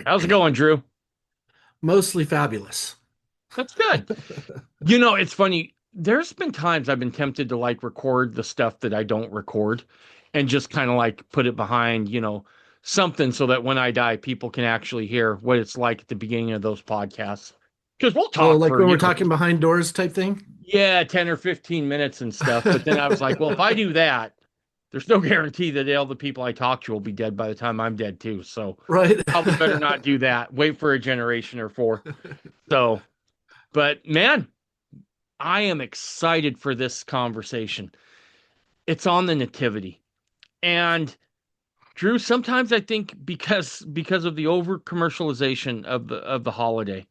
How's it going, Drew? Mostly fabulous. That's good. It's funny. There's been times I've been tempted to like record the stuff that I don't record and just kind of like put it behind, something so that when I die, people can actually hear what it's like at the beginning of those podcasts. Because we'll Oh, talk like for, when we're talking behind doors type thing? yeah, 10 or 15 minutes and stuff. But then I was like, well, if I do that, there's no guarantee that all the people I talk to will be dead by the time I'm dead too. So Right. probably better not do that. Wait for a generation or four. So, but man, I am excited for this conversation. It's on the nativity. And Drew, sometimes I think because of the over commercialization of the holiday,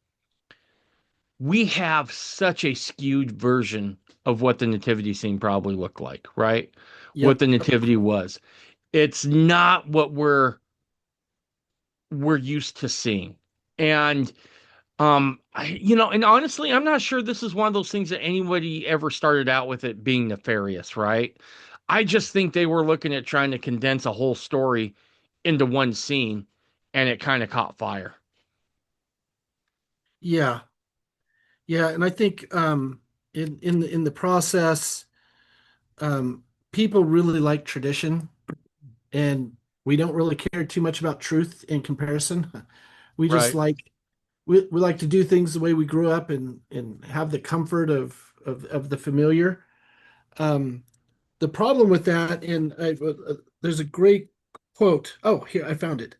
we have such a skewed version of what the nativity scene probably looked like, right? What Yep. the nativity was. It's not what we're used to seeing. And and honestly, I'm not sure this is one of those things that anybody ever started out with it being nefarious, right? I just think they were looking at trying to condense a whole story into one scene, and it kind of caught fire. Yeah. Yeah. And I think in the process, um, people really like tradition, and we don't really care too much about truth in comparison. We just Right. like we like to do things the way we grew up and have the comfort of the familiar. Um, the problem with that, and there's a great quote. Oh, here I found it.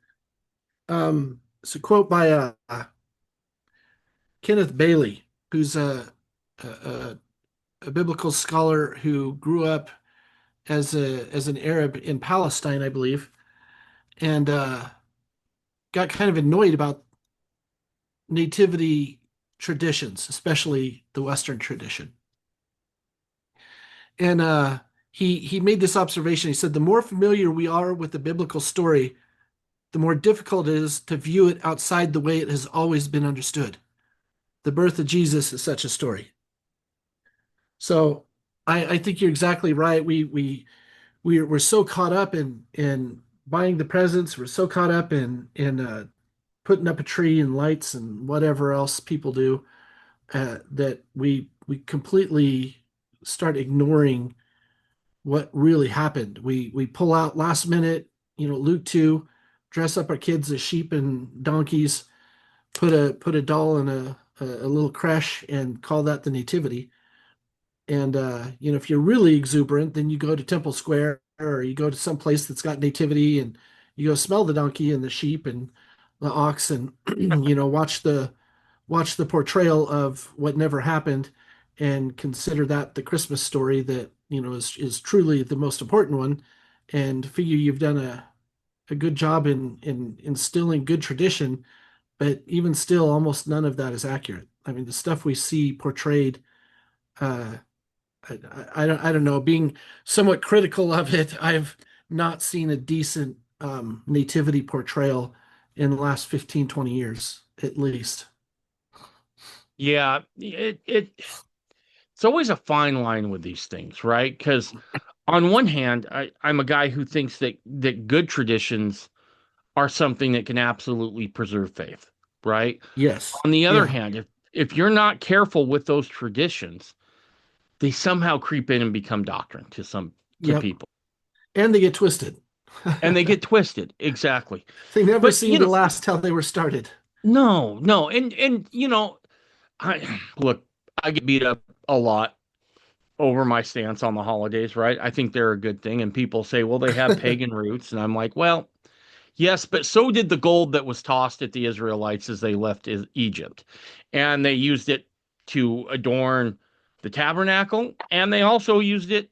It's a quote by Kenneth Bailey, who's a, a biblical scholar who grew up as an Arab in Palestine, I believe, and got kind of annoyed about nativity traditions, especially the Western tradition. And he made this observation. He said, "The more familiar we are with the biblical story, the more difficult it is to view it outside the way it has always been understood. The birth of Jesus is such a story." So I think you're exactly right. We're so caught up in buying the presents. We're so caught up in putting up a tree and lights and whatever else people do that we completely start ignoring what really happened. We pull out last minute, Luke 2, dress up our kids as sheep and donkeys, put a doll in a little creche and call that the nativity. And if you're really exuberant, then you go to Temple Square or you go to some place that's got nativity and you go smell the donkey and the sheep and the ox and watch the portrayal of what never happened and consider that the Christmas story that is truly the most important one and figure you've done a good job in instilling good tradition, but even still almost none of that is accurate. I mean, the stuff we see portrayed, uh, I don't know, being somewhat critical of it, I've not seen a decent nativity portrayal in the last 15, 20 years, at least. Yeah, it's always a fine line with these things, right? Because on one hand, I'm a guy who thinks that good traditions are something that can absolutely preserve faith, right? Yes. On the other Yeah. hand, if you're not careful with those traditions, they somehow creep in and become doctrine to Yep. people. And they get twisted. And they get twisted. Exactly. They never But seem to last how they were started. no, no. And I look, I get beat up a lot over my stance on the holidays, right? I think they're a good thing. And people say, well, they have pagan roots. And I'm like, well, yes, but so did the gold that was tossed at the Israelites as they left Egypt. And they used it to adorn the tabernacle, and they also used it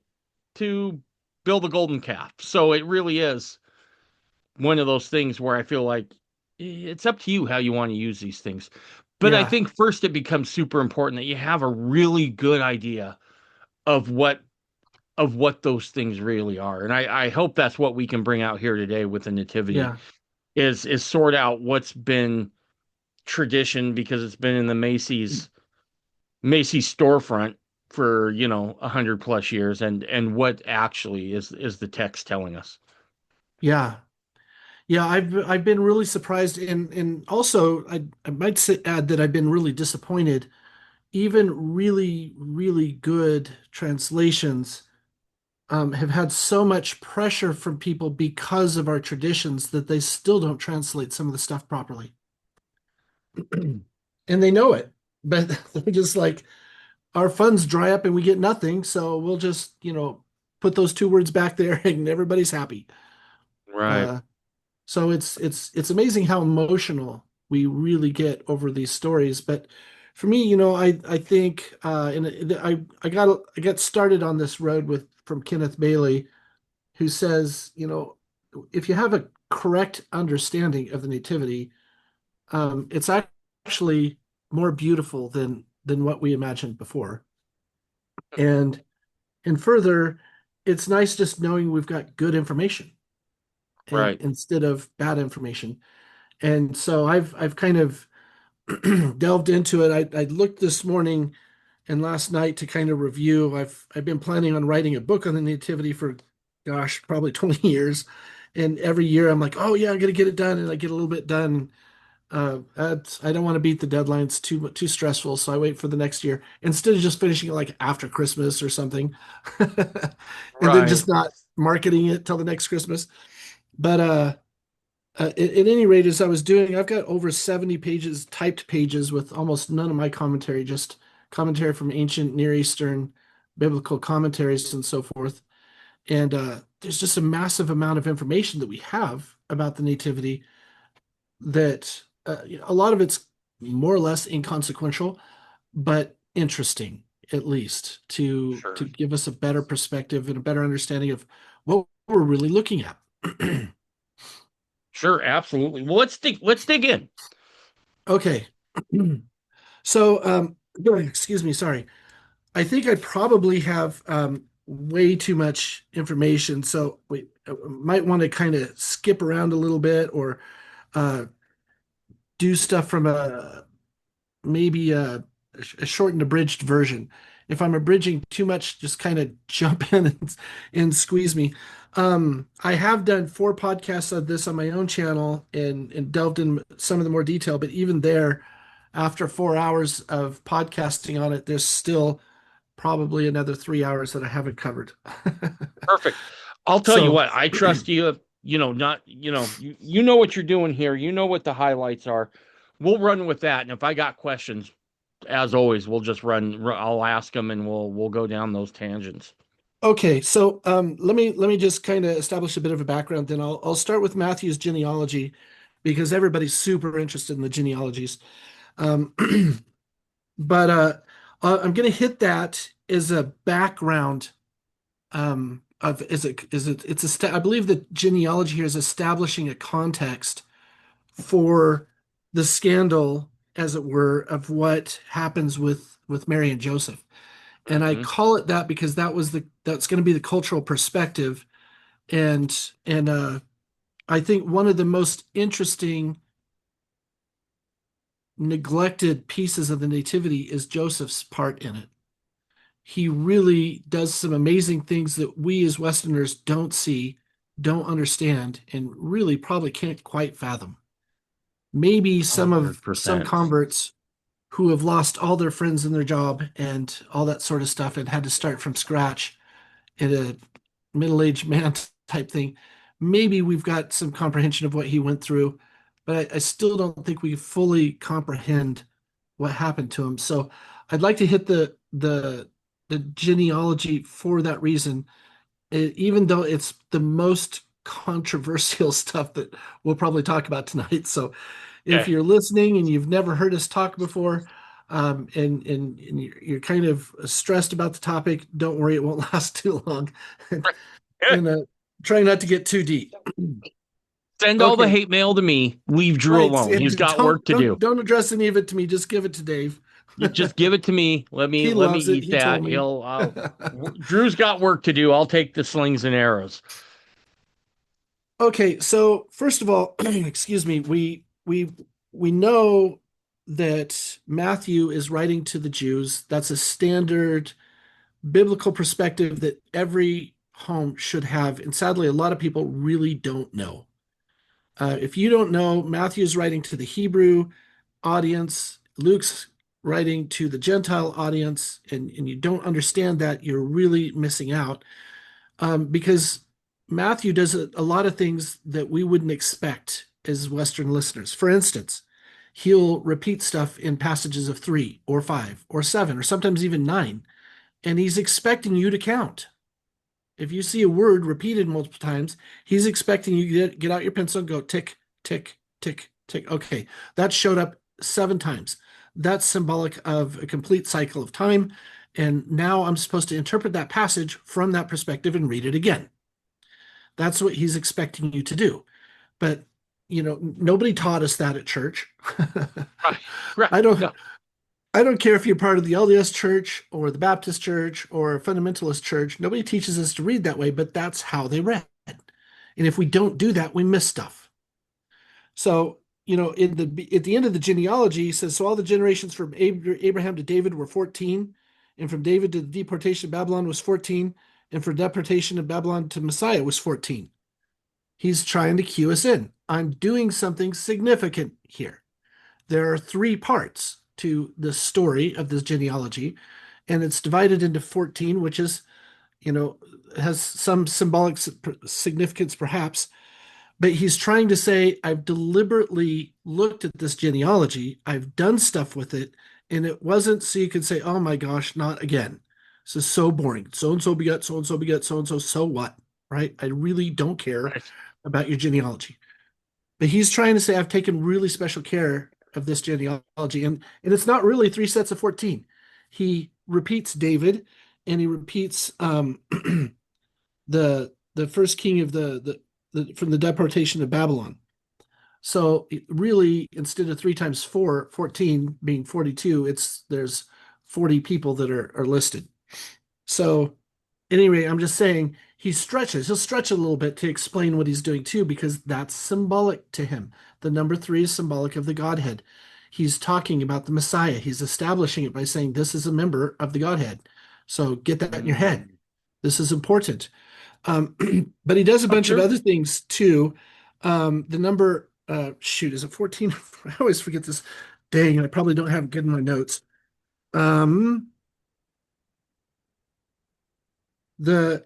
to build a golden calf. So it really is one of those things where I feel like it's up to you how you want to use these things. But I Yeah. think first it becomes super important that you have a really good idea of what those things really are. And I hope that's what we can bring out here today with the nativity Yeah. is sort out what's been tradition because it's been in the Macy's storefront for 100 plus years and what actually is the text telling us. Yeah. Yeah, I've been really surprised, and also I might add that I've been really disappointed. Even really good translations have had so much pressure from people because of our traditions that they still don't translate some of the stuff properly. And they know it, but they're just like, our funds dry up and we get nothing, so we'll just, put those two words back there and everybody's happy. Right. Uh, so it's amazing how emotional we really get over these stories. But for me, I think and I got started on this road with from Kenneth Bailey, who says, if you have a correct understanding of the Nativity, it's actually more beautiful than what we imagined before. And further, it's nice just knowing we've got good information and Right. instead of bad information. And so I've kind of delved into it. I looked this morning and last night to kind of review. I've been planning on writing a book on the Nativity for, gosh, probably 20 years. And every year I'm like, oh yeah, I'm gonna get it done, and I get a little bit done. I don't want to beat the deadlines too stressful, so I wait for the next year instead of just finishing it like after Christmas or something, and then Right. just not marketing it till the next Christmas. But at any rate, as I was doing, I've got over 70 pages, typed pages with almost none of my commentary, just commentary from ancient Near Eastern biblical commentaries and so forth. And there's just a massive amount of information that we have about the Nativity that a lot of it's more or less inconsequential, but interesting at least to Sure. give us a better perspective and a better understanding of what we're really looking at. Sure. Absolutely. Well, let's dig in. Okay. So, excuse me, sorry. I think I probably have way too much information, so we might want to kind of skip around a little bit or uh, do stuff from maybe a shortened, abridged version. If I'm abridging too much, just kind of jump in and squeeze me. I have done 4 podcasts of this on my own channel and delved in some of the more detail, but even there, after 4 hours of podcasting on it, there's still probably another 3 hours that I haven't covered. Perfect. I'll tell you So, what, I trust you. Not, you know what you're doing here. You know what the highlights are. We'll run with that. And if I got questions, as always, we'll just I'll ask them and we'll go down those tangents. okay, so let me just kind of establish a bit of a background. Then I'll start with Matthew's genealogy because everybody's super interested in the genealogies. Um, but I'm going to hit that as a background of is it it's a I believe the genealogy here is establishing a context for the scandal, as it were, of what happens with Mary and Joseph. And I Hmm. call it that because that's going to be the cultural perspective. And I think one of the most interesting neglected pieces of the Nativity is Joseph's part in it. He really does some amazing things that we as Westerners don't see, don't understand, and really probably can't quite fathom. Maybe some 100%. converts who have lost all their friends and their job and all that sort of stuff and had to start from scratch in a middle-aged man type thing. Maybe we've got some comprehension of what he went through, but I still don't think we fully comprehend what happened to him. So I'd like to hit the genealogy for that reason, even though it's the most controversial stuff that we'll probably talk about tonight. So if Okay. you're listening and you've never heard us talk before, and you're kind of stressed about the topic, don't worry, it won't last too long. And try not to get too deep. Send all the Okay, hate mail to me. Leave Drew right. alone. He's And got work to do. don't address any of it to me. Just give it to Dave. You just give it to me. Let me He let me loves it. eat He told that. me. Drew's got work to do. I'll take the slings and arrows. Okay, so first of all, excuse me, we know that Matthew is writing to the Jews. That's a standard biblical perspective that every home should have. And sadly, a lot of people really don't know. If you don't know, Matthew's writing to the Hebrew audience, Luke's writing to the Gentile audience, and you don't understand that, you're really missing out. Because Matthew does a lot of things that we wouldn't expect as Western listeners. For instance, he'll repeat stuff in passages of 3 or 5 or 7 or sometimes even 9, and he's expecting you to count. If you see a word repeated multiple times, he's expecting you to get out your pencil and go tick, tick, tick, tick. Okay, that showed up 7 times. That's symbolic of a complete cycle of time. And now I'm supposed to interpret that passage from that perspective and read it again. That's what he's expecting you to do. But, nobody taught us that at church. Right. Right. I don't No. I don't care if you're part of the LDS church or the Baptist church or a fundamentalist church. Nobody teaches us to read that way, but that's how they read. And if we don't do that, we miss stuff. So, at the end of the genealogy, he says, so all the generations from Abraham to David were 14, and from David to the deportation of Babylon was 14, and for deportation of Babylon to Messiah was 14. He's trying to cue us in. I'm doing something significant here. There are 3 parts to the story of this genealogy, and it's divided into 14, which is, has some symbolic significance perhaps, but he's trying to say, I've deliberately looked at this genealogy, I've done stuff with it, and it wasn't so you could say, oh my gosh, not again. This is so boring. So and so begot, so and so begot, so and so, so what? Right? I really don't care Right. about your genealogy. But he's trying to say, I've taken really special care of this genealogy. And it's not really 3 sets of 14. He repeats David and he repeats the first king of from the deportation of Babylon. So really, instead of 3 times 4, 14 being 42, there's 40 people that are listed. So anyway, I'm just saying he stretches. He'll stretch a little bit to explain what he's doing too, because that's symbolic to him. The number 3 is symbolic of the Godhead. He's talking about the Messiah. He's establishing it by saying this is a member of the Godhead. So get that in your head. Mm. This is important. Um, but he does a Oh, bunch of sure. other things too. The number, shoot, is it 14? I always forget this. Dang, I probably don't have it good in my notes. Um, the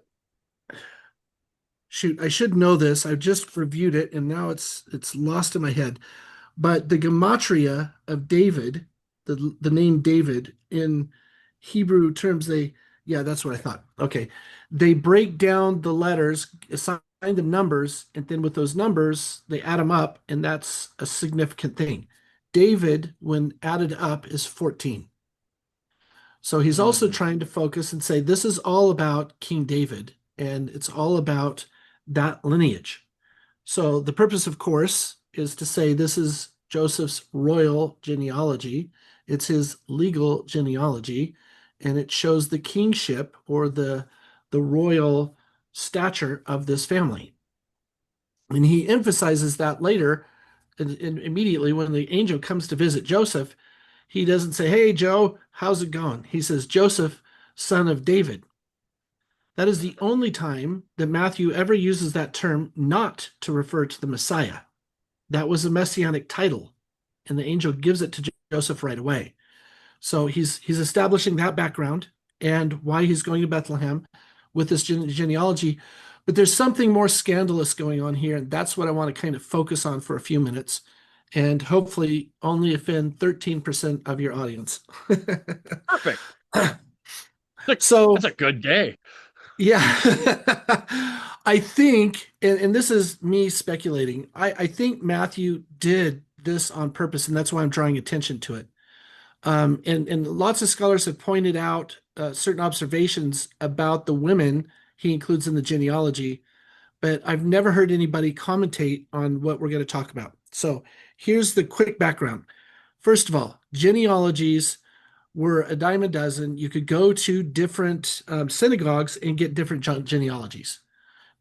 shoot, I should know this. I just reviewed it and now it's lost in my head. But the gematria of David, the name David in Hebrew terms, yeah, that's what I thought. Okay. They break down the letters, assign them numbers, and then with those numbers, they add them up, and that's a significant thing. David, when added up, is 14. So he's also Mm. trying to focus and say this is all about King David, and it's all about that lineage. So the purpose, of course, is to say this is Joseph's royal genealogy. It's his legal genealogy, and it shows the kingship or the royal stature of this family. And he emphasizes that later, and immediately when the angel comes to visit Joseph, he doesn't say, "Hey, Joe, how's it going?" He says, "Joseph, son of David." That is the only time that Matthew ever uses that term not to refer to the Messiah. That was a messianic title, and the angel gives it to Joseph right away. So he's establishing that background and why he's going to Bethlehem with this genealogy. But there's something more scandalous going on here, and that's what I want to kind of focus on for a few minutes, and hopefully only offend 13% of your audience. Perfect. That's So a good day. yeah, I think, and this is me speculating, I think Matthew did this on purpose, and that's why I'm drawing attention to it. And lots of scholars have pointed out certain observations about the women he includes in the genealogy, but I've never heard anybody commentate on what we're going to talk about. So here's the quick background. First of all, genealogies were a dime a dozen. You could go to different synagogues and get different genealogies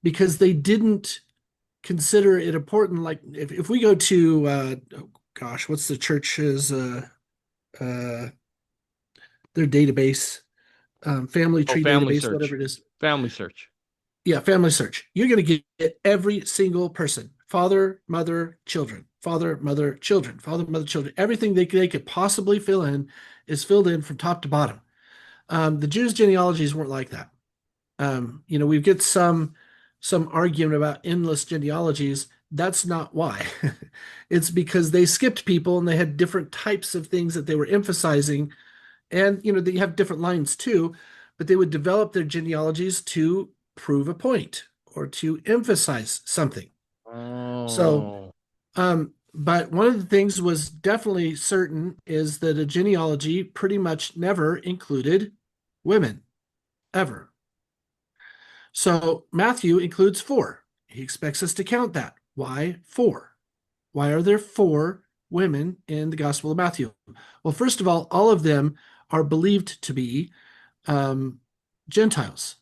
because they didn't consider it important. Like if we go to, oh gosh, what's the church's uh, their database, family Oh, tree family database, whatever search. it is. Family search. Yeah, family search. You're going to get every single person. father, mother, children, father, mother, children, father, mother, children. Everything they could possibly fill in is filled in from top to bottom. The Jews' genealogies weren't like that. We get some argument about endless genealogies. That's not why. It's because they skipped people and they had different types of things that they were emphasizing. And they have different lines too, but they would develop their genealogies to prove a point or to emphasize something. So, Oh. but one of the things was definitely certain is that a genealogy pretty much never included women, ever. So Matthew includes four. He expects us to count that. Why four? Why are there four women in the Gospel of Matthew? Well, first of all of them are believed to be um, Gentiles.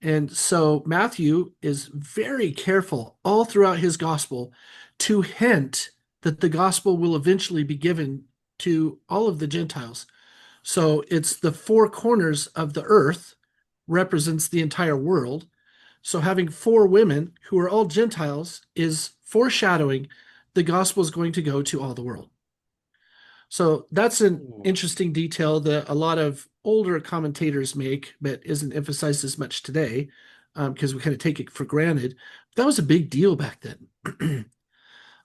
And so Matthew is very careful all throughout his gospel to hint that the gospel will eventually be given to all of the Gentiles. So it's the four corners of the earth represents the entire world. So having four women who are all Gentiles is foreshadowing the gospel is going to go to all the world. So that's an Ooh. interesting detail that a lot of older commentators make, but isn't emphasized as much today because we kind of take it for granted. That was a big deal back then.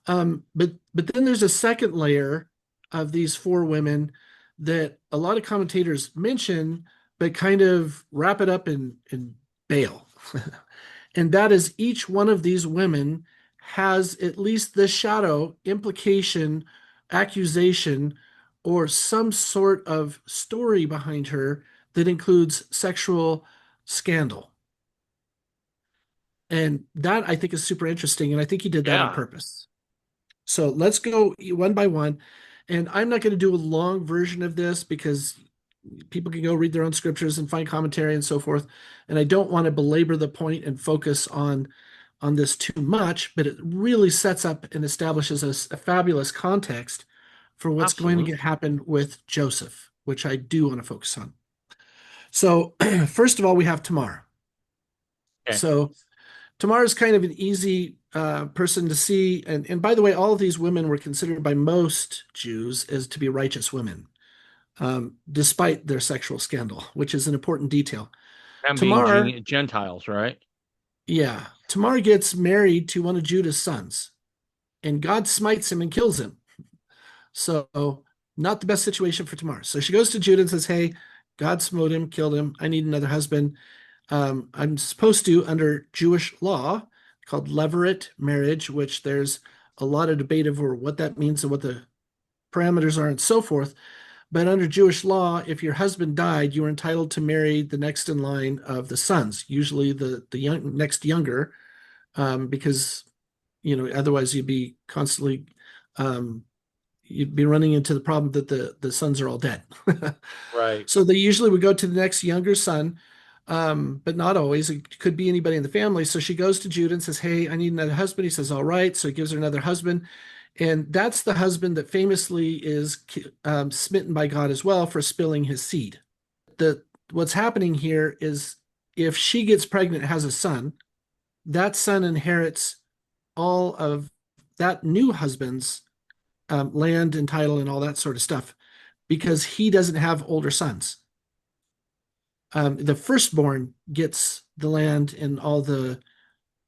But then there's a second layer of these four women that a lot of commentators mention, but kind of wrap it up in bail. And that is each one of these women has at least the shadow, implication, accusation, or some sort of story behind her that includes sexual scandal. And that I think is super interesting. And I think he did that on Yeah, purpose. So let's go one by one. And I'm not going to do a long version of this because people can go read their own scriptures and find commentary and so forth. And I don't want to belabor the point and focus on this too much, but it really sets up and establishes a fabulous context for what's going to absolutely. happen with Joseph, which I do want to focus on. So first of all, we have Tamar. Okay. So Tamar is kind of an easy person to see. And by the way, all of these women were considered by most Jews as to be righteous women, despite their sexual scandal, which is an important detail. And being Tamar, Gentiles, right? yeah, Tamar gets married to one of Judah's sons, and God smites him and kills him. So, not the best situation for Tamar. So she goes to Judah and says, "Hey, God smote him, killed him. I need another husband. I'm supposed to, under Jewish law, called levirate marriage, which there's a lot of debate over what that means and what the parameters are and so forth. But under Jewish law, if your husband died, you were entitled to marry the next in line of the sons, usually the next younger, because otherwise um, you'd be running into the problem that the sons are all dead. Right. So they usually would go to the next younger son, but not always. It could be anybody in the family. So she goes to Judah and says, "Hey, I need another husband." He says, "All right." So he gives her another husband. And that's the husband that famously is smitten by God as well for spilling his seed. What's happening here is if she gets pregnant and has a son, that son inherits all of that new husband's land and title and all that sort of stuff because he doesn't have older sons. The firstborn gets the land and all the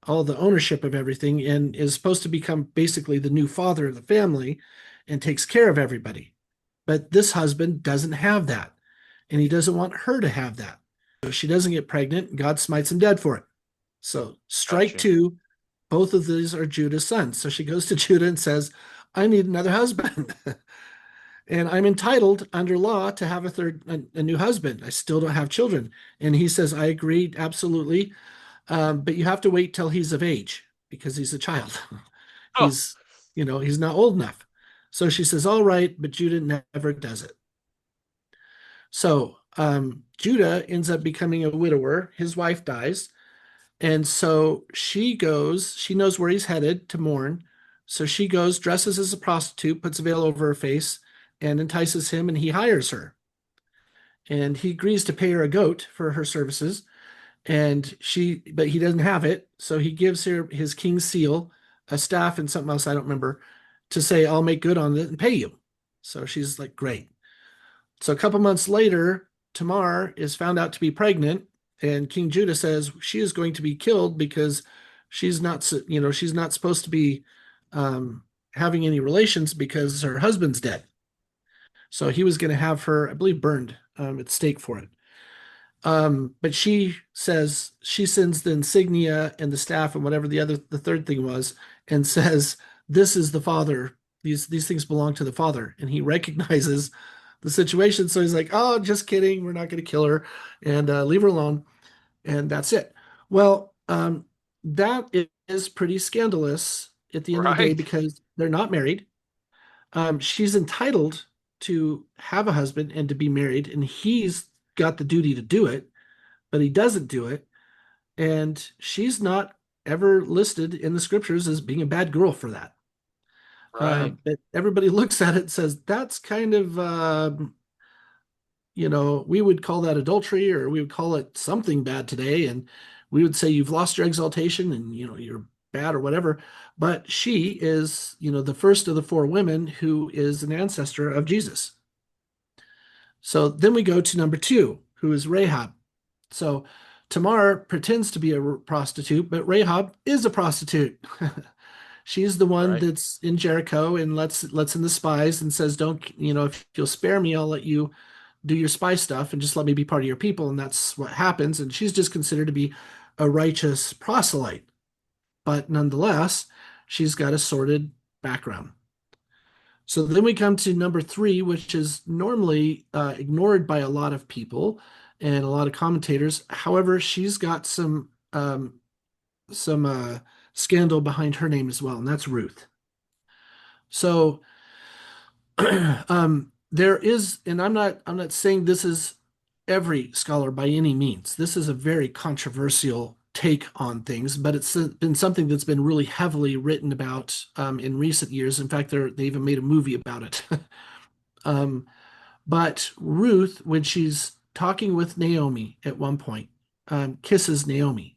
ownership of everything and is supposed to become basically the new father of the family and takes care of everybody. But this husband doesn't have that, and he doesn't want her to have that. So she doesn't get pregnant, and God smites him dead for it. So strike Gotcha. two, both of these are Judah's sons. So she goes to Judah and says, "I need another husband." And I'm entitled under law to have a new husband. I still don't have children. And he says, "I agree, absolutely. But you have to wait till he's of age because he's a child. Oh, he's not old enough." So she says, "All right," but Judah never does it. So Judah ends up becoming a widower. His wife dies. And so she knows where he's headed to mourn. So she goes, dresses as a prostitute, puts a veil over her face, and entices him, and he hires her. And he agrees to pay her a goat for her services. but he doesn't have it, so he gives her his king's seal, a staff, and something else I don't remember, to say I'll make good on it and pay you. So she's like, great. So a couple months later, Tamar is found out to be pregnant, and King Judah says she is going to be killed because she's not supposed to be um, having any relations because her husband's dead. So he was going to have her, I believe, burned at stake for it. But she sends the insignia and the staff and whatever the third thing was, and says, "This is the father. These things belong to the father." And he recognizes the situation, so he's like, "Oh, just kidding. We're not going to kill her, and leave her alone." And that's it. Well, that is pretty scandalous at the end of the day Right. because they're not married. She's entitled to have a husband and to be married, and he's got the duty to do it, but he doesn't do it. And she's not ever listed in the scriptures as being a bad girl for that. Right. But everybody looks at it and says that's kind of, we would call that adultery, or we would call it something bad today. And we would say you've lost your exaltation and, you're bad or whatever. But she is, the first of the four women who is an ancestor of Jesus. So then we go to number two, who is Rahab. So Tamar pretends to be a prostitute, but Rahab is a prostitute. She's the one Right. that's in Jericho and lets in the spies and says, "Don't, if you'll spare me, I'll let you do your spy stuff and just let me be part of your people." And that's what happens. And she's just considered to be a righteous proselyte, but nonetheless, she's got a sordid background. So then we come to number three, which is normally ignored by a lot of people and a lot of commentators. However, she's got some scandal behind her name as well, and that's Ruth. So there is, and I'm not saying this is every scholar by any means. This is a very controversial take on things, but it's been something that's been really heavily written about in recent years. In fact, they even made a movie about it. um, But Ruth, when she's talking with Naomi at one point, kisses Naomi.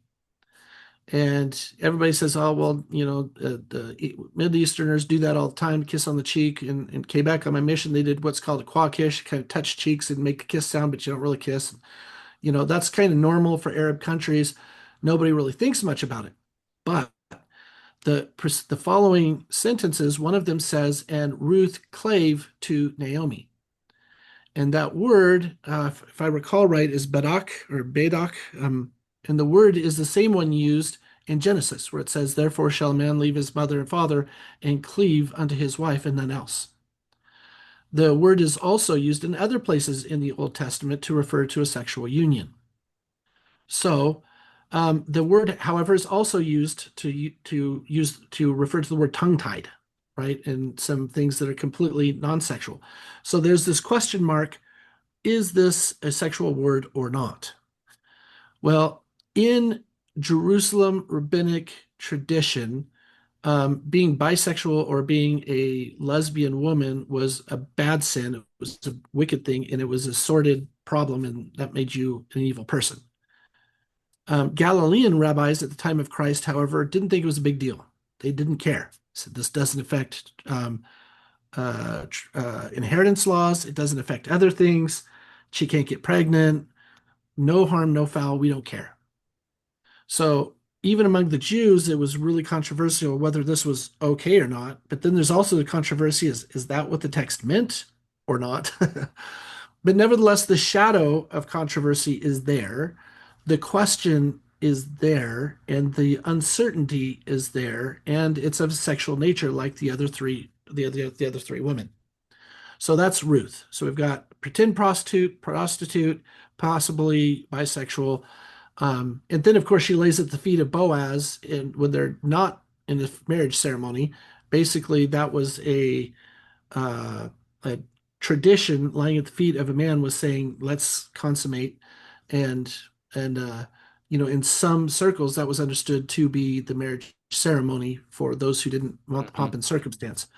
And everybody says, oh, well, the Middle Easterners do that all the time, kiss on the cheek. And came back on my mission, they did what's called a qua kiss, kind of touch cheeks and make the kiss sound, but you don't really kiss. That's kind of normal for Arab countries. Nobody really thinks much about it. But the following sentences, one of them says, and Ruth clave to Naomi. And that word, if I recall right, is Badak or Badak. And the word is the same one used in Genesis, where it says, "Therefore shall a man leave his mother and father and cleave unto his wife," and none else. The word is also used in other places in the Old Testament to refer to a sexual union. So the word, however, is also used to refer to the word tongue-tied, right? And some things that are completely non-sexual. So there's this question mark: is this a sexual word or not? Well, in Jerusalem rabbinic tradition, being bisexual or being a lesbian woman was a bad sin. It was a wicked thing, and it was a sordid problem, and that made you an evil person. Galilean rabbis at the time of Christ, however, didn't think it was a big deal. They didn't care. So this doesn't affect inheritance laws. It doesn't affect other things. She can't get pregnant. No harm, no foul. We don't care. So even among the Jews, it was really controversial whether this was okay or not. But then there's also the controversy: is that what the text meant or not? But nevertheless, the shadow of controversy is there. The question is there, and the uncertainty is there, and it's of sexual nature, like the other three women. So that's Ruth. So we've got pretend prostitute, possibly bisexual. And then, of course, she lays at the feet of Boaz when they're not in the marriage ceremony. Basically, that was a tradition. Lying at the feet of a man was saying, "Let's consummate," and and in some circles that was understood to be the marriage ceremony for those who didn't want the Hmm. pomp and circumstance.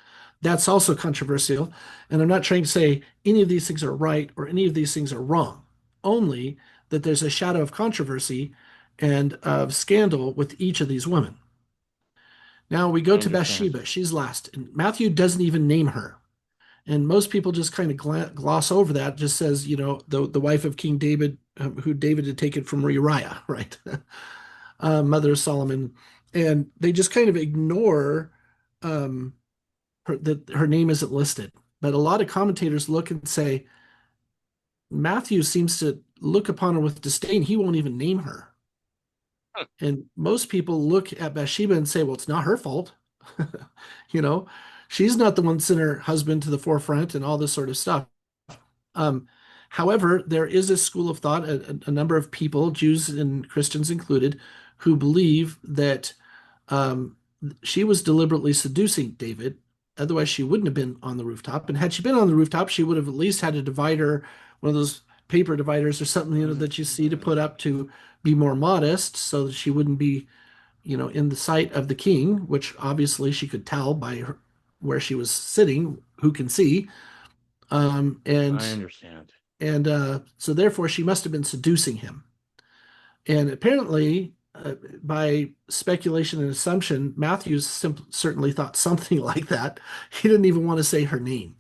That's also controversial, and I'm not trying to say any of these things are right or any of these things are wrong. Only that there's a shadow of controversy, and of scandal with each of these women. Now we go I to understand. Bathsheba. She's last. And Matthew doesn't even name her. And most people just kind of gloss over that, just says, the wife of King David, who David had taken from Uriah, right? Mother of Solomon. And they just kind of ignore um, that her name isn't listed. But a lot of commentators look and say, Matthew seems to look upon her with disdain. He won't even name her. Hmm. And most people look at Bathsheba and say, well, it's not her fault. you know, she's not the one that sent her husband to the forefront and all this sort of stuff. Um, However, there is a school of thought, a number of people, Jews and Christians included, who believe that um, she was deliberately seducing David. Otherwise, she wouldn't have been on the rooftop. And had she been on the rooftop, she would have at least had a divider, one of those paper dividers or something, that you see to put up to be more modest so that she wouldn't be, in the sight of the king, which obviously she could tell by where she was sitting, who can see. Um, and I understand. so therefore she must have been seducing him. And apparently, by speculation and assumption, Matthews certainly thought something like that. He didn't even want to say her name,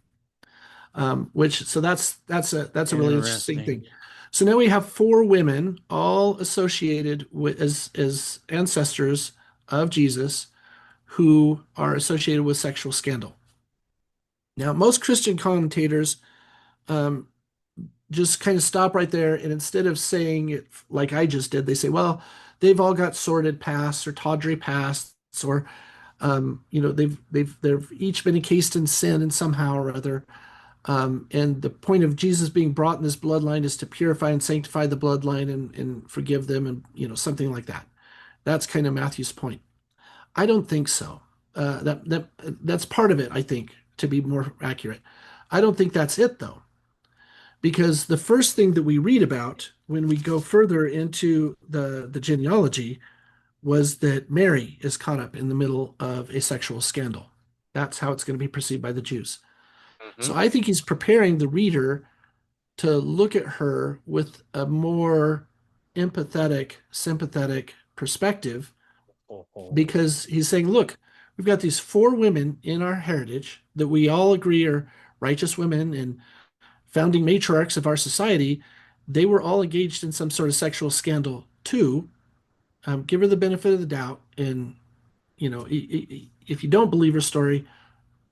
which so that's a really interesting Interesting. thing. So now we have four women, all associated with as ancestors of Jesus, who are associated with sexual scandal. Now, most Christian commentators um, just kind of stop right there, and instead of saying it like I just did, they say, well, they've all got sordid pasts or tawdry pasts, or they've each been encased in sin in somehow or other. And the point of Jesus being brought in this bloodline is to purify and sanctify the bloodline and forgive them, and something like that. That's kind of Matthew's point. I don't think so. That's part of it, I think, to be more accurate. I don't think that's it though, because the first thing that we read about when we go further into the genealogy was that Mary is caught up in the middle of a sexual scandal. That's how it's going to be perceived by the Jews. Hmm. So I think he's preparing the reader to look at her with a more empathetic, sympathetic perspective, Oh, oh. because he's saying, look, we've got these four women in our heritage that we all agree are righteous women and founding matriarchs of our society. They were all engaged in some sort of sexual scandal too. Give her the benefit of the doubt, and if you don't believe her story,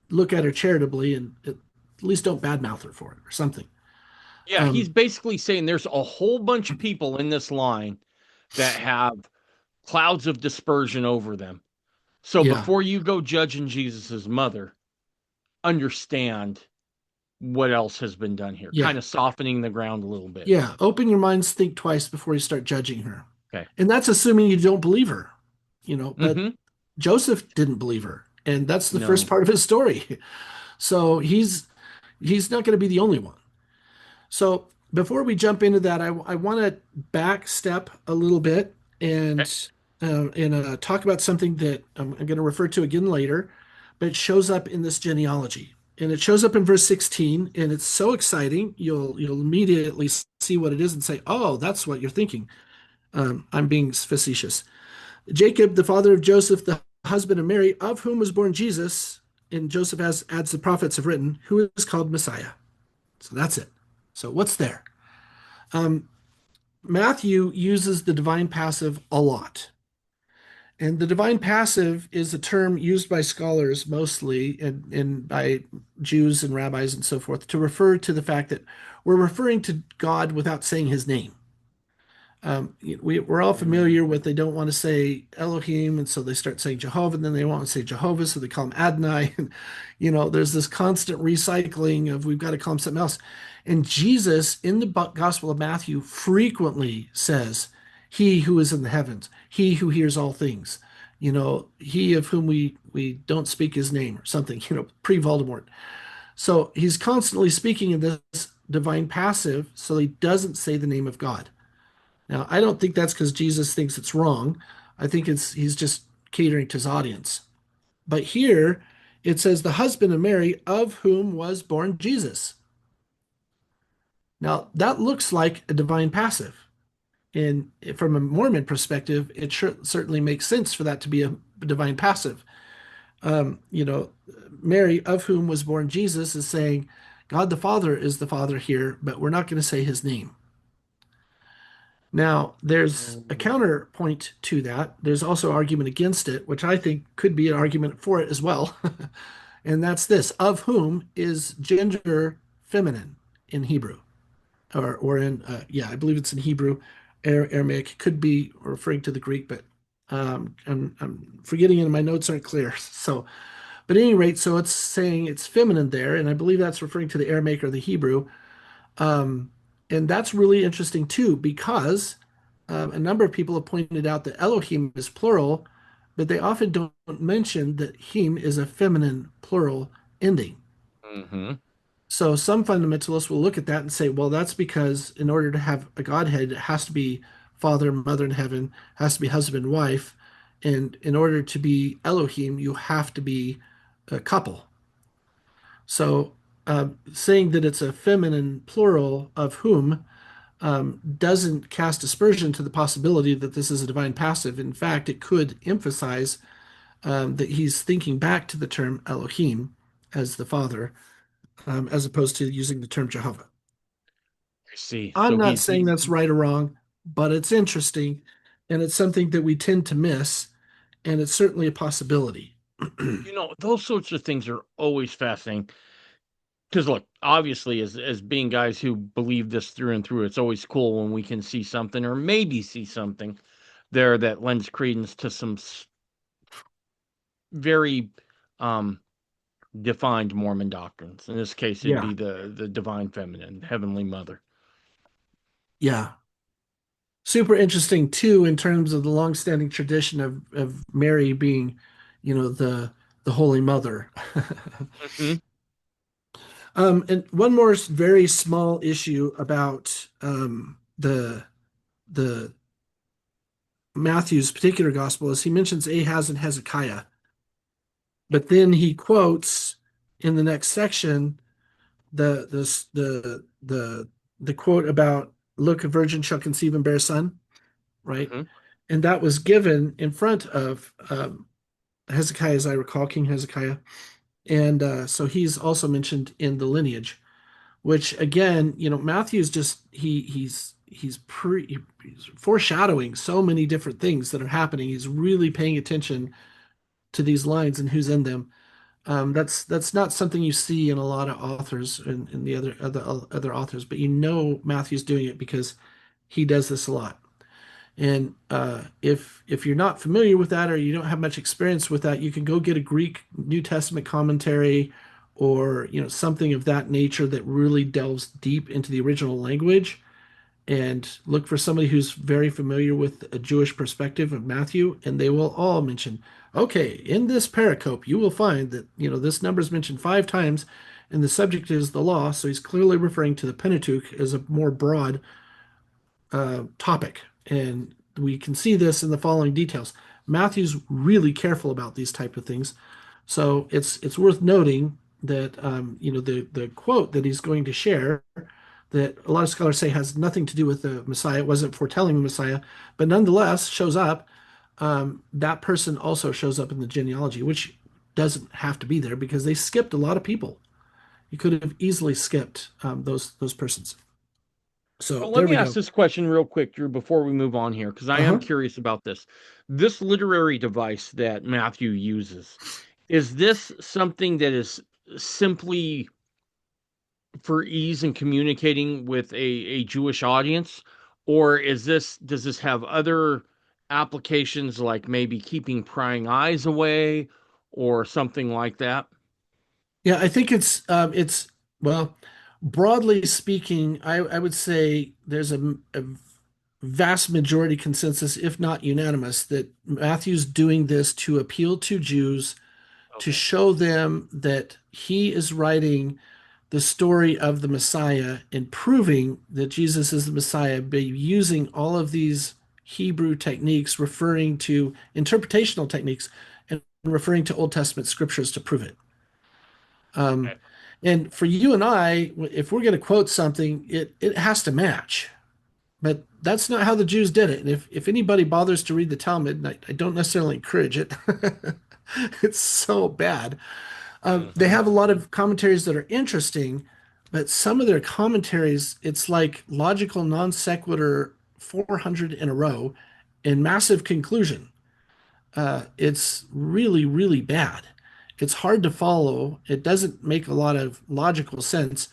look at her charitably, and at least don't badmouth her for it or something. Yeah, he's Um, basically saying there's a whole bunch of people in this line that have clouds of dispersion over them. So yeah, before you go judging Jesus's mother, understand what else has been done here, yeah, kind of softening the ground a little bit. yeah. Open your minds, think twice before you start judging her, Okay. and that's assuming you don't believe her. But Mm-hmm. Joseph didn't believe her, and that's the first No. part of his story. So he's not going to be the only one. So before we jump into that, I want to back step a little bit Okay. and talk about something that I'm going to refer to again later, but it shows up in this genealogy, and it shows up in verse 16, and it's so exciting. You'll immediately see what it is and say, "Oh, that's what you're thinking." I'm being facetious. Jacob, the father of Joseph, the husband of Mary, of whom was born Jesus, and Joseph adds the prophets have written, who is called Messiah. So that's it. So what's there? Um, Matthew uses the divine passive a lot. And the divine passive is a term used by scholars mostly and by Jews and rabbis and so forth to refer to the fact that we're referring to God without saying his name. We're all familiar Mm. with they don't want to say Elohim, and so they start saying Jehovah, and then they want to say Jehovah, so they call him Adonai. And, there's this constant recycling of we've got to call him something else. And Jesus in the Gospel of Matthew frequently says, He who is in the heavens, He who hears all things, He of whom we don't speak his name or something, pre-Voldemort. So he's constantly speaking in this divine passive, so he doesn't say the name of God. Now, I don't think that's because Jesus thinks it's wrong. I think he's just catering to his audience. But here it says the husband of Mary, of whom was born Jesus. Now, that looks like a divine passive. And from a Mormon perspective, it certainly makes sense for that to be a divine passive. You know, Mary, of whom was born Jesus, is saying, God the Father is the Father here, but we're not going to say his name. Now, there's a Mm, counterpoint to that. There's also argument against it, which I think could be an argument for it as well. And that's this: of whom is gender feminine in Hebrew, or in, yeah, I believe it's in Hebrew. Aramaic could be referring to the Greek, but I'm forgetting, and my notes aren't clear. So, but at any rate, so it's saying it's feminine there, and I believe that's referring to the Aramaic or the Hebrew. Um, and that's really interesting too, because a number of people have pointed out that Elohim is plural, but they often don't mention that him is a feminine plural ending. hmm So some fundamentalists will look at that and say, well, that's because in order to have a Godhead, it has to be Father, Mother in heaven, has to be husband, wife. And in order to be Elohim, you have to be a couple. So saying that it's a feminine plural of whom doesn't cast aspersion to the possibility that this is a divine passive. In fact, it could emphasize that he's thinking back to the term Elohim as the Father, as opposed to using the term Jehovah. I see. I'm So not he's saying that's right or wrong, but it's interesting, and it's something that we tend to miss, and it's certainly a possibility. those sorts of things are always fascinating. Because look, obviously, as being guys who believe this through and through, it's always cool when we can see something or maybe see something there that lends credence to some very um defined Mormon doctrines. In this case, it'd Yeah, be the divine feminine, heavenly mother. yeah. Super interesting too in terms of the longstanding tradition of Mary being, the Holy Mother. hmm And one more very small issue about the Matthew's particular gospel is he mentions Ahaz and Hezekiah, but then he quotes in the next section the quote about, "Look, a virgin shall conceive and bear a son," right? hmm And that was given in front of Hezekiah, as I recall, King Hezekiah, and so he's also mentioned in the lineage. Which again, Matthew's just he's foreshadowing so many different things that are happening. He's really paying attention to these lines and who's in them. That's not something you see in a lot of authors and in the other authors, but Matthew's doing it because he does this a lot. And if you're not familiar with that or you don't have much experience with that, you can go get a Greek New Testament commentary or something of that nature that really delves deep into the original language and look for somebody who's very familiar with a Jewish perspective of Matthew, and they will all mention, okay, in this pericope, you will find that this number is mentioned 5 times, and the subject is the law. So he's clearly referring to the Pentateuch as a more broad topic. And we can see this in the following details. Matthew's really careful about these type of things. So it's worth noting that the quote that he's going to share that a lot of scholars say has nothing to do with the Messiah. It wasn't foretelling the Messiah, but nonetheless shows up. That person also shows up in the genealogy, which doesn't have to be there because they skipped a lot of people. You could have easily skipped those persons. So Well, let there me we ask go. this question real quick, Drew, before we move on here, because I am Uh-huh. curious about this. This literary device that Matthew uses, is this something that is simply for ease in communicating with a Jewish audience, or does this have other applications like maybe keeping prying eyes away or something like that? Yeah, I think it's well, broadly speaking, I would say there's a vast majority consensus, if not unanimous, that Matthew's doing this to appeal to Jews, to Okay. show them that he is writing the story of the Messiah and proving that Jesus is the Messiah by using all of these Hebrew techniques, referring to interpretational techniques, and referring to Old Testament scriptures to prove it. Um, Okay. and for you and I, if we're going to quote something, it has to match. But that's not how the Jews did it. And if anybody bothers to read the Talmud, and I don't necessarily encourage it, it's so bad. They Hmm. have a lot of commentaries that are interesting, but some of their commentaries, it's like logical non sequitur 400 in a row and massive conclusion. It's really, really bad. It's hard to follow. It doesn't make a lot of logical sense,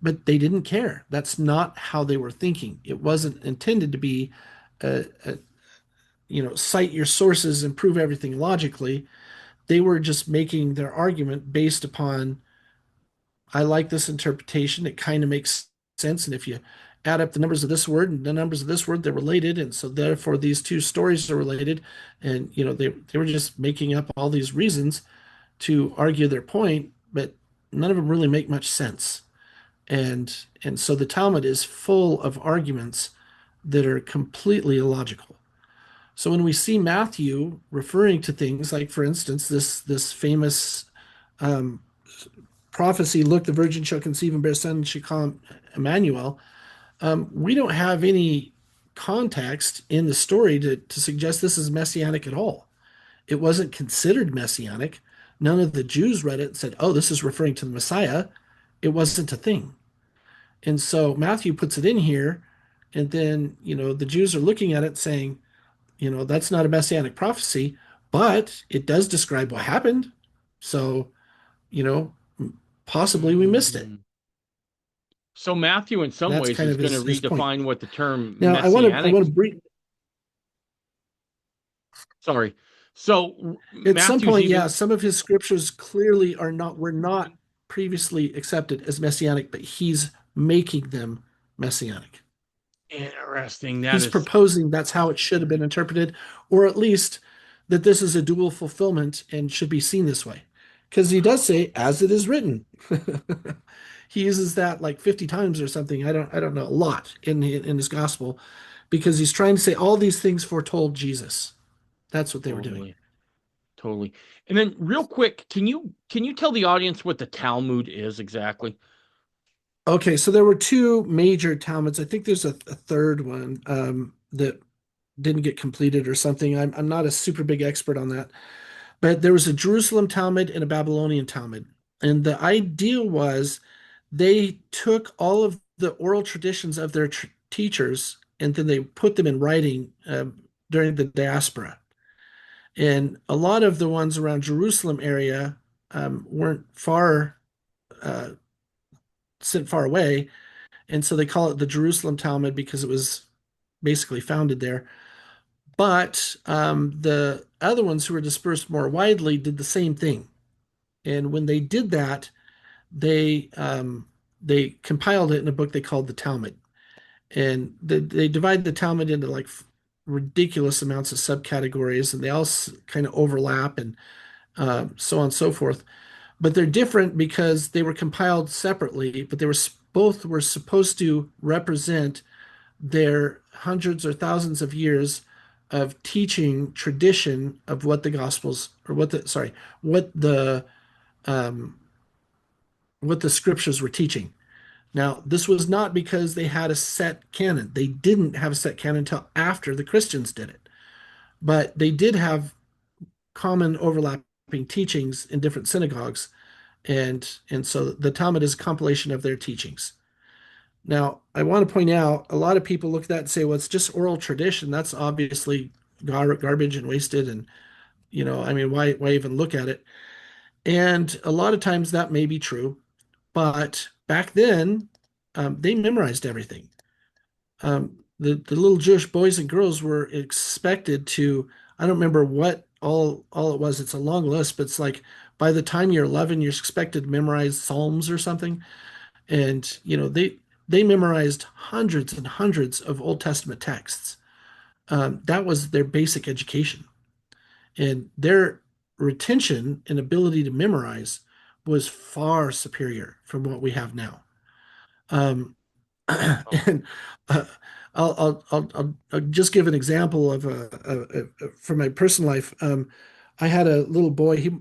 but they didn't care. That's not how they were thinking. It wasn't intended to be, cite your sources and prove everything logically. They were just making their argument based upon, I like this interpretation. It kind of makes sense. And if you add up the numbers of this word and the numbers of this word, they're related. And so therefore these two stories are related. And they were just making up all these reasons to argue their point, but none of them really make much sense. And so the Talmud is full of arguments that are completely illogical. So when we see Matthew referring to things like, for instance, this famous um, prophecy, "Look, the virgin shall conceive and bear a son, and she call him Emmanuel." We don't have any context in the story to suggest this is messianic at all. It wasn't considered messianic. None of the Jews read it and said, "Oh, this is referring to the Messiah." It wasn't a thing. And so Matthew puts it in here, and then, the Jews are looking at it saying, that's not a messianic prophecy, but it does describe what happened. So, you know, possibly we missed it. Mm. So Matthew, in some That's ways, kind is of going to his point. redefine what the term Now, I messianic. want to brief. Sorry. So At some Matthew's point, yeah, even some of his scriptures clearly were not previously accepted as messianic, but he's making them messianic. interesting. That He's is proposing that's how it should have been interpreted, or at least that this is a dual fulfillment and should be seen this way. Because he does say, "as it is written." He uses that like 50 times or something. I don't know, a lot in his gospel, because he's trying to say all these things foretold Jesus. That's what they were doing. totally, totally. And then, real quick, can you tell the audience what the Talmud is exactly? Okay, so there were two major Talmuds. I think there's a third one that didn't get completed or something. I'm not a super big expert on that. But there was a Jerusalem Talmud and a Babylonian Talmud. And the idea was they took all of the oral traditions of their teachers and then they put them in writing during the diaspora. And a lot of the ones around Jerusalem area weren't uh, sent far away. And so they call it the Jerusalem Talmud because it was basically founded there. But the other ones who were dispersed more widely did the same thing. And when they did that, they compiled it in a book they called the Talmud, and they divide the Talmud into like ridiculous amounts of subcategories, and they all kind of overlap and so on and so forth. But they're different because they were compiled separately, but they were both were supposed to represent their hundreds or thousands of years of teaching tradition of what the Gospels or what the um, what the scriptures were teaching. Now, this was not because they had a set canon. They didn't have a set canon until after the Christians did it. But they did have common overlapping teachings in different synagogues. And so the Talmud is a compilation of their teachings. Now, I want to point out a lot of people look at that and say, well, it's just oral tradition. That's obviously garbage and wasted. And, I mean, why even look at it? And a lot of times that may be true. But back then, they memorized everything. The little Jewish boys and girls were expected to, I don't remember what all it was. It's a long list, but it's like by the time you're 11, you're expected to memorize Psalms or something. And, they memorized hundreds and hundreds of Old Testament texts. That was their basic education. And their retention and ability to memorize was far superior from what we have now. Um, Oh, and uh, I'll just give an example of from my personal life. I had a little boy. He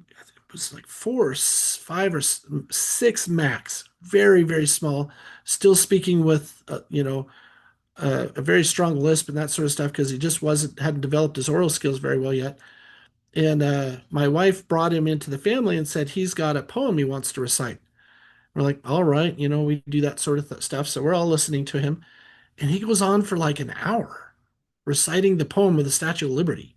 was like 4, 5, or 6 max, very, very small, still speaking with, a very strong lisp and that sort of stuff because he just hadn't developed his oral skills very well yet. And my wife brought him into the family and said he's got a poem he wants to recite. We're like, all right, we do that sort of stuff. So we're all listening to him. And he goes on for like an hour reciting the poem of the Statue of Liberty.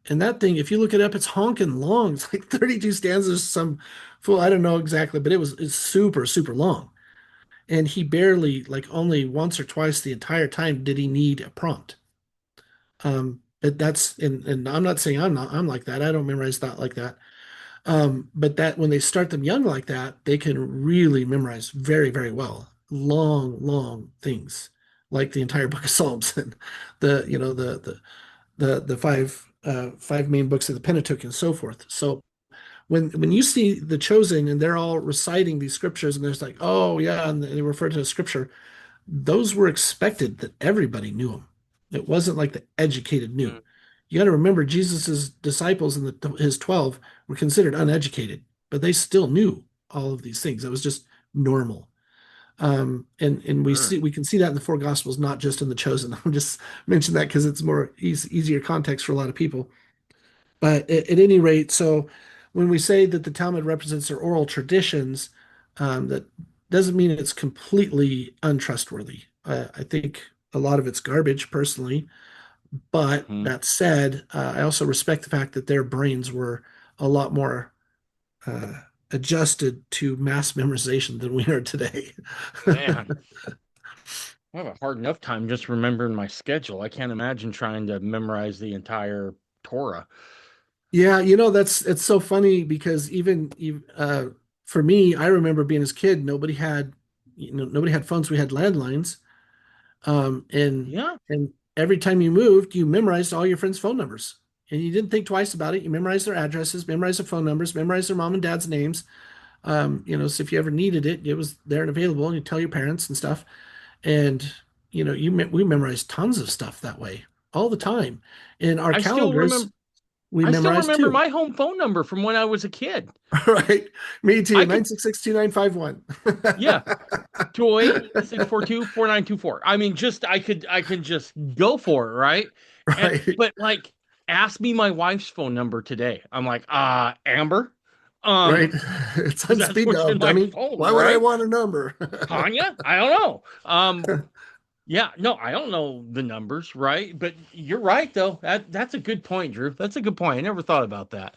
And that thing, if you look it up, it's honking long. It's like 32 stanzas, some full, I don't know exactly, but it's super, super long. And he barely, like only once or twice the entire time did he need a prompt. But and I'm not saying I'm like that. I don't memorize that like that. But that when they start them young like that, they can really memorize very, very well. Long, long things, like the entire book of Psalms and the, you know, the five main books of the Pentateuch and so forth. So when you see the chosen and they're all reciting these scriptures and there's like, oh yeah, and they refer to the scripture, those were expected that everybody knew them. It wasn't like the educated knew. Mm, You got to remember Jesus's disciples and his 12 were considered uneducated, but they still knew all of these things. It was just normal. And sure. we can see that in the four gospels, not just in the chosen. I'm just mentioning that because it's more easier context for a lot of people. But at any rate, so when we say that the Talmud represents their oral traditions, that doesn't mean it's completely untrustworthy. I think a lot of it's garbage, personally. But Hmm. that said, I also respect the fact that their brains were a lot more uh, adjusted to mass memorization than we are today. Man, I have a hard enough time just remembering my schedule. I can't imagine trying to memorize the entire Torah. Yeah, that's it's so funny because for me, I remember being as a kid, nobody had phones. We had landlines, and Yeah, every time you moved, you memorized all your friends' phone numbers, and you didn't think twice about it. You memorized their addresses, memorized their phone numbers, memorized their mom and dad's names. So if you ever needed it, it was there and available, and you tell your parents and stuff. And we memorized tons of stuff that way all the time. And our I still calendars, remember. we I still memorized remember too. my home phone number from when I was a kid. Right. Me too. I could, 9662951. yeah, 208-642-4924. I mean, just I can just go for it, right? And Right. but like ask me my wife's phone number today. I'm like, Amber, Right. um, It's because on that's speed what's dial, in my dummy. phone, Why would I right? want a number? Tanya? I don't know. Yeah, no, I don't know the numbers, right? But you're right though. That's a good point, Drew. That's a good point. I never thought about that.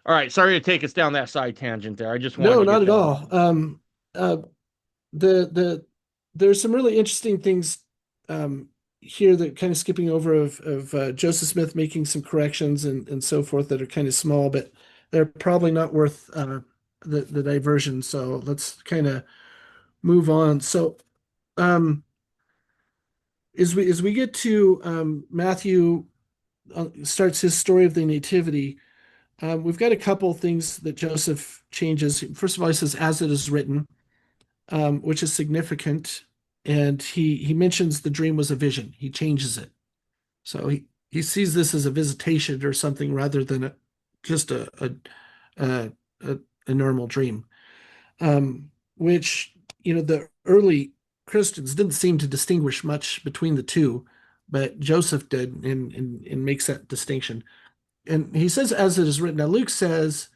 All right, sorry to take us down that side tangent there. I just wanted No, to not get at that out. all. Uh, the there's some really interesting things here that kind of skipping over of Joseph Smith making some corrections and so forth that are kind of small, but they're probably not worth the diversion. So let's kind of move on. So um, as we get to Matthew starts his story of the Nativity, we've got a couple things that Joseph changes. First of all, he says, "As it is written." Which is significant. And he mentions the dream was a vision. He changes it. So he sees this as a visitation or something rather than just a, a, a normal dream. Which, the early Christians didn't seem to distinguish much between the two, but Joseph did and makes that distinction. And he says, as it is written. Now, Luke says,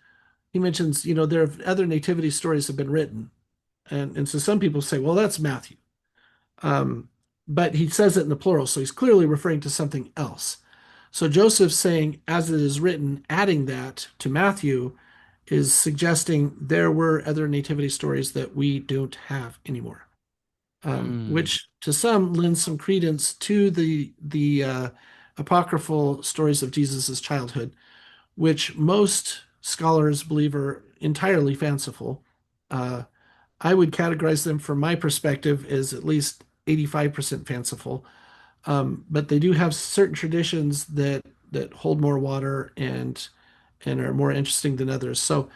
he mentions, there are other nativity stories have been written. And so some people say, well, that's Matthew. Um, but he says it in the plural, so he's clearly referring to something else. So Joseph's saying, as it is written, adding that to Matthew is suggesting there were other nativity stories that we don't have anymore, Mm, which to some lends some credence to the apocryphal stories of Jesus's childhood, which most scholars believe are entirely fanciful. Uh, I would categorize them from my perspective as at least 85% fanciful. But they do have certain traditions that hold more water and are more interesting than others. So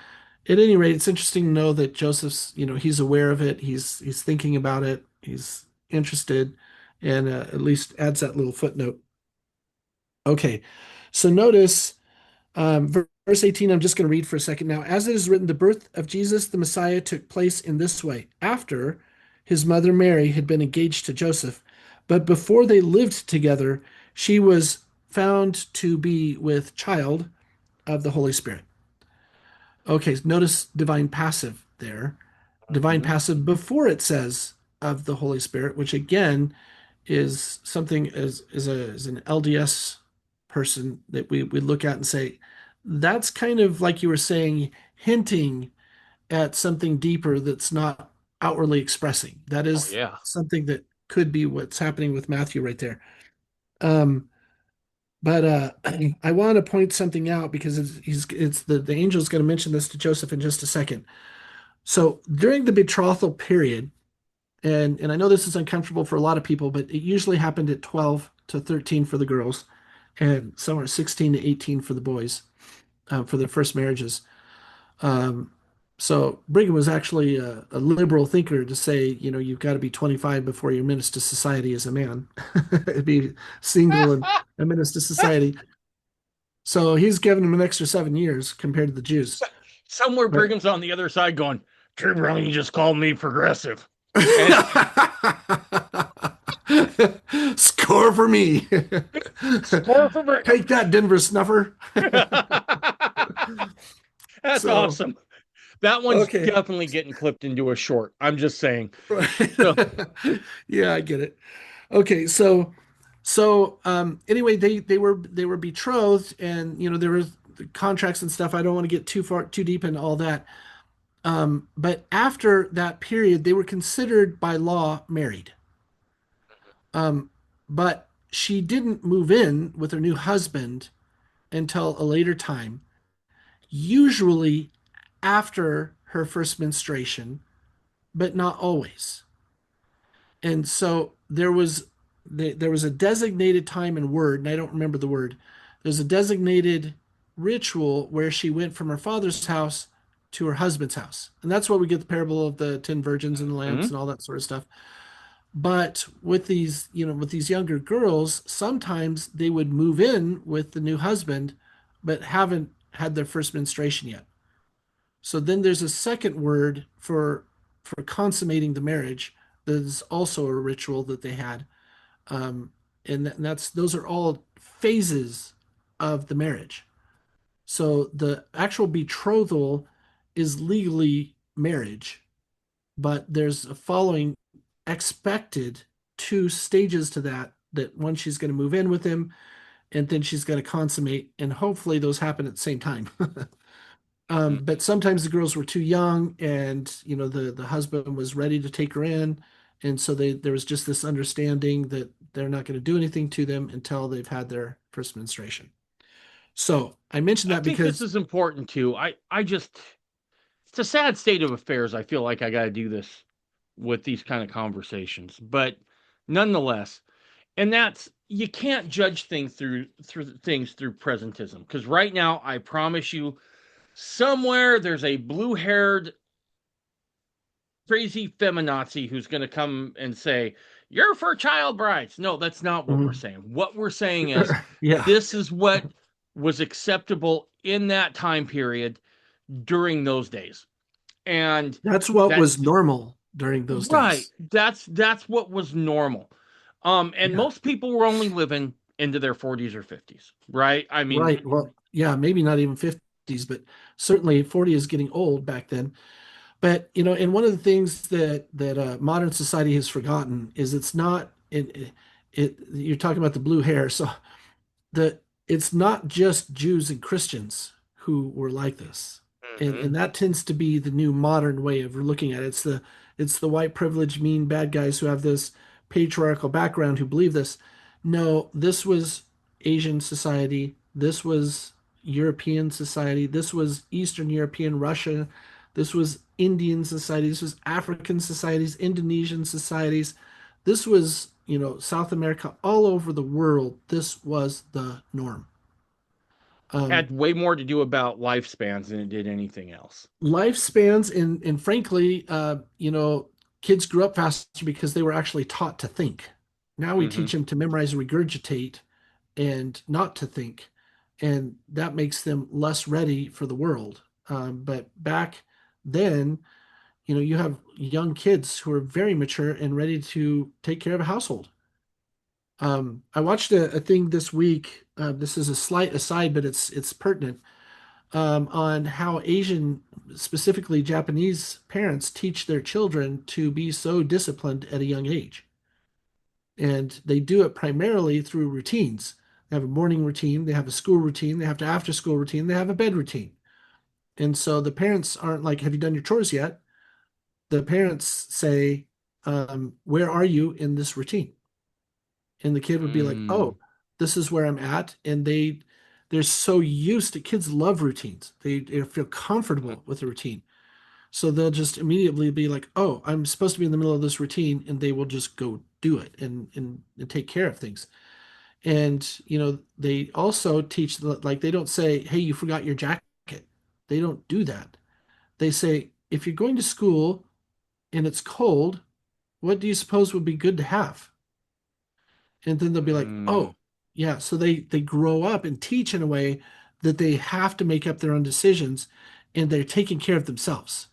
at any rate, it's interesting to know that Joseph's, he's aware of it, he's thinking about it, he's interested, and at least adds that little footnote. Okay, so notice verse 18, I'm just going to read for a second now. As it is written, the birth of Jesus the Messiah took place in this way. After his mother Mary had been engaged to Joseph, but before they lived together, she was found to be with child of the Holy Spirit. Okay, notice divine passive there. Divine Mhm. passive before it says of the Holy Spirit, which again is something as an LDS person that we look at and say, that's kind of like you were saying, hinting at something deeper that's not outwardly expressing. That Oh is yeah. something that could be what's happening with Matthew right there. Um, but I want to point something out because it's the angel's going to mention this to Joseph in just a second. So during the betrothal period, and I know this is uncomfortable for a lot of people, but it usually happened at 12 to 13 for the girls, and somewhere 16 to 18 for the boys for their first marriages. Um, so Brigham was actually a liberal thinker to say, you've got to be 25 before you're menace to society as a man, be single and a menace to society. So he's given him an extra 7 years compared to the Jews. So- Somewhere But Brigham's on the other side going, Drew Briney just called me progressive. And score for me. score for Brigham. Take that, Denver Snuffer. That's So, awesome. That one's okay. definitely getting clipped into a short. I'm just saying. Right. So, Yeah, I get it. Okay, so anyway, they were betrothed, and there was contracts and stuff. I don't want to get too deep into all that. But after that period, they were considered by law married. Um, but she didn't move in with her new husband until a later time, usually after her first menstruation, but not always. And so there was a designated time and word, and I don't remember the word. There's a designated ritual where she went from her father's house to her husband's house. And that's why we get the parable of the 10 virgins and the lamps mhm. and all that sort of stuff. But with these younger girls, sometimes they would move in with the new husband, but haven't had their first menstruation yet. So then there's a second word for consummating the marriage. That is also a ritual that they had, um, and that's those are all phases of the marriage. So the actual betrothal is legally marriage, but there's a following expected two stages to that. That one, she's going to move in with him, and then she's going to consummate, and hopefully those happen at the same time. But sometimes the girls were too young, and the husband was ready to take her in, and so there was just this understanding that they're not going to do anything to them until they've had their first menstruation. So I mentioned I that think this because is important too. I just, it's a sad state of affairs. I feel like I got to do this with these kind of conversations, but nonetheless, and that's, you can't judge things through presentism, because right now I promise you, somewhere there's a blue-haired crazy feminazi who's going to come and say, you're for child brides. No, that's not what we're Mhm. saying. What we're saying is, Yeah, this is what was acceptable in that time period during those days. And that's what that, was normal during those right, days. that's what was normal. And Yeah, most people were only living into their 40s or 50s, right? I mean, right. Well, yeah, maybe not even 50s, but certainly 40 is getting old back then. But and one of the things that modern society has forgotten is it's not it. You're talking about the blue hair, so the it's not just Jews and Christians who were like this, and mhm. that tends to be the new modern way of looking at it. It's the white privileged mean bad guys who have this patriarchal background who believe this. No, this was Asian society. This was European society. This was Eastern European Russia. This was Indian society. This was African societies, Indonesian societies. This was, South America, all over the world. This was the norm. Um, Had way more to do about lifespans than it did anything else. Lifespans, and frankly, kids grew up faster because they were actually taught to think. Now we Hmm. teach them to memorize and regurgitate and not to think, and that makes them less ready for the world. But back then, You have young kids who are very mature and ready to take care of a household. I watched a thing this week. This is a slight aside, but it's pertinent, on how Asian, specifically Japanese parents teach their children to be so disciplined at a young age. And they do it primarily through routines. They have a morning routine, they have a school routine, they have an after school routine, they have a bed routine. And so the parents aren't like, have you done your chores yet? The parents say, where are you in this routine? And the kid would be like, Mm, oh, this is where I'm at. And they're so used to, kids love routines. They feel comfortable with the routine. So they'll just immediately be like, oh, I'm supposed to be in the middle of this routine, and they will just go do it and take care of things. And they also teach, like, they don't say, hey, you forgot your jacket. They don't do that. They say, if you're going to school and it's cold, what do you suppose would be good to have? And then they'll be like, mm, oh, yeah. So they grow up and teach in a way that they have to make up their own decisions, and they're taking care of themselves.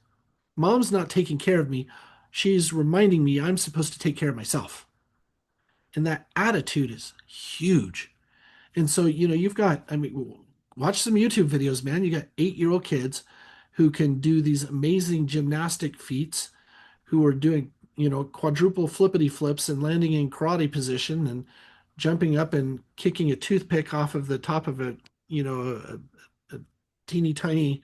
Mom's not taking care of me. She's reminding me I'm supposed to take care of myself. And that attitude is huge. And so, you've got, I mean, watch some YouTube videos, man. You got 8-year-old kids who can do these amazing gymnastic feats, who are doing, quadruple flippity flips and landing in karate position and jumping up and kicking a toothpick off of the top of a teeny tiny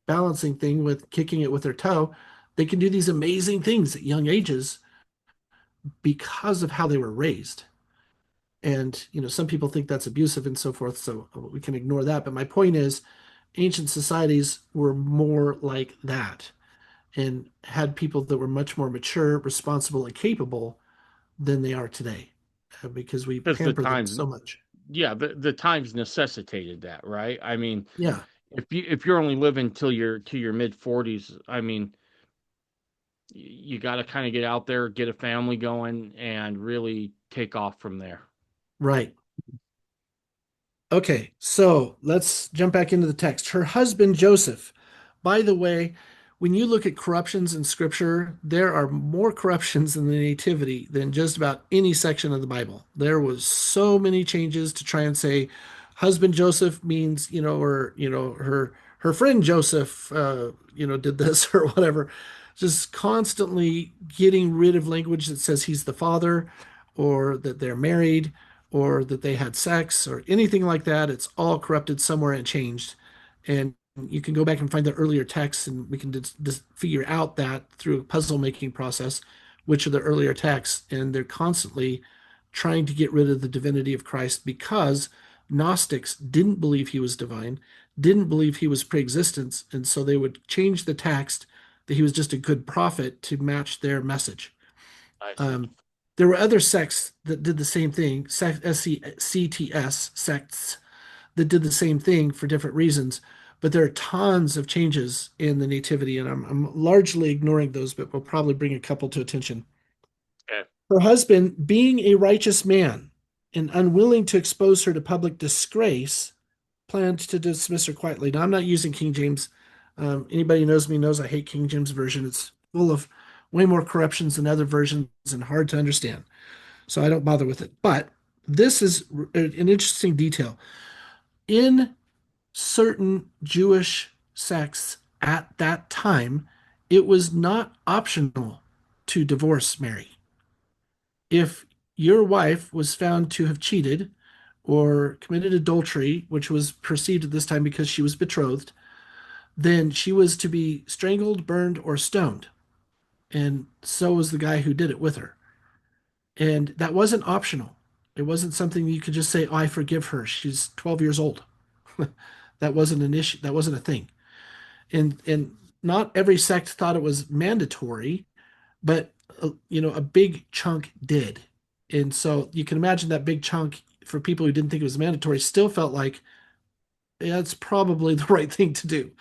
balancing thing with kicking it with their toe. They can do these amazing things at young ages because of how they were raised. And, some people think that's abusive and so forth, so we can ignore that. But my point is, ancient societies were more like that and had people that were much more mature, responsible, and capable than they are today, because we because the pamper them times, so much. yeah, the times necessitated that, right? I mean, Yeah, if you're only living till your mid 40s, I mean, you got to kind of get out there, get a family going, and really take off from there. right. Okay, so let's jump back into the text. Her husband, Joseph. By the way, when you look at corruptions in scripture, there are more corruptions in the Nativity than just about any section of the Bible. There was so many changes to try and say husband Joseph means, or, her friend Joseph, did this or whatever. Just constantly getting rid of language that says he's the father or that they're married or that they had sex or anything like that. It's all corrupted somewhere and changed. And you can go back and find the earlier texts, and we can just figure out that through a puzzle making process, which are the earlier texts. And they're constantly trying to get rid of the divinity of Christ because Gnostics didn't believe he was divine, didn't believe he was pre-existence, and so they would change the text that he was just a good prophet to match their message. I see. Um, there were other sects that did the same thing, SCTS sects that did the same thing for different reasons. But there are tons of changes in the nativity, and I'm largely ignoring those, but we'll probably bring a couple to attention. Okay. Her husband, being a righteous man and unwilling to expose her to public disgrace, planned to dismiss her quietly. Now, I'm not using King James. Anybody who knows me knows I hate King James Version. It's full of way more corruptions than other versions and hard to understand. So I don't bother with it. But this is an interesting detail. In certain Jewish sects at that time, it was not optional to divorce Mary. If your wife was found to have cheated or committed adultery, which was perceived at this time because she was betrothed, then she was to be strangled, burned, or stoned. And so was the guy who did it with her. And that wasn't optional. It wasn't something you could just say, oh, I forgive her. She's 12 years old. That wasn't an issue. That wasn't a thing. And not every sect thought it was mandatory, but a big chunk did. And so you can imagine that big chunk for people who didn't think it was mandatory still felt like, yeah, it's probably the right thing to do.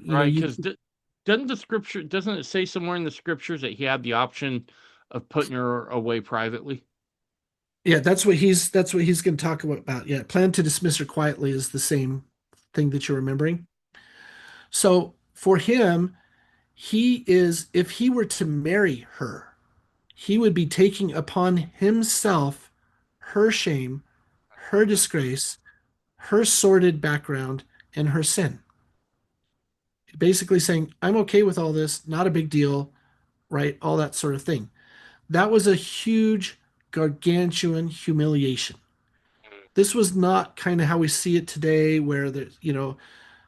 Right, You because doesn't it say somewhere in the scriptures that he had the option of putting her away privately? Yeah, that's what he's going to talk about. Yeah, plan to dismiss her quietly is the same thing that you're remembering. So for him, if he were to marry her, he would be taking upon himself her shame, her disgrace, her sordid background, and her sin. Basically saying, I'm okay with all this, not a big deal, right? All that sort of thing. That was a huge, gargantuan humiliation. This was not kind of how we see it today, where there's,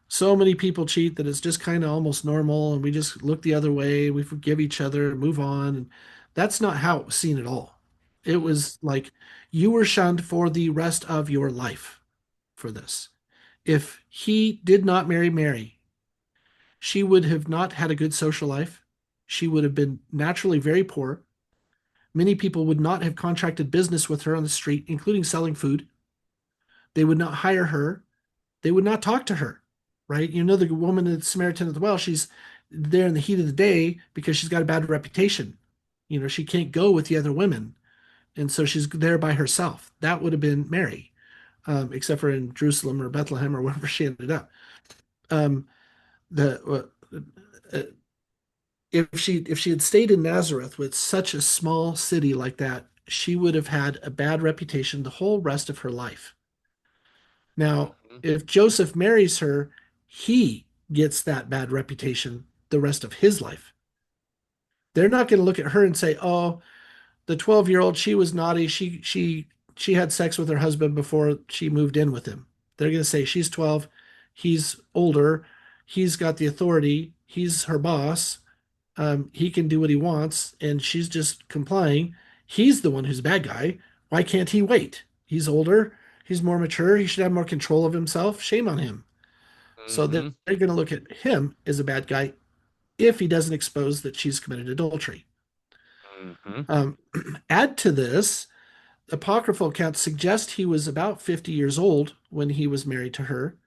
so many people cheat that it's just kind of almost normal and we just look the other way, we forgive each other, move on. And that's not how it was seen at all. It Mm-hmm. was like you were shunned for the rest of your life for this. If he did not marry Mary, she would have not had a good social life. She would have been naturally very poor. Many people would not have contracted business with her on the street, including selling food. They would not hire her. They would not talk to her, right? The woman, the Samaritan at the well, she's there in the heat of the day because she's got a bad reputation. She can't go with the other women. And so she's there by herself. That would have been Mary, except for in Jerusalem or Bethlehem or wherever she ended up. Um, the if she had stayed in Nazareth with such a small city like that, she would have had a bad reputation the whole rest of her life. Now, Mm-hmm. if Joseph marries her, he gets that bad reputation the rest of his life. They're not going to look at her and say, "Oh, the 12-year-old, she was naughty. She had sex with her husband before she moved in with him." They're going to say she's 12, he's older, he's got the authority, he's her boss. He can do what he wants, and she's just complying. He's the one who's a bad guy. Why can't he wait? He's older. He's more mature. He should have more control of himself. Shame on him. So they're Mm-hmm. going to look at him as a bad guy if he doesn't expose that she's committed adultery. Mm-hmm. Um, add to this, apocryphal accounts suggest he was about 50 years old when he was married to her,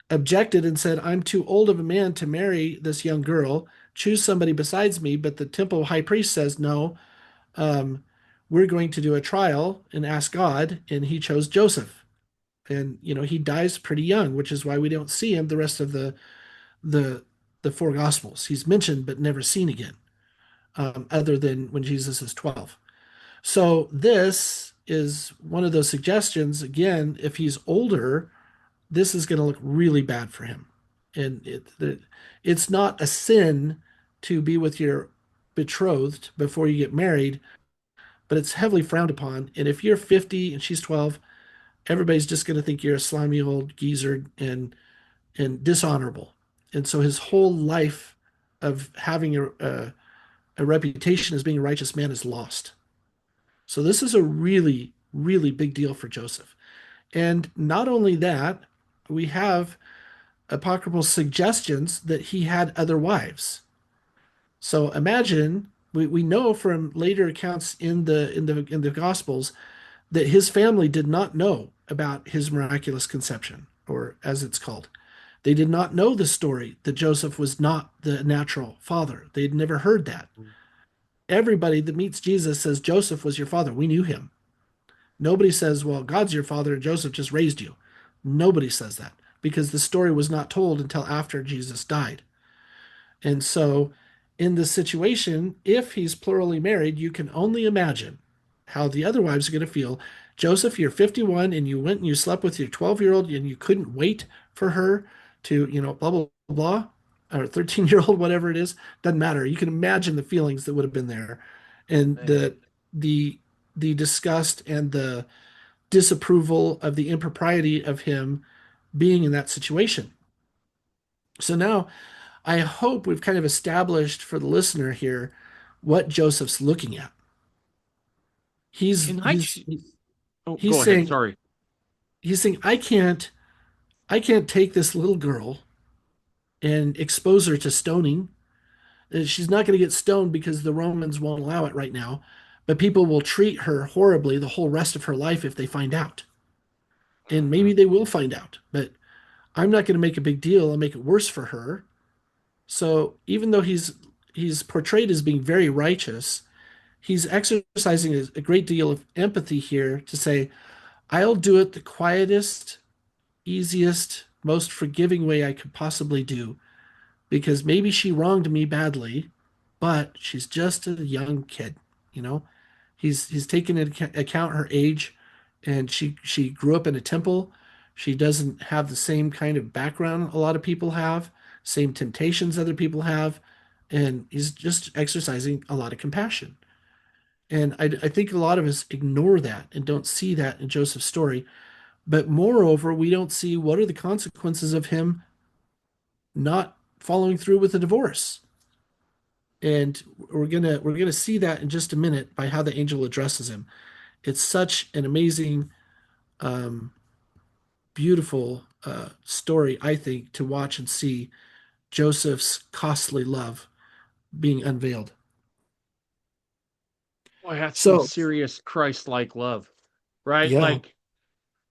objected and said, I'm too old of a man to marry this young girl. Choose somebody besides me. But the temple high priest says, no, um, we're going to do a trial and ask God. And he chose Joseph. And, he dies pretty young, which is why we don't see him the rest of the, the four gospels. He's mentioned, but never seen again, other than when Jesus is 12. So this is one of those suggestions. Again, if he's older, this is going to look really bad for him. And it's not a sin to be with your betrothed before you get married, but it's heavily frowned upon. And if you're 50 and she's 12, everybody's just going to think you're a slimy old geezer and dishonorable. And so his whole life of having a reputation as being a righteous man is lost. So this is a really, really big deal for Joseph. And not only that, we have apocryphal suggestions that he had other wives. So imagine we know from later accounts in the Gospels that his family did not know about his miraculous conception, or as it's called. They did not know the story that Joseph was not the natural father. They'd never heard that. Everybody that meets Jesus says Joseph was your father. We knew him. Nobody says, well, God's your father and Joseph just raised you. Nobody says that because the story was not told until after Jesus died. And so, in this situation, if he's plurally married, you can only imagine how the other wives are going to feel. Joseph, you're 51 and you went and you slept with your 12-year-old and you couldn't wait for her to, blah, blah, blah, or 13-year-old, whatever it is. Doesn't matter. You can imagine the feelings that would have been there and Man. the, the disgust and the disapproval of the impropriety of him being in that situation. So now I hope we've kind of established for the listener here what Joseph's looking at. He's And he's oh, he's go ahead. saying Sorry. he's saying I can't take this little girl and expose her to stoning. She's not going to get stoned because the Romans won't allow it right now, but people will treat her horribly the whole rest of her life if they find out. And Mm-hmm. maybe they will find out, but I'm not going to make a big deal and make it worse for her. So even though he's portrayed as being very righteous, he's exercising a great deal of empathy here to say, I'll do it the quietest, easiest, most forgiving way I could possibly do because maybe she wronged me badly, but she's just a young kid, you know. He's taken into account her age, and she grew up in a temple. She doesn't have the same kind of background a lot of people have, same temptations other people have, and he's just exercising a lot of compassion. And I think a lot of us ignore that and don't see that in Joseph's story. But moreover, we don't see what are the consequences of him not following through with the divorce. And we're gonna see that in just a minute by how the angel addresses him. It's such an amazing, um, beautiful story, I think, to watch and see Joseph's costly love being unveiled. Boy, that's some So, serious Christ-like love, right? yeah, Like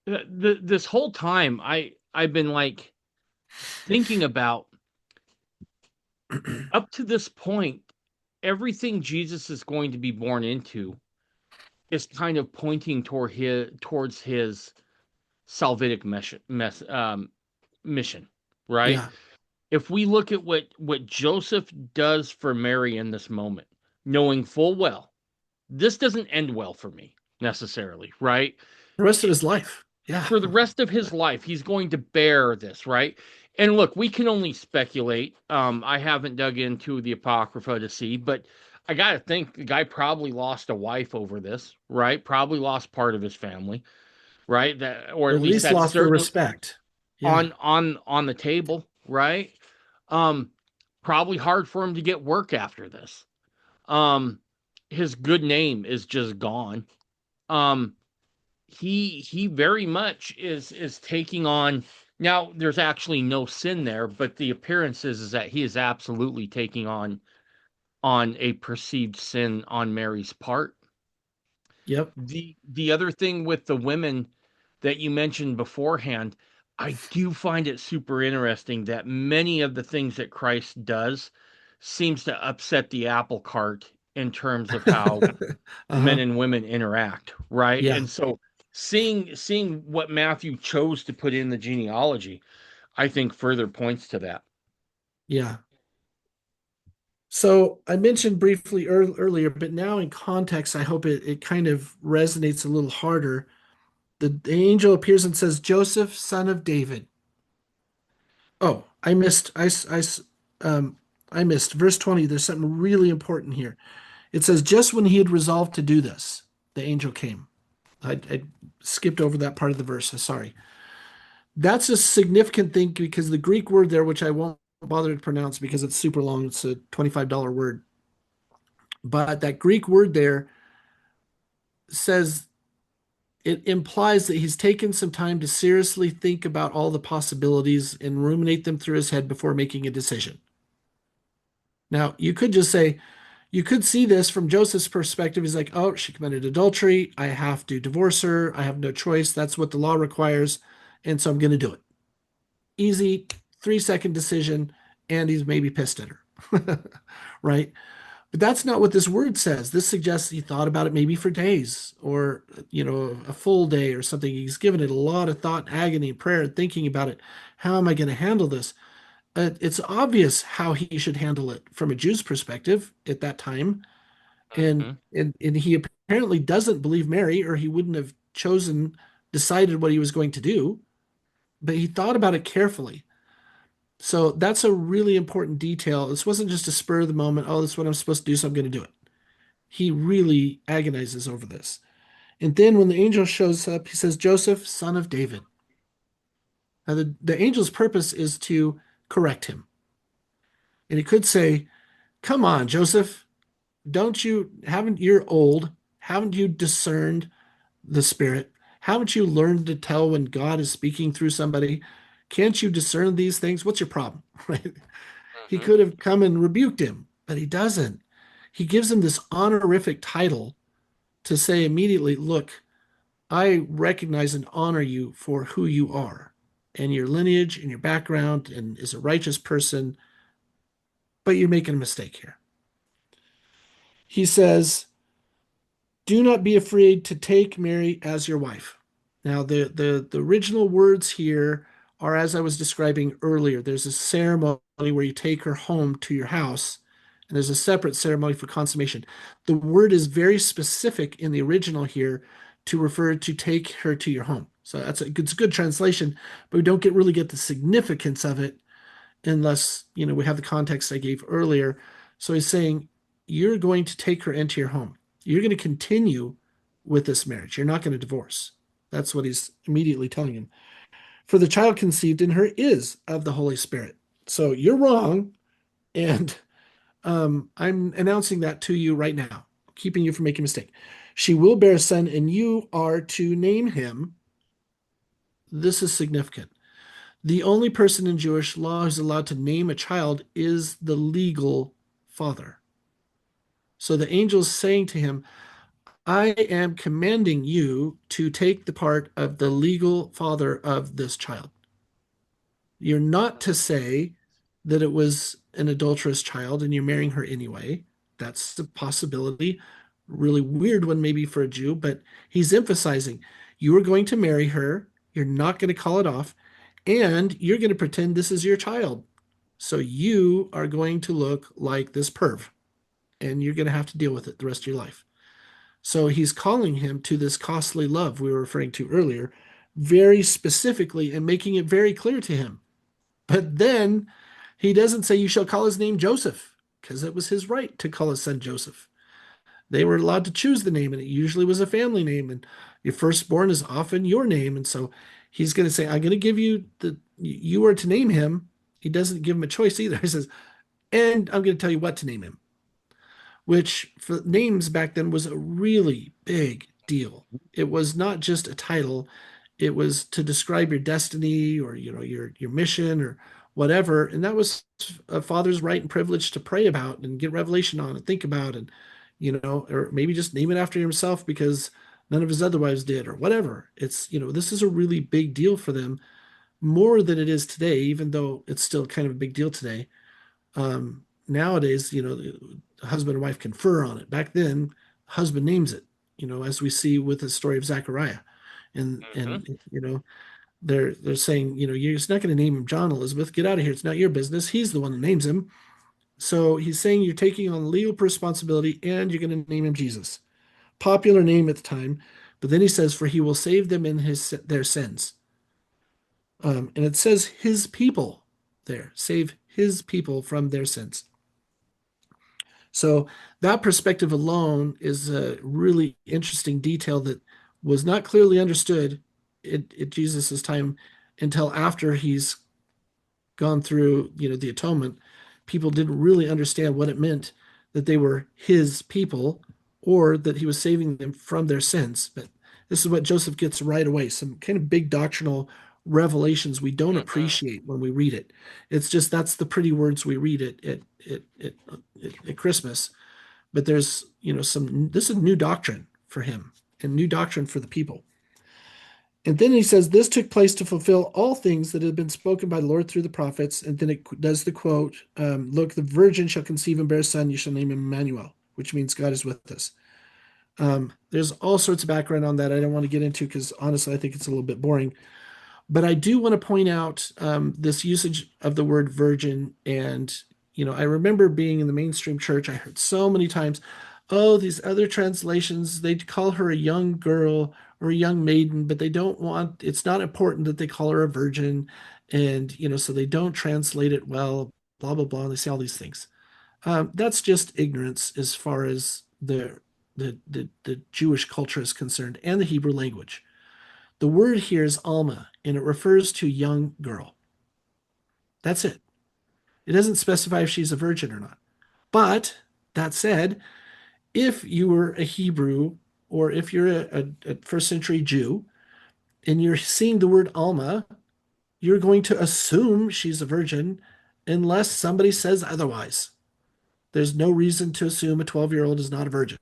this whole time, I've been like thinking about up to this point, everything Jesus is going to be born into is kind of pointing towards his salvific mission, right? yeah. If we look at what Joseph does for Mary in this moment, knowing full well this doesn't end well for me necessarily, right? The rest of his life. Yeah. For the rest of his life, he's going to bear this, right? And look, we can only speculate. I haven't dug into the Apocrypha to see, but I got to think the guy probably lost a wife over this, right? Probably lost part of his family, right? That, or Or at at least least that's lost her certainly respect. Yeah. on the table, right? Um, Probably hard for him to get work after this. Um, his good name is just gone. Um, he very much is taking on, now there's actually no sin there, but the appearance is that he is absolutely taking on a perceived sin on Mary's part. Yep. The other thing with the women that you mentioned beforehand, I do find it super interesting that many of the things that Christ does seems to upset the apple cart in terms of how men Uh-huh. and women interact, right? Yeah. And so seeing what Matthew chose to put in the genealogy, I think further points to that. Yeah. So I mentioned briefly earlier, but now in context, I hope it kind of resonates a little harder. The angel appears and says, Joseph, son of David. Oh, I missed. Um, I missed verse 20. There's something really important here. It says, just when he had resolved to do this, the angel came. I skipped over that part of the verse. Sorry. That's a significant thing because the Greek word there, which I won't bother to pronounce because it's super long, it's a $25 word. But that Greek word there says it implies that he's taken some time to seriously think about all the possibilities and ruminate them through his head before making a decision. Now, you could just say, you could see this from Joseph's perspective. He's like, oh, she committed adultery. I have to divorce her. I have no choice. That's what the law requires. And so I'm going to do it. Easy 3-second decision. And he's maybe pissed at her. Right. But that's not what this word says. This suggests he thought about it maybe for days or, a full day or something. He's given it a lot of thought, agony, prayer, thinking about it. How am I going to handle this? It's obvious how he should handle it from a Jew's perspective at that time. And, Mhm. and he apparently doesn't believe Mary, or he wouldn't have decided what he was going to do. But he thought about it carefully. So that's a really important detail. This wasn't just a spur of the moment, oh, this is what I'm supposed to do, so I'm going to do it. He really agonizes over this. And then when the angel shows up, he says, Joseph, son of David. Now, the angel's purpose is to correct him. And he could say, come on, Joseph, you're old. Haven't you discerned the Spirit? Haven't you learned to tell when God is speaking through somebody? Can't you discern these things? What's your problem? Right? He Mhm. could have come and rebuked him, but he doesn't. He gives him this honorific title to say immediately, look, I recognize and honor you for who you are and your lineage and your background and as a righteous person, but you're making a mistake here. He says, do not be afraid to take Mary as your wife. Now, the original words here are, as I was describing earlier. There's a ceremony where you take her home to your house, and there's a separate ceremony for consummation. The word is very specific in the original here to refer to take her to your home. So it's a good translation, but we don't really get the significance of it unless, we have the context I gave earlier. So he's saying, you're going to take her into your home. You're going to continue with this marriage. You're not going to divorce. That's what he's immediately telling him. For the child conceived in her is of the Holy Spirit. So you're wrong. And I'm announcing that to you right now, keeping you from making a mistake. She will bear a son, and you are to name him. This is significant. The only person in Jewish law who's allowed to name a child is the legal father. So the angel's saying to him, I am commanding you to take the part of the legal father of this child. You're not to say that it was an adulterous child and you're marrying her anyway. That's a possibility. Really weird one, maybe for a Jew, but he's emphasizing you are going to marry her. You're not going to call it off, and you're going to pretend this is your child. So you are going to look like this perv, and you're going to have to deal with it the rest of your life. So he's calling him to this costly love we were referring to earlier, very specifically, and making it very clear to him. But then he doesn't say you shall call his name Joseph, because it was his right to call his son Joseph. They were allowed to choose the name, and it usually was a family name, and your firstborn is often your name. And so he's going to say, I'm going to give you you are to name him. He doesn't give him a choice either. He says, and I'm going to tell you what to name him, which for names back then was a really big deal. It was not just a title, it was to describe your destiny or your mission or whatever. And that was a father's right and privilege to pray about and get revelation on and think about, and or maybe just name it after himself because none of his other wives did or whatever. It's, this is a really big deal for them, more than it is today, even though it's still kind of a big deal today. Nowadays, the husband and wife confer on it. Back then, husband names it, as we see with the story of Zechariah. And Mhm. and they're saying, you're just not going to name him John, Elizabeth. Get out of here. It's not your business. He's the one that names him. So he's saying you're taking on legal responsibility and you're going to name him Jesus. Popular name at the time. But then he says, for he will save them in their sins. And it says his people there, save his people from their sins. So that perspective alone is a really interesting detail that was not clearly understood at Jesus's time until after he's gone through, the atonement. People didn't really understand what it meant that they were his people or that he was saving them from their sins. But this is what Joseph gets right away, some kind of big doctrinal revelations we don't Mhm. appreciate when we read it. It's just that's the pretty words we read at Christmas. But there's, this is new doctrine for him and new doctrine for the people. And then he says, this took place to fulfill all things that had been spoken by the Lord through the prophets. And then it does the quote, look, the virgin shall conceive and bear a son, you shall name him Emmanuel, which means God is with us. There's all sorts of background on that I don't want to get into because honestly, I think it's a little bit boring. But I do want to point out this usage of the word virgin. And, I remember being in the mainstream church, I heard so many times, oh, these other translations, they call her a young girl or a young maiden, but they don't want, it's not important that they call her a virgin. And, so they don't translate it well, blah, blah, blah. And they say all these things. That's just ignorance as far as the Jewish culture is concerned and the Hebrew language. The word here is Alma, and it refers to young girl. That's it. It doesn't specify if she's a virgin or not. But that said, if you were a Hebrew or if you're a first century Jew and you're seeing the word Alma, you're going to assume she's a virgin unless somebody says otherwise. There's no reason to assume a 12-year-old is not a virgin.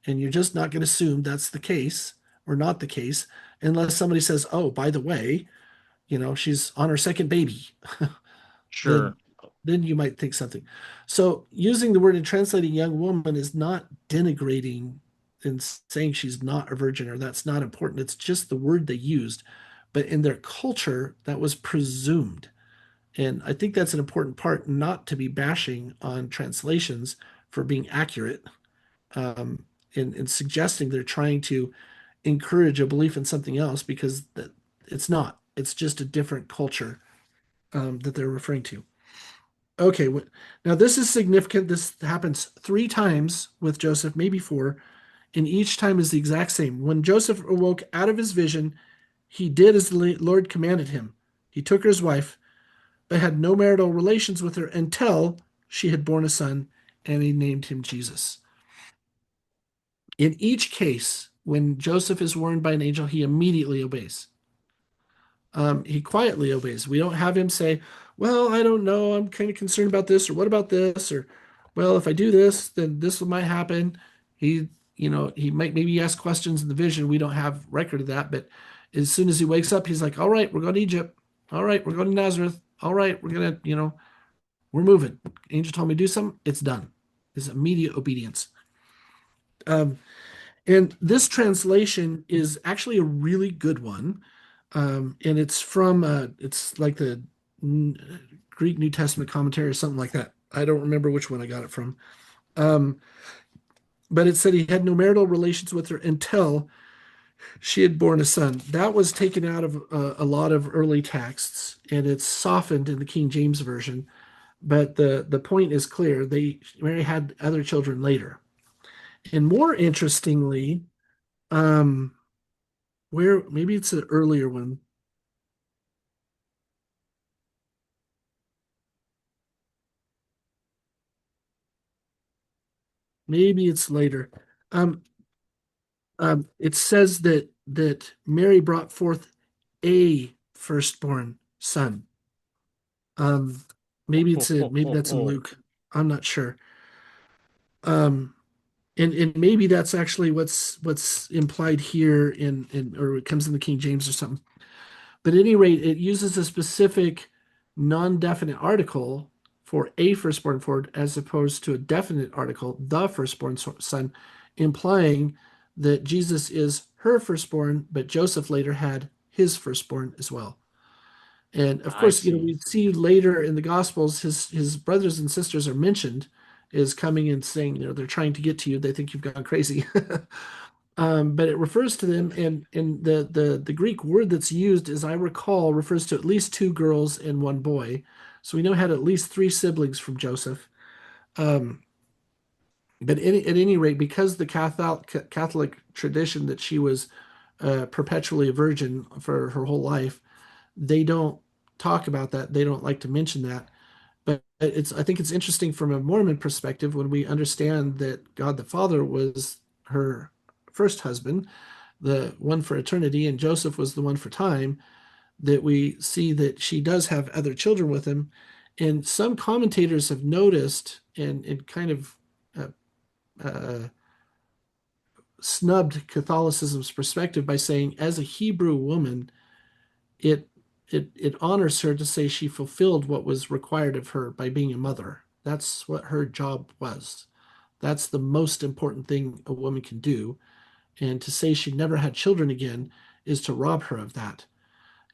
And you're just not going to assume that's the case or not the case unless somebody says, oh, by the way, she's on her second baby. then Sure. then you might think something. So using the word and translating young woman is not denigrating and saying she's not a virgin or that's not important. It's just the word they used. but in their culture, that was presumed. And I think that's an important part, not to be bashing on translations for being accurate, and suggesting they're trying to encourage a belief in something else because it's not. It's just a different culture that they're referring to. Okay, now this is significant. This happens three times with Joseph, maybe four, and each time is the exact same. When Joseph awoke out of his vision, he did as the Lord commanded him. He took her as wife, but had no marital relations with her until she had borne a son, and he named him Jesus. In each case, when Joseph is warned by an angel, he immediately obeys. He quietly obeys. We don't have him say, "Well, I don't know. I'm kind of concerned about this," or "What about this?" or "Well, if I do this, then this might happen." He, he might maybe ask questions in the vision. We don't have record of that, but as soon as he wakes up, he's like, "All right, we're going to Egypt. All right, we're going to Nazareth. All right, we're gonna, we're moving. Angel told me to do something. It's done." His immediate obedience. Um, and this translation is actually a really good one. And it's from it's like the Greek New Testament commentary or something like that. I don't remember which one I got it from. Um, but it said he had no marital relations with her until she had borne a son. That was taken out of a lot of early texts, and it's softened in the King James version. But the point is clear. Mary had other children later. And more interestingly, um, where maybe it's an earlier one. Maybe it's later. Um, it says that Mary brought forth a firstborn son. Um, maybe that's in Luke. I'm not sure. Um, and maybe that's actually what's implied here or it comes in the King James or something. But at any rate, it uses a specific non-definite article for a firstborn Ford as opposed to a definite article, the firstborn son, implying that Jesus is her firstborn, but Joseph later had his firstborn as well. And of I course, see. we see later in the Gospels, his brothers and sisters are mentioned as coming and saying, they're trying to get to you. They think you've gone crazy. But it refers to them, and the Greek word that's used, as I recall, refers to at least two girls and one boy. So we know had at least three siblings from Joseph. Um, but at any rate, because the Catholic tradition that she was perpetually a virgin for her whole life, they don't talk about that. They don't like to mention that. But I think it's interesting from a Mormon perspective when we understand that God the Father was her first husband, the one for eternity, and Joseph was the one for time, that we see that she does have other children with him. And some commentators have noticed and kind of uh, uh, snubbed Catholicism's perspective by saying, as a Hebrew woman, it it honors her to say she fulfilled what was required of her by being a mother. That's what her job was. That's the most important thing a woman can do. And to say she never had children again is to rob her of that.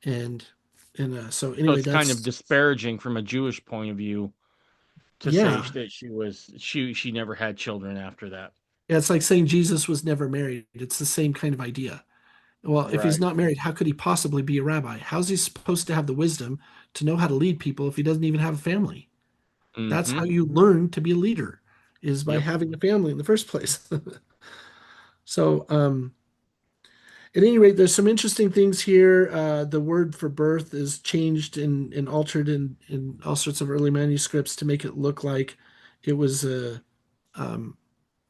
And so So anyway, it's kind of that's disparaging from a Jewish point of view to say yeah. that she never had children after that. Yeah, it's like saying Jesus was never married. It's the same kind of idea. Well, if he's Right. not married, how could he possibly be a rabbi? How's he supposed to have the wisdom to know how to lead people if he doesn't even have a family? That's Mm-hmm. how you learn to be a leader, is by Yep. having a family in the first place. So, at any rate, there's some interesting things here. The word for birth is changed and altered in all sorts of early manuscripts to make it look like it was um,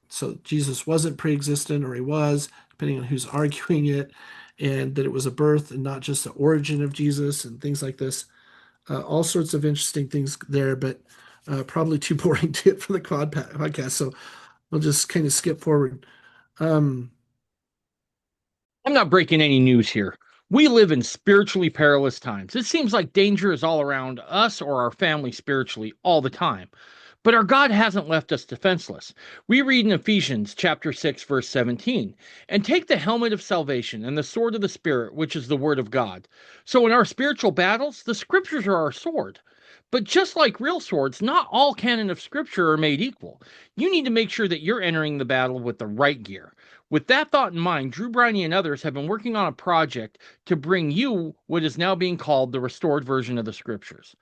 so Jesus wasn't pre-existent, or he was, depending on who's arguing it, and that it was a birth and not just the origin of Jesus and things like this. All sorts of interesting things there, but probably too boring to hit for the podcast. So we'll just kind of skip forward. Um, I'm not breaking any news here. We live in spiritually perilous times. It seems like danger is all around us or our family spiritually all the time. But our God hasn't left us defenseless. We read in Ephesians chapter 6 verse 17, and take the helmet of salvation and the sword of the Spirit, which is the word of God. So in our spiritual battles, the scriptures are our sword. But just like real swords, not all canon of scripture are made equal. You need to make sure that you're entering the battle with the right gear. With that thought in mind, Drew Briney and others have been working on a project to bring you what is now being called the restored version of the scriptures.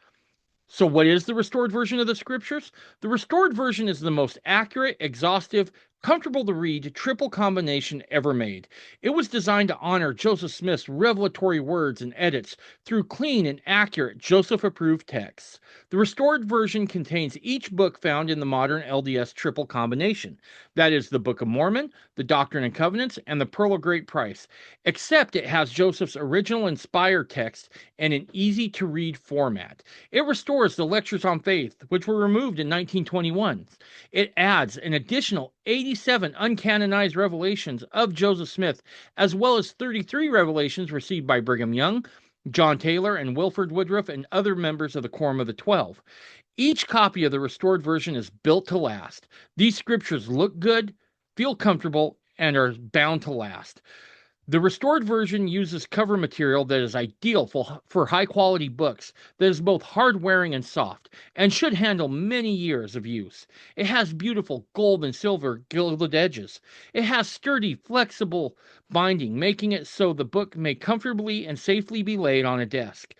So, what is the restored version of the scriptures? The restored version is the most accurate, exhaustive, comfortable to read triple combination ever made. It was designed to honor Joseph Smith's revelatory words and edits through clean and accurate Joseph approved texts. The restored version contains each book found in the modern LDS triple combination. That is the Book of Mormon, the Doctrine and Covenants, and the Pearl of Great Price, except it has Joseph's original inspired text in an easy to read format. It restores the lectures on faith, which were removed in 1921. It adds an additional 87 uncanonized revelations of Joseph Smith, as well as 33 revelations received by Brigham Young, John Taylor, and Wilford Woodruff, and other members of the Quorum of the Twelve. Each copy of the restored version is built to last. These scriptures look good, feel comfortable, and are bound to last. The restored version uses cover material that is ideal for high quality books that is both hard wearing and soft, and should handle many years of use. It has beautiful gold and silver gilded edges. It has sturdy, flexible binding, making it so the book may comfortably and safely be laid on a desk.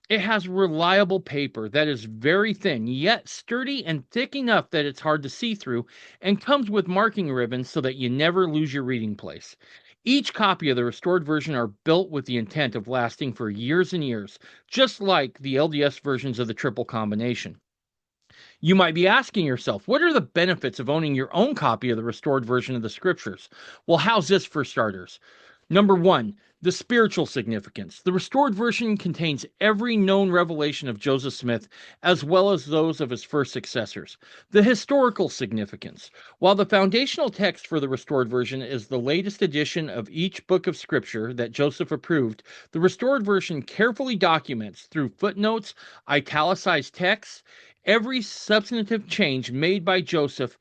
It has reliable paper that is very thin, yet sturdy and thick enough that it's hard to see through, and comes with marking ribbons so that you never lose your reading place. Each copy of the restored version are built with the intent of lasting for years and years, just like the LDS versions of the triple combination. You might be asking yourself, what are the benefits of owning your own copy of the restored version of the scriptures? Well, how's this for starters? Number one, the spiritual significance. The restored version contains every known revelation of Joseph Smith, as well as those of his first successors. The historical significance. While the foundational text for the restored version is the latest edition of each book of scripture that Joseph approved, the restored version carefully documents through footnotes, italicized texts, every substantive change made by Joseph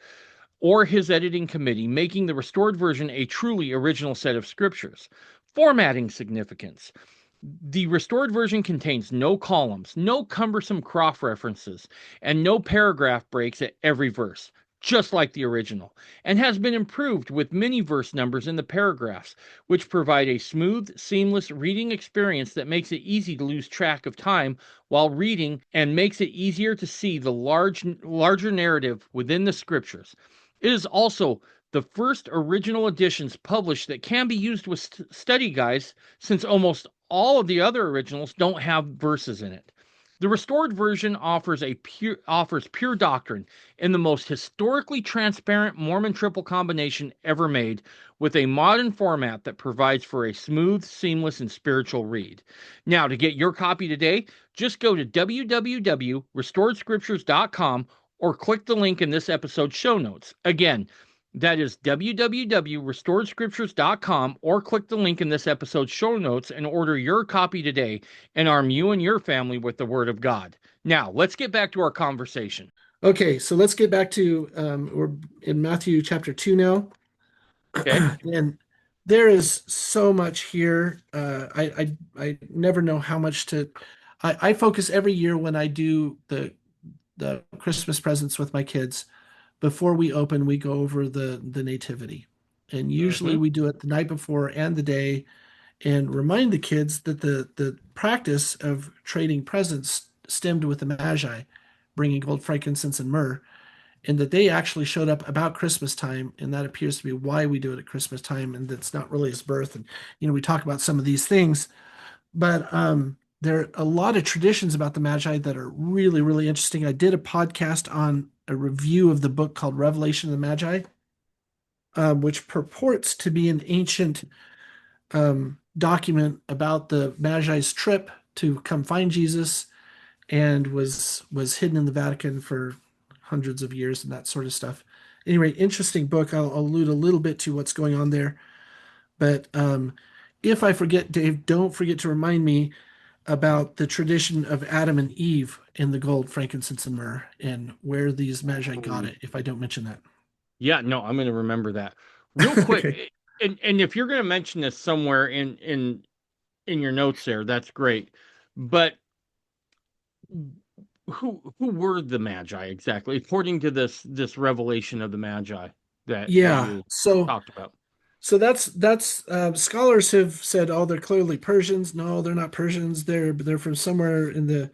or his editing committee, making the restored version a truly original set of scriptures. Formatting significance. The restored version contains no columns, no cumbersome cross references, and no paragraph breaks at every verse, just like the original, and has been improved with many verse numbers in the paragraphs, which provide a smooth, seamless reading experience that makes it easy to lose track of time while reading and makes it easier to see the larger narrative within the scriptures. It is also the first original editions published that can be used with study guides, since almost all of the other originals don't have verses in it. The restored version offers pure doctrine in the most historically transparent Mormon triple combination ever made, with a modern format that provides for a smooth, seamless, and spiritual read. Now, to get your copy today, just go to www.restoredscriptures.com or click the link in this episode's show notes. Again, that is www.restoredscriptures.com, or click the link in this episode's show notes and order your copy today and arm you and your family with the Word of God. Now, let's get back to our conversation. Okay, so let's get back to we're in Matthew chapter 2 now. Okay? And there is so much here. I never know how much to. I focus every year when I do the Christmas presents with my kids. Before we open, we go over the nativity, and usually Mm-hmm. we do it the night before and the day, and remind the kids that the practice of trading presents stemmed with the magi, bringing gold, frankincense, and myrrh, and that they actually showed up about Christmas time, and that appears to be why we do it at Christmas time, and that's not really his birth. And we talk about some of these things, but there are a lot of traditions about the Magi that are really, really interesting. I did a podcast on a review of the book called Revelation of the Magi, which purports to be an ancient document about the Magi's trip to come find Jesus, and was hidden in the Vatican for hundreds of years and that sort of stuff. Anyway, interesting book. I'll allude a little bit to what's going on there. But if I forget, Dave, don't forget to remind me. about the tradition of Adam and Eve in the gold, frankincense, and myrrh, and where these magi got Oh, it, if I don't mention that. yeah, no, I'm going to remember that. Real quick, Okay. and if you're going to mention this somewhere in your notes there, that's great. But who were the Magi exactly, according to this revelation of the Magi that Yeah. you So talked about? that's scholars have said, oh, they're clearly Persians. No, they're not Persians. They're from somewhere in the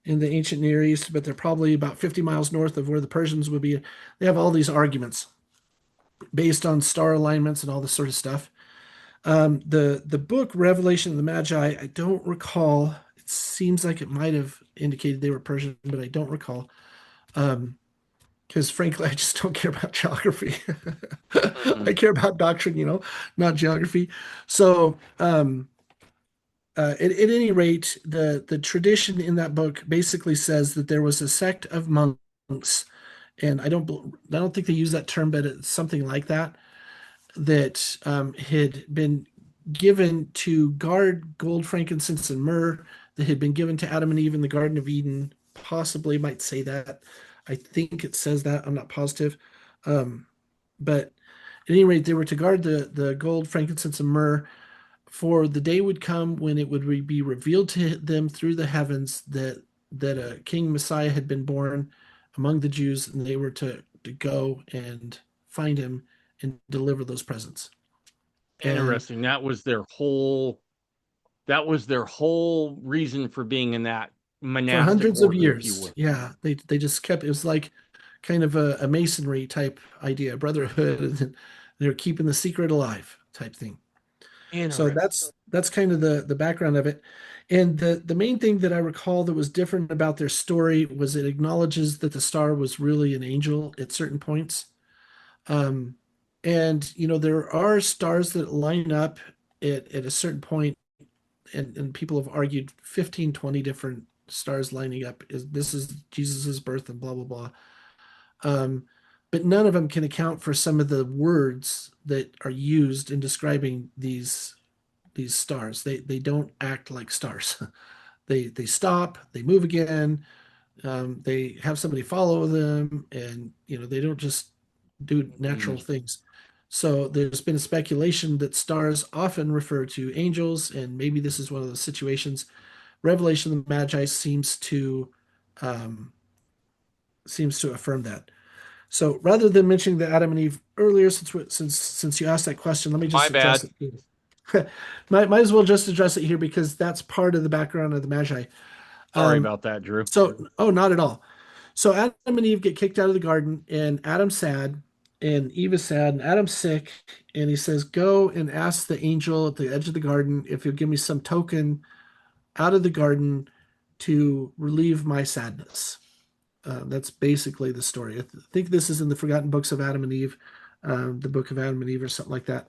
ancient Near East, but they're probably about 50 miles north of where the Persians would be. They have all these arguments based on star alignments and all this sort of stuff. The book Revelation of the Magi, I don't recall. It seems like it might have indicated they were Persian, but I don't recall. Because frankly, I just don't care about geography. Hmm. I care about doctrine, not geography. So, at any rate, the tradition in that book basically says that there was a sect of monks, and I don't think they use that term, but it's something like that, that had been given to guard gold, frankincense, and myrrh that had been given to Adam and Eve in the Garden of Eden. Possibly might say that. I think it says that. I'm not positive. But at any rate, they were to guard the gold, frankincense, and myrrh, for the day would come when it would be revealed to them through the heavens that a King Messiah had been born among the Jews, and they were to go and find him and deliver those presents. And Interesting. That was their whole reason for being in that for monastic hundreds of order, if you years, will. yeah, they just kept, it was like kind of a masonry type idea, brotherhood, and they're keeping the secret alive type thing. So Interesting. that's kind of the background of it. And the main thing that I recall that was different about their story was it acknowledges that the star was really an angel at certain points. Um, and there are stars that line up at a certain point, and people have argued 15, 20 different stars lining up is this is Jesus's birth and blah blah blah. Um, but none of them can account for some of the words that are used in describing these stars. They don't act like stars. They stop, they move again, they have somebody follow them, and they don't just do natural Mm, things. So there's been speculation that stars often refer to angels, and maybe this is one of those situations. Revelation of the Magi um, seems to affirm that. So rather than mentioning the Adam and Eve earlier, since you asked that question, let me my just address bad. it here. Might as well just address it here because that's part of the background of the Magi. Sorry Um, about that, Drew. oh, not at all. So Adam and Eve get kicked out of the garden, and Adam's sad, and Eve is sad, and Adam's sick, and he says, "Go and ask the angel at the edge of the garden if he'll give me some token out of the garden to relieve my sadness." That's basically the story. Think this is in the Forgotten Books of Adam and Eve, the Book of Adam and Eve, or something like that.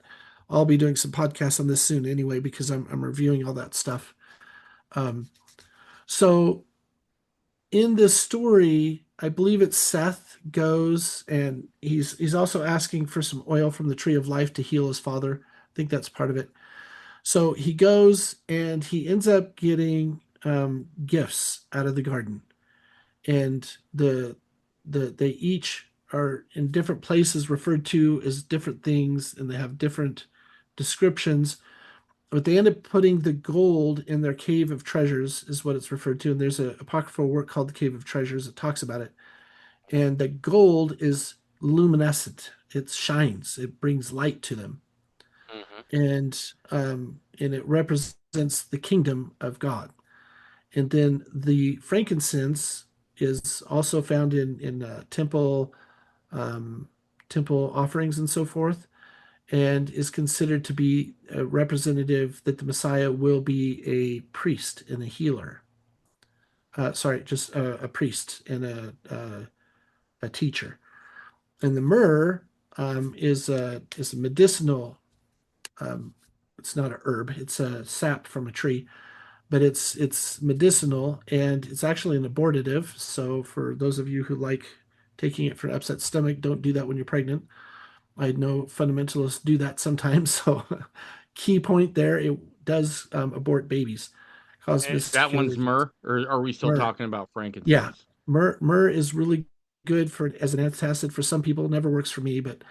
I'll be doing some podcasts on this soon anyway because I'm reviewing all that stuff. Um, so in this story, I believe it's Seth goes and he's also asking for some oil from the tree of life to heal his father. I think that's part of it. So he goes and he ends up getting gifts out of the garden, and they each are in different places referred to as different things, and they have different descriptions. But they end up putting the gold in their cave of treasures, is what it's referred to. And there's an apocryphal work called the Cave of Treasures that talks about it. And the gold is luminescent; it shines, it brings light to them, Hmm. and it represents the kingdom of God. And then the frankincense is also found in um, temple offerings and so forth, and is considered to be a representative that the Messiah will be a priest and a healer. Sorry, just a priest and a teacher. And the myrrh is a medicinal. Um, it's not a herb; it's a sap from a tree, but it's medicinal and it's actually an abortive. So for those of you who like taking it for an upset stomach, don't do that when you're pregnant. I know fundamentalists do that sometimes. So key point there, it does abort babies, cosmist That one's theologians. myrrh, or are we still Myrrh. talking about Yeah. frankincense? Myrrh is really good for as an antacid for some people. It never works for me, but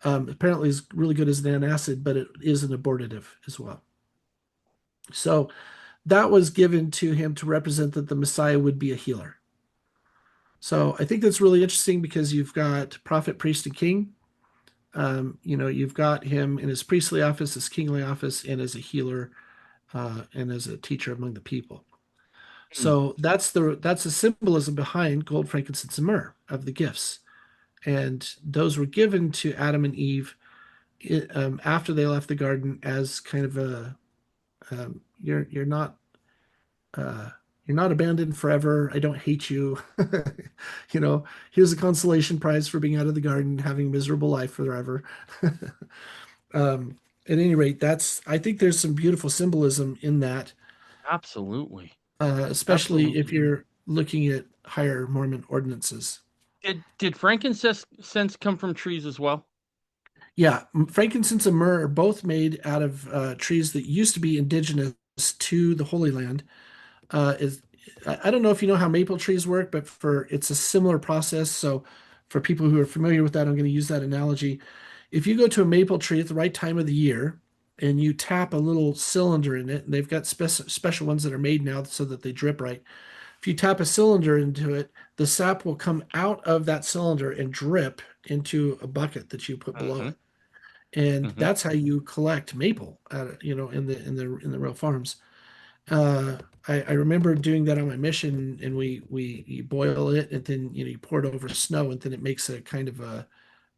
apparently is really good as an antacid, but it is an abortive as well. So that was given to him to represent that the Messiah would be a healer. So I think that's really interesting because you've got prophet, priest, and king. You've got him in his priestly office, his kingly office, and as a healer and as a teacher among the people. Hmm. So that's the symbolism behind gold, frankincense, and myrrh of the gifts, and those were given to Adam and Eve after they left the garden as kind of a you're not uh, you're not abandoned forever. I don't hate you. Here's a consolation prize for being out of the garden, having a miserable life forever. At any rate, that's I think there's some beautiful symbolism in that, Absolutely. especially if Absolutely. you're looking at higher Mormon ordinances. Did frankincense come from trees as well? Yeah, frankincense and myrrh are both made out of trees that used to be indigenous to the Holy Land. Is I don't know if you know how maple trees work, but for it's a similar process. So for people who are familiar with that, I'm going to use that analogy. If you go to a maple tree at the right time of the year and you tap a little cylinder in it, and they've got special ones that are made now so that they drip right. If you tap a cylinder into it, the sap will come out of that cylinder and drip into a bucket that you put below Hmm. it. And Hmm. that's how you collect maple, in the real farms. Uh, I remember doing that on my mission, and we you boil it, and then you pour it over snow, and then it makes a kind of a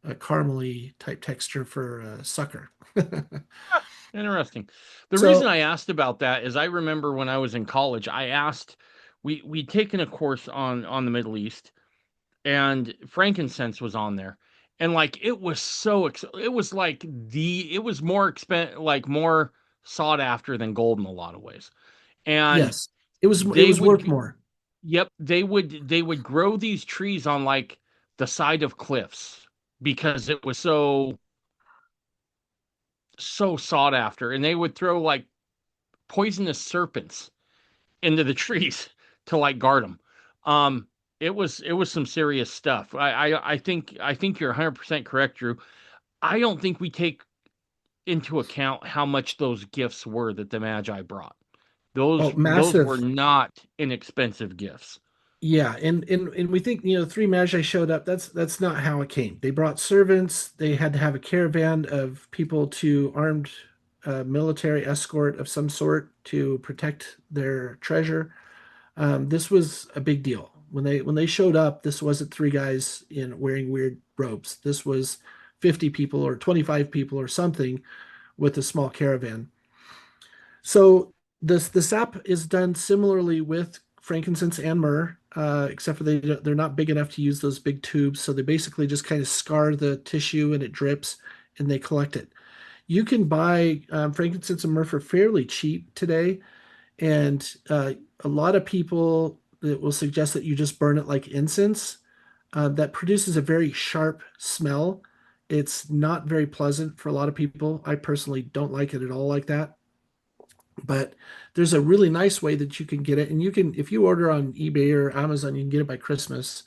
caramely type texture for sucker. Interesting. The reason So I asked about that is I remember when I was in college, I asked we'd taken a course on the Middle East, and frankincense was on there. And like it was it was like it was more more sought after than gold in a lot of ways. And yes, it they was worth would more. yep, they would grow these trees on like the side of cliffs because it was so sought after, and they would throw like poisonous serpents into the trees to like guard them. Um, it was some serious stuff. I think you're 100% correct, Drew. I don't think we take into account how much those gifts were that the Magi brought. Oh, Those were massive. not inexpensive gifts. Yeah, and we think three magi showed up. That's not how it came. They brought servants. They had to have a caravan of people to armed military escort of some sort to protect their treasure. This was a big deal when they showed up. This wasn't three guys in wearing weird robes. This was 50 people or 25 people or something with a small caravan. So the sap is done similarly with frankincense and myrrh, except for they're not big enough to use those big tubes. So they basically just kind of scar the tissue and it drips, and they collect it. You can buy frankincense and myrrh for fairly cheap today, and a lot of people that will suggest that you just burn it like incense. That produces a very sharp smell. It's not very pleasant for a lot of people. I personally don't like it at all like that. But there's a really nice way that you can get it, and you can if you order on eBay or Amazon, you can get it by Christmas.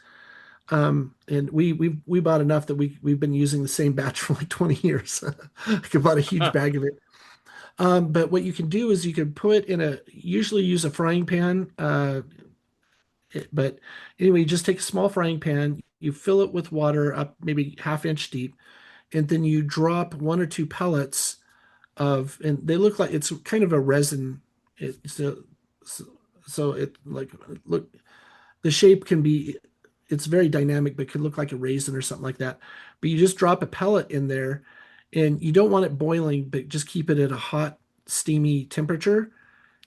And we bought enough that we've been using the same batch for like 20 years. I bought a huge bag of it. But what you can do is you can put in usually use a frying pan. But anyway, you just take a small frying pan, you fill it with water up maybe half-inch deep, and then you drop one or two pellets and they look like it's kind of a resin. It's a, so it like look the shape can be it's very dynamic, but it could look like a raisin or something like that. But you just drop a pellet in there, and you don't want it boiling, but just keep it at a hot, steamy temperature,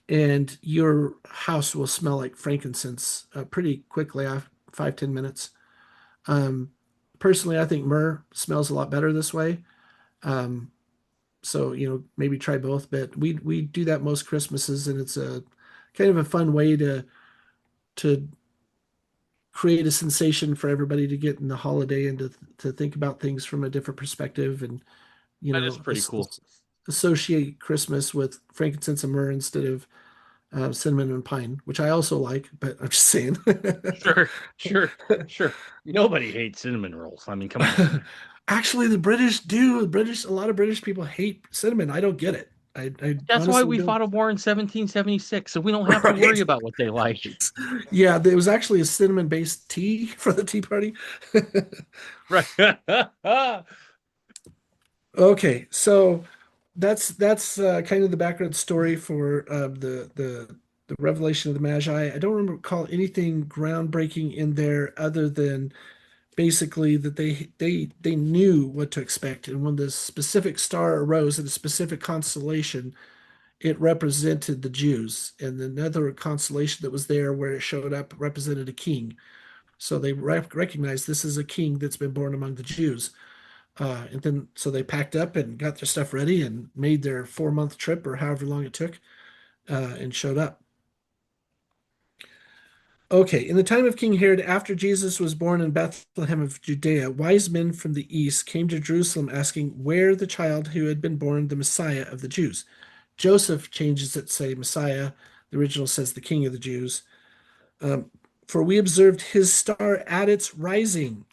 and your house will smell like frankincense pretty quickly after 5-10 minutes. Um, Personally, I think myrrh smells a lot better this way. Um, so maybe try both, but we do that most Christmases, and it's a kind of a fun way to create a sensation for everybody to get in the holiday and to think about things from a different perspective, and That is pretty cool. associate Christmas with frankincense and myrrh instead of cinnamon and pine, which I also like, but I'm just saying. Sure, sure, sure. Nobody hates cinnamon rolls. I mean, come on. Actually, the British do. A lot of British people hate cinnamon. I don't get it. I That's why honestly we don't. fought a war in 1776, so we don't have to Right. worry about what they like. Yeah, there was actually a cinnamon-based tea for the Tea Party. Right. Okay, so that's kind of the background story for the revelation of the Magi. I don't recall anything groundbreaking in there other than basically that they knew what to expect, and when the specific star arose in a specific constellation, it represented the Jews, and another constellation that was there where it showed up represented a king. So they recognized this is a king that's been born among the Jews. And then so they packed up and got their stuff ready and made their 4 month trip or however long it took and showed up. Okay, in the time of King Herod, after Jesus was born in Bethlehem of Judea, wise men from the east came to Jerusalem asking where the child who had been born the Messiah of the Jews. Joseph changes it, say Messiah. The original says the King of the Jews. Um, for we observed his star at its rising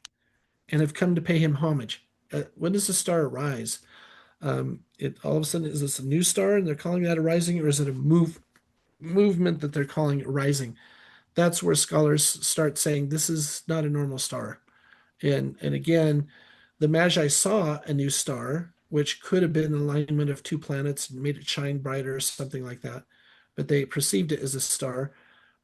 and have come to pay him homage. When does the star rise? It all of a sudden is this a new star and they're calling that a rising, or is it a movement that they're calling a rising? That's where scholars start saying this is not a normal star. And again, the Magi saw a new star, which could have been an alignment of two planets and made it shine brighter or something like that. But they perceived it as a star.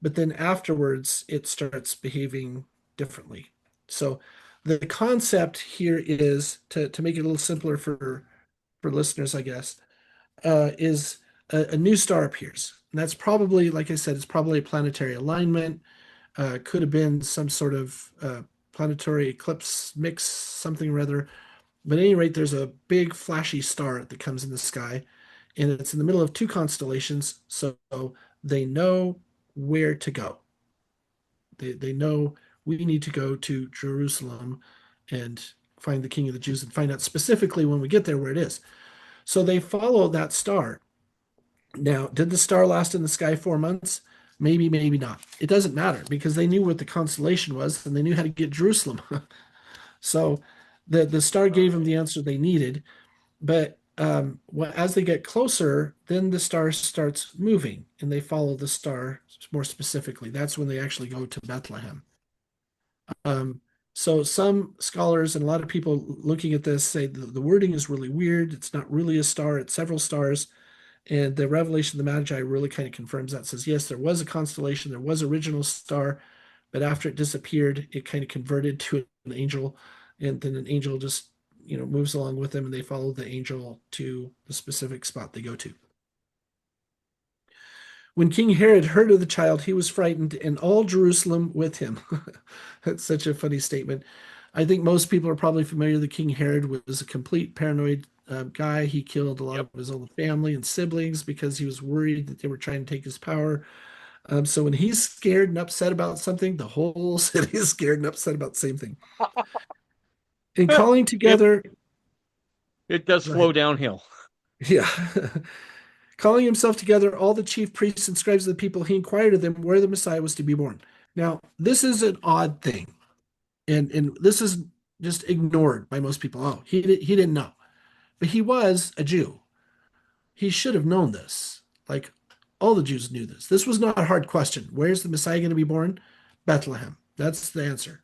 But then afterwards, it starts behaving differently. So the concept here is to make it a little simpler for listeners, I guess, is a new star appears. And that's probably, like I said, it's probably a planetary alignment. Could have been some sort of planetary eclipse mix, something or other. But at any rate, there's a big flashy star that comes in the sky, and it's in the middle of two constellations, so they know where to go. They know we need to go to Jerusalem and find the King of the Jews and find out specifically when we get there where it is. So they follow that star. Now, did the star last in the sky 4 months? Maybe, maybe not. It doesn't matter because they knew what the constellation was and they knew how to get Jerusalem. So the star gave them the answer they needed. But as they get closer, then the star starts moving and they follow the star more specifically. That's when they actually go to Bethlehem. Um, so some scholars and a lot of people looking at this say the wording is really weird. It's not really a star, it's several stars. And the revelation of the Magi really kind of confirms that. It says, yes, there was a constellation, there was original star, but after it disappeared, it kind of converted to an angel, and then an angel just moves along with them, and they follow the angel to the specific spot they go to. When King Herod heard of the child, he was frightened, and all Jerusalem with him. That's such a funny statement. I think most people are probably familiar that King Herod was a complete paranoid guy. He killed a lot Yep. of his own family and siblings because he was worried that they were trying to take his power. So when he's scared and upset about something, the whole city is scared and upset about the same thing. And calling It together, it does go ahead. flow downhill. Yeah. Calling himself together all the chief priests and scribes of the people, he inquired of them where the Messiah was to be born. Now, this is an odd thing, and this is just ignored by most people. Oh, he didn't know, but he was a Jew. He should have known this. Like all the Jews knew this. This was not a hard question. Where's the Messiah going to be born? Bethlehem. That's the answer.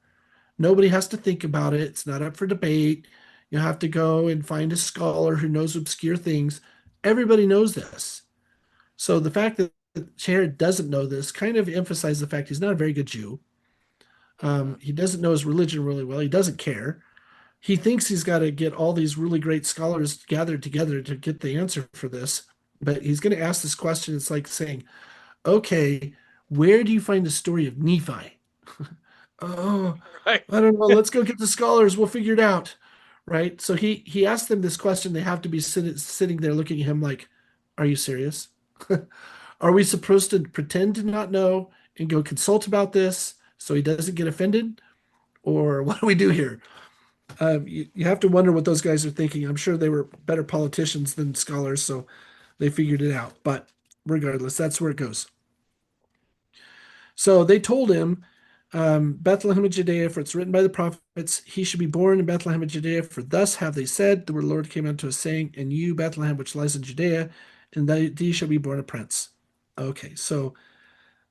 Nobody has to think about it. It's not up for debate. You have to go and find a scholar who knows obscure things. Everybody knows this. So the fact that Herod doesn't know this kind of emphasizes the fact he's not a very good Jew. He doesn't know his religion really well. He doesn't care. He thinks he's got to get all these really great scholars gathered together to get the answer for this. But he's going to ask this question. It's like saying, okay, where do you find the story of Nephi? Oh, Right. I don't know. Let's go get the scholars. We'll figure it out. Right. So he asked them this question. They have to be sitting there looking at him like, are you serious? Are we supposed to pretend to not know and go consult about this so he doesn't get offended? Or what do we do here? You have to wonder what those guys are thinking. I'm sure they were better politicians than scholars, so they figured it out. But regardless, that's where it goes. So they told him, Bethlehem of Judea, for it's written by the prophets, he should be born in Bethlehem of Judea, for thus have they said, the word of the Lord came unto us, saying, and you, Bethlehem, which lies in Judea, and thee shall be born a prince. Okay, so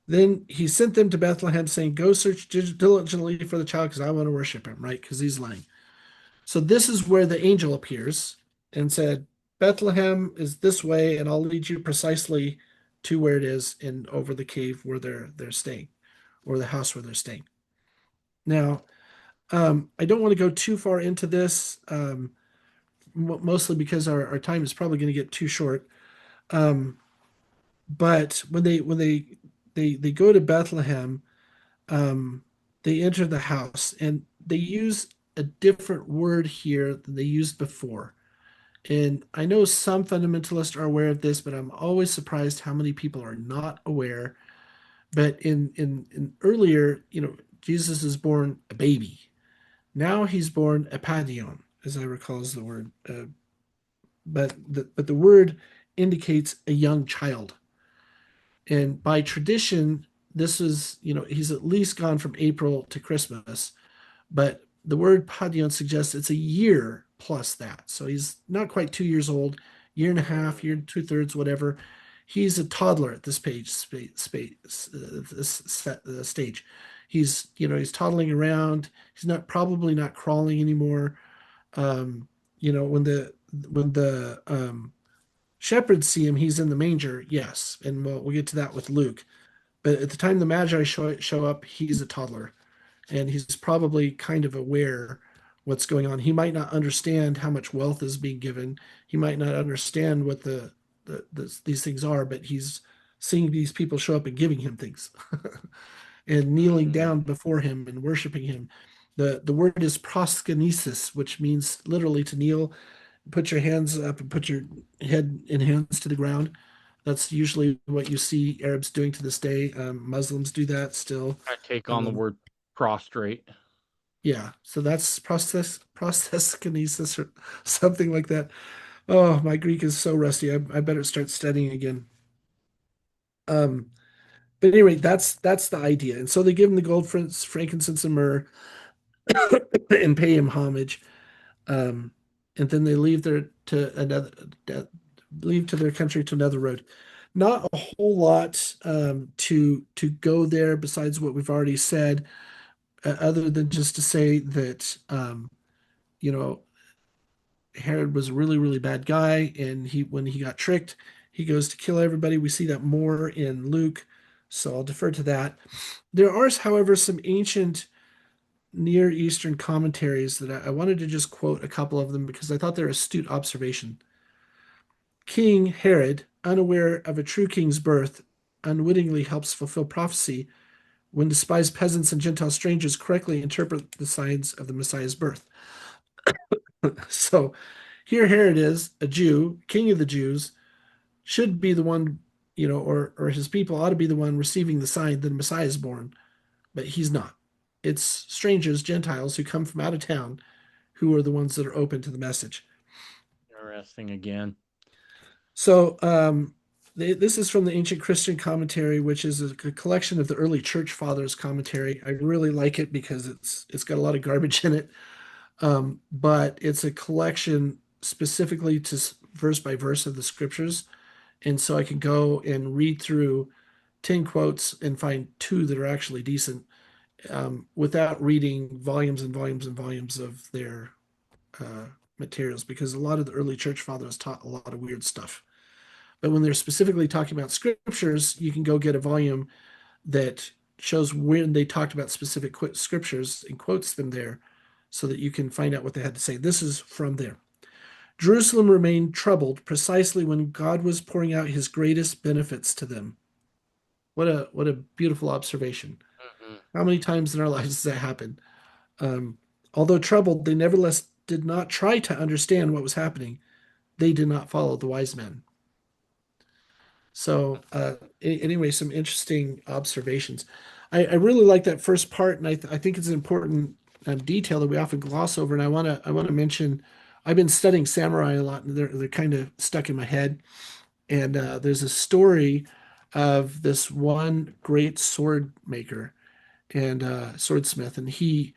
then he sent them to Bethlehem, saying, go search diligently for the child, because I want to worship him, right? Because he's lying. So this is where the angel appears and said, Bethlehem is this way, and I'll lead you precisely to where it is in over the cave where they're staying, or the house where they're staying. Now, I don't want to go too far into this, mostly because our time is probably going to get too short. Um, but when they go to Bethlehem, um, they enter the house, and they use a different word here than they used before. And I know some fundamentalists are aware of this, but I'm always surprised how many people are not aware. But in earlier, Jesus is born a baby. Now he's born a padion, as I recall is the word. But the word indicates a young child. And by tradition, this is, he's at least gone from April to Christmas. But the word padion suggests it's a year plus that. So he's not quite 2 years old, year and a half, year and two-thirds, whatever. He's a toddler at this stage. He's toddling around. He's probably not crawling anymore. When the shepherds see him, he's in the manger, yes, and we'll get to that with Luke. But at the time the Magi show up, he's a toddler, and he's probably kind of aware what's going on. He might not understand how much wealth is being given. He might not understand what these things are, but he's seeing these people show up and giving him things and kneeling Mm-hmm. down before him and worshiping him. The word is proskynesis, which means literally to kneel, put your hands up and put your head and hands to the ground. That's usually what you see Arabs doing to this day. Muslims do that still. I take on the Um, word prostrate. yeah, so that's process kinesis or something like that. Oh, my Greek is so rusty. I better start studying again. Um, but anyway, that's the idea. And so they give him the gold, frankincense, and myrrh, and pay him homage. Um, and then they leave to their country to another road. Not a whole lot to go there besides what we've already said, other than just to say that you know Herod was a really really bad guy, and when he got tricked, he goes to kill everybody. We see that more in Luke, so I'll defer to that. There are, however, some ancient Near Eastern commentaries that I wanted to just quote a couple of them because I thought they're astute observation. King Herod, unaware of a true king's birth, unwittingly helps fulfill prophecy when despised peasants and Gentile strangers correctly interpret the signs of the Messiah's birth. So here Herod is, a Jew, king of the Jews, should be the one, or his people ought to be the one receiving the sign that the Messiah is born, but he's not. It's strangers, Gentiles who come from out of town who are the ones that are open to the message. Interesting again. So this is from the Ancient Christian Commentary, which is a collection of the early church fathers' commentary. I really like it because it's got a lot of garbage in it, but it's a collection specifically to verse by verse of the scriptures, and so I can go and read through 10 quotes and find two that are actually decent, without reading volumes and volumes and volumes of their uh, materials, because a lot of the early church fathers taught a lot of weird stuff. But when they're specifically talking about scriptures, you can go get a volume that shows when they talked about specific scriptures and quotes them there so that you can find out what they had to say. This is from there. Jerusalem remained troubled precisely when God was pouring out his greatest benefits to them. What a beautiful observation. Mm-hmm. How many times in our lives does that happen? Um, Although troubled, they nevertheless did not try to understand what was happening. They did not follow the wise men. So, anyway, some interesting observations. I really like that first part, and I think it's an important detail that we often gloss over. And I want to mention, I've been studying samurai a lot, and they're kind of stuck in my head. And there's a story. of this one great sword maker and swordsmith, and he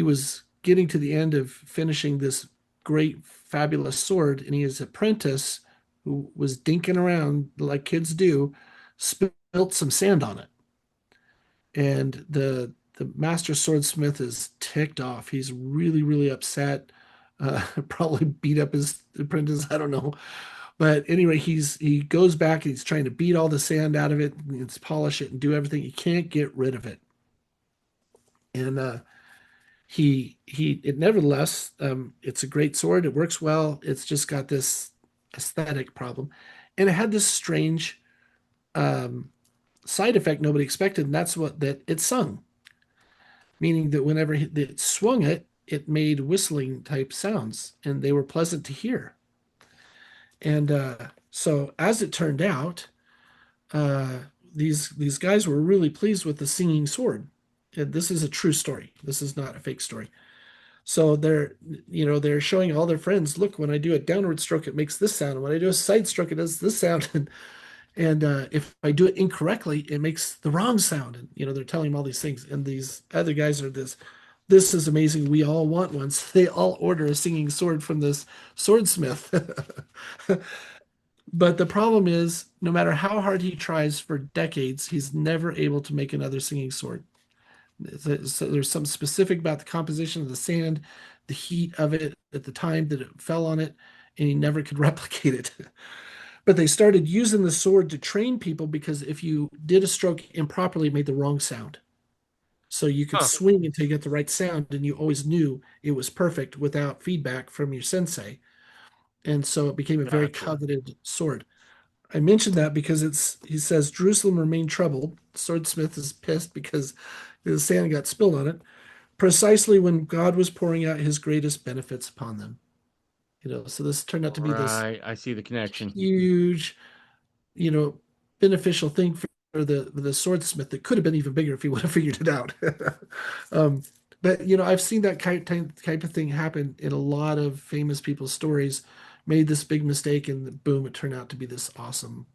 was getting to the end of finishing this great, fabulous sword, and his apprentice, who was dinking around like kids do, spilt some sand on it, and the master swordsmith is ticked off. He's really, really upset. Probably beat up his apprentice. I don't know. But anyway, he goes back and he's trying to beat all the sand out of it and polish it and do everything. He can't get rid of it. And he it nevertheless, it's a great sword. It works well. It's just got this aesthetic problem. And it had this strange um, side effect nobody expected, and that's what that it sung, meaning that whenever it swung it, it made whistling type sounds, and they were pleasant to hear. And so, as it turned out, uh, these guys were really pleased with the singing sword. And this is a true story. This is not a fake story. So they're showing all their friends, look, when I do a downward stroke, it makes this sound. And when I do a side stroke, it does this sound. And if I do it incorrectly, it makes the wrong sound. And they're telling him all these things. And these other guys are this is amazing. We all want one. So they all order a singing sword from this swordsmith. But the problem is, no matter how hard he tries for decades, he's never able to make another singing sword. So there's something specific about the composition of the sand, the heat of it at the time that it fell on it, and he never could replicate it. But they started using the sword to train people because if you did a stroke improperly, it made the wrong sound. So you could Huh. swing until you get the right sound, and you always knew it was perfect without feedback from your sensei. And so it became a very Gotcha. coveted sword. I mentioned that because he says Jerusalem remained troubled. The swordsmith is pissed because the sand got spilled on it, precisely when God was pouring out his greatest benefits upon them. So this turned out to be this Right. I see the connection. huge, you know, beneficial thing for the swordsmith that could have been even bigger if he would have figured it out. um, but I've seen that type of thing happen in a lot of famous people's stories. Made this big mistake, and boom, it turned out to be this awesome,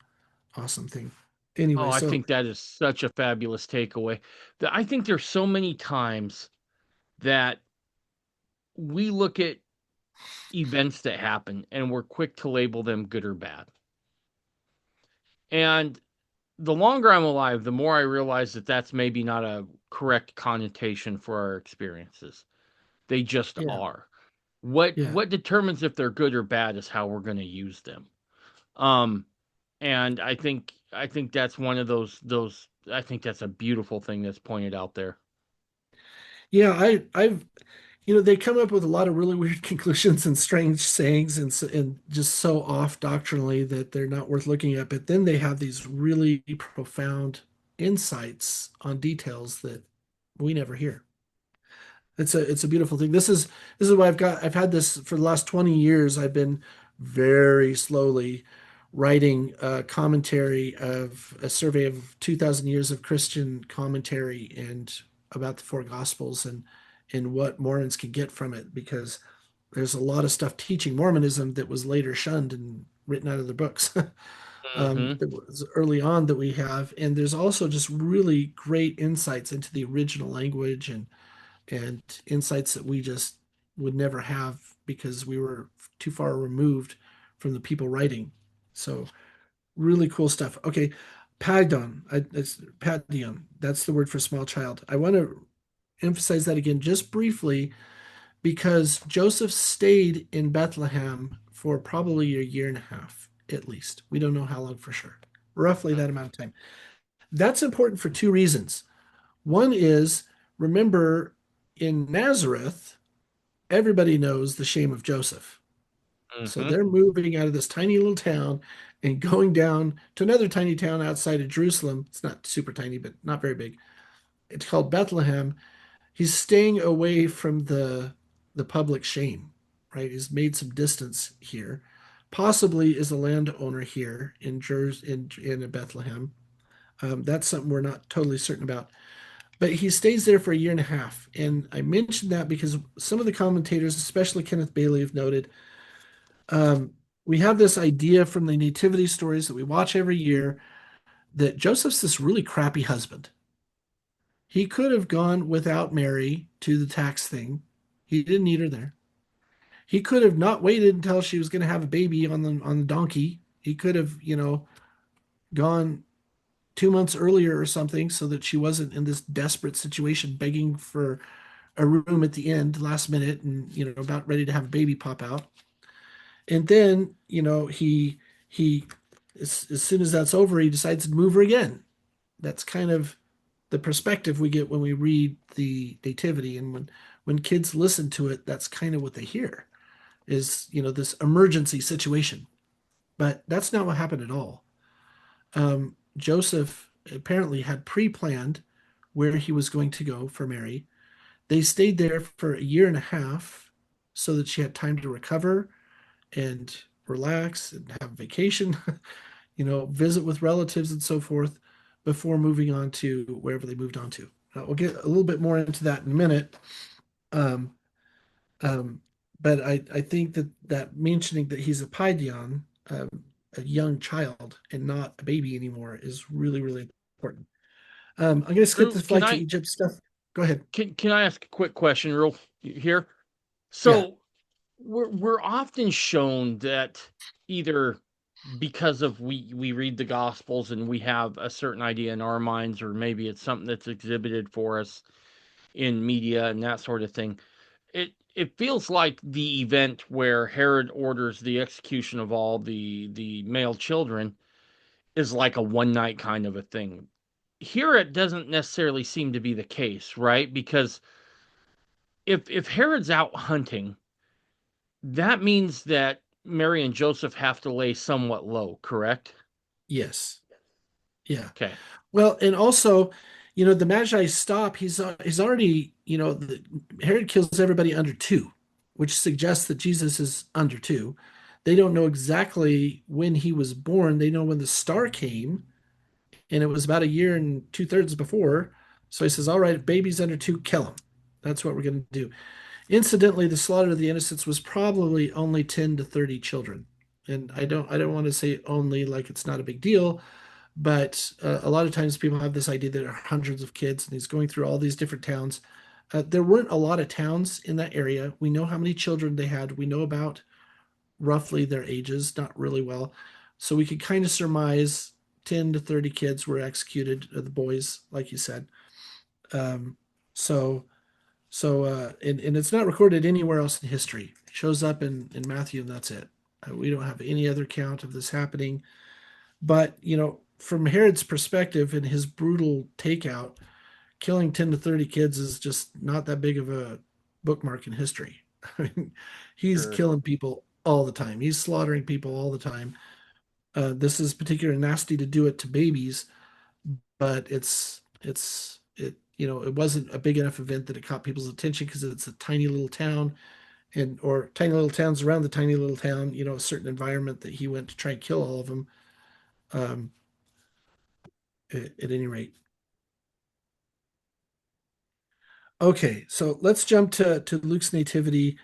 awesome thing. Oh, Anyway, I so think that is such a fabulous takeaway. That I think there's so many times that we look at events that happen and we're quick to label them good or bad. And the longer I'm alive, the more I realize that that's maybe not a correct connotation for our experiences. They just yeah, are. What yeah. what determines if they're good or bad is how we're going to use them. Um, and I think that's one of those. I think that's a beautiful thing that's pointed out there. Yeah, I've they come up with a lot of really weird conclusions and strange sayings and just so off doctrinally that they're not worth looking at. But then they have these really profound insights on details that we never hear. It's a beautiful thing. This is why I've had this for the last 20 years. I've been very slowly writing a commentary of a survey of 2,000 years of Christian commentary and about the four gospels and what Mormons can get from it because there's a lot of stuff teaching Mormonism that was later shunned and written out of the books. Hmm. That was early on that we have, and there's also just really great insights into the original language and insights that we just would never have because we were too far removed from the people writing. So really cool stuff. Okay, Pagdon, it's Padion. That's the word for small child. I want to emphasize that again just briefly because Joseph stayed in Bethlehem for probably a year and a half at least. We don't know how long for sure. Roughly that amount of time. That's important for two reasons. One is remember in Nazareth, everybody knows the shame of Joseph. So Hmm. they're moving out of this tiny little town and going down to another tiny town outside of Jerusalem. It's not super tiny, but not very big. It's called Bethlehem. He's staying away from the public shame, right? He's made some distance here. Possibly is a landowner here in Bethlehem. That's something we're not totally certain about. But he stays there for a year and a half. And I mentioned that because some of the commentators, especially Kenneth Bailey, have noted um, we have this idea from the nativity stories that we watch every year that Joseph's this really crappy husband. He could have gone without Mary to the tax thing. He didn't need her there. He could have not waited until she was going to have a baby on the donkey. He could have, gone 2 months earlier or something so that she wasn't in this desperate situation begging for a room at the end last minute and about ready to have a baby pop out. And then he as soon as that's over he decides to move her again. That's kind of the perspective we get when we read the nativity, and when kids listen to it, that's kind of what they hear is this emergency situation. But that's not what happened at all. Joseph apparently had pre-planned where he was going to go for Mary. They stayed there for a year and a half so that she had time to recover and relax and have a vacation, visit with relatives and so forth before moving on to wherever they moved on to. We'll get a little bit more into that in a minute. Um, um, but I think that mentioning that he's a paidion, a young child and not a baby anymore, is really, really important. I'm going to skip the Drew, flight to Egypt stuff. Go ahead. can I ask a quick question real here? Yeah. So we're often shown that either because of we read the gospels and we have a certain idea in our minds, or maybe it's something that's exhibited for us in media and that sort of thing. It feels like the event where Herod orders the execution of all the male children is like a one night kind of a thing. Here it doesn't necessarily seem to be the case, right? Because if Herod's out hunting, that means that Mary and Joseph have to lay somewhat low, correct? Yes. Yeah. Okay, Well, and also, the Magi stop. He's already, Herod kills everybody under two, which suggests that Jesus is under two. They don't know exactly when he was born. They know when the star came, and it was about a year and 2/3 before. So he says, "All right, if baby's under two, kill him. That's what we're going to do." Incidentally, the slaughter of the innocents was probably only 10 to 30 children. And I don't want to say only like it's not a big deal, but a lot of times people have this idea that there are hundreds of kids, and he's going through all these different towns. There weren't a lot of towns in that area. We know how many children they had. We know about roughly their ages, not really well. So we could kind of surmise 10 to 30 kids were executed, the boys, like you said. Um, so and it's not recorded anywhere else in history. It shows up in Matthew, and that's it. We don't have any other account of this happening. But, from Herod's perspective and his brutal takeout, killing 10 to 30 kids is just not that big of a bookmark in history. I mean, he's sure, killing people all the time. He's slaughtering people all the time. This is particularly nasty to do it to babies, but it wasn't a big enough event that it caught people's attention because it's a tiny little town, and or tiny little towns around the tiny little town, a certain environment that he went to try and kill all of them. Um, at any rate. Okay, so let's jump to Luke's nativity.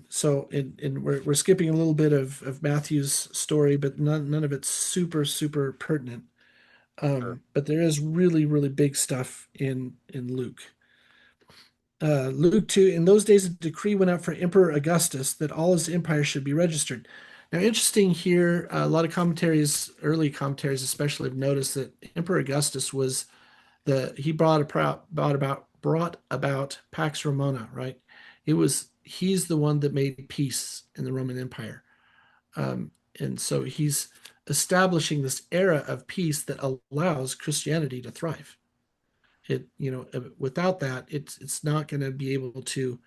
So and we're skipping a little bit of Matthew's story, but none of it's super, super pertinent. sure. But there is really, really big stuff in Luke. Luke 2, in those days, a decree went out for Emperor Augustus that all his empire should be registered. Now, interesting here, a lot of commentaries, early commentaries especially, have noticed that Emperor Augustus was he brought about Pax Romana, right? He's the one that made peace in the Roman Empire. And so he's establishing this era of peace that allows Christianity to thrive. Without that, it's not going to be able to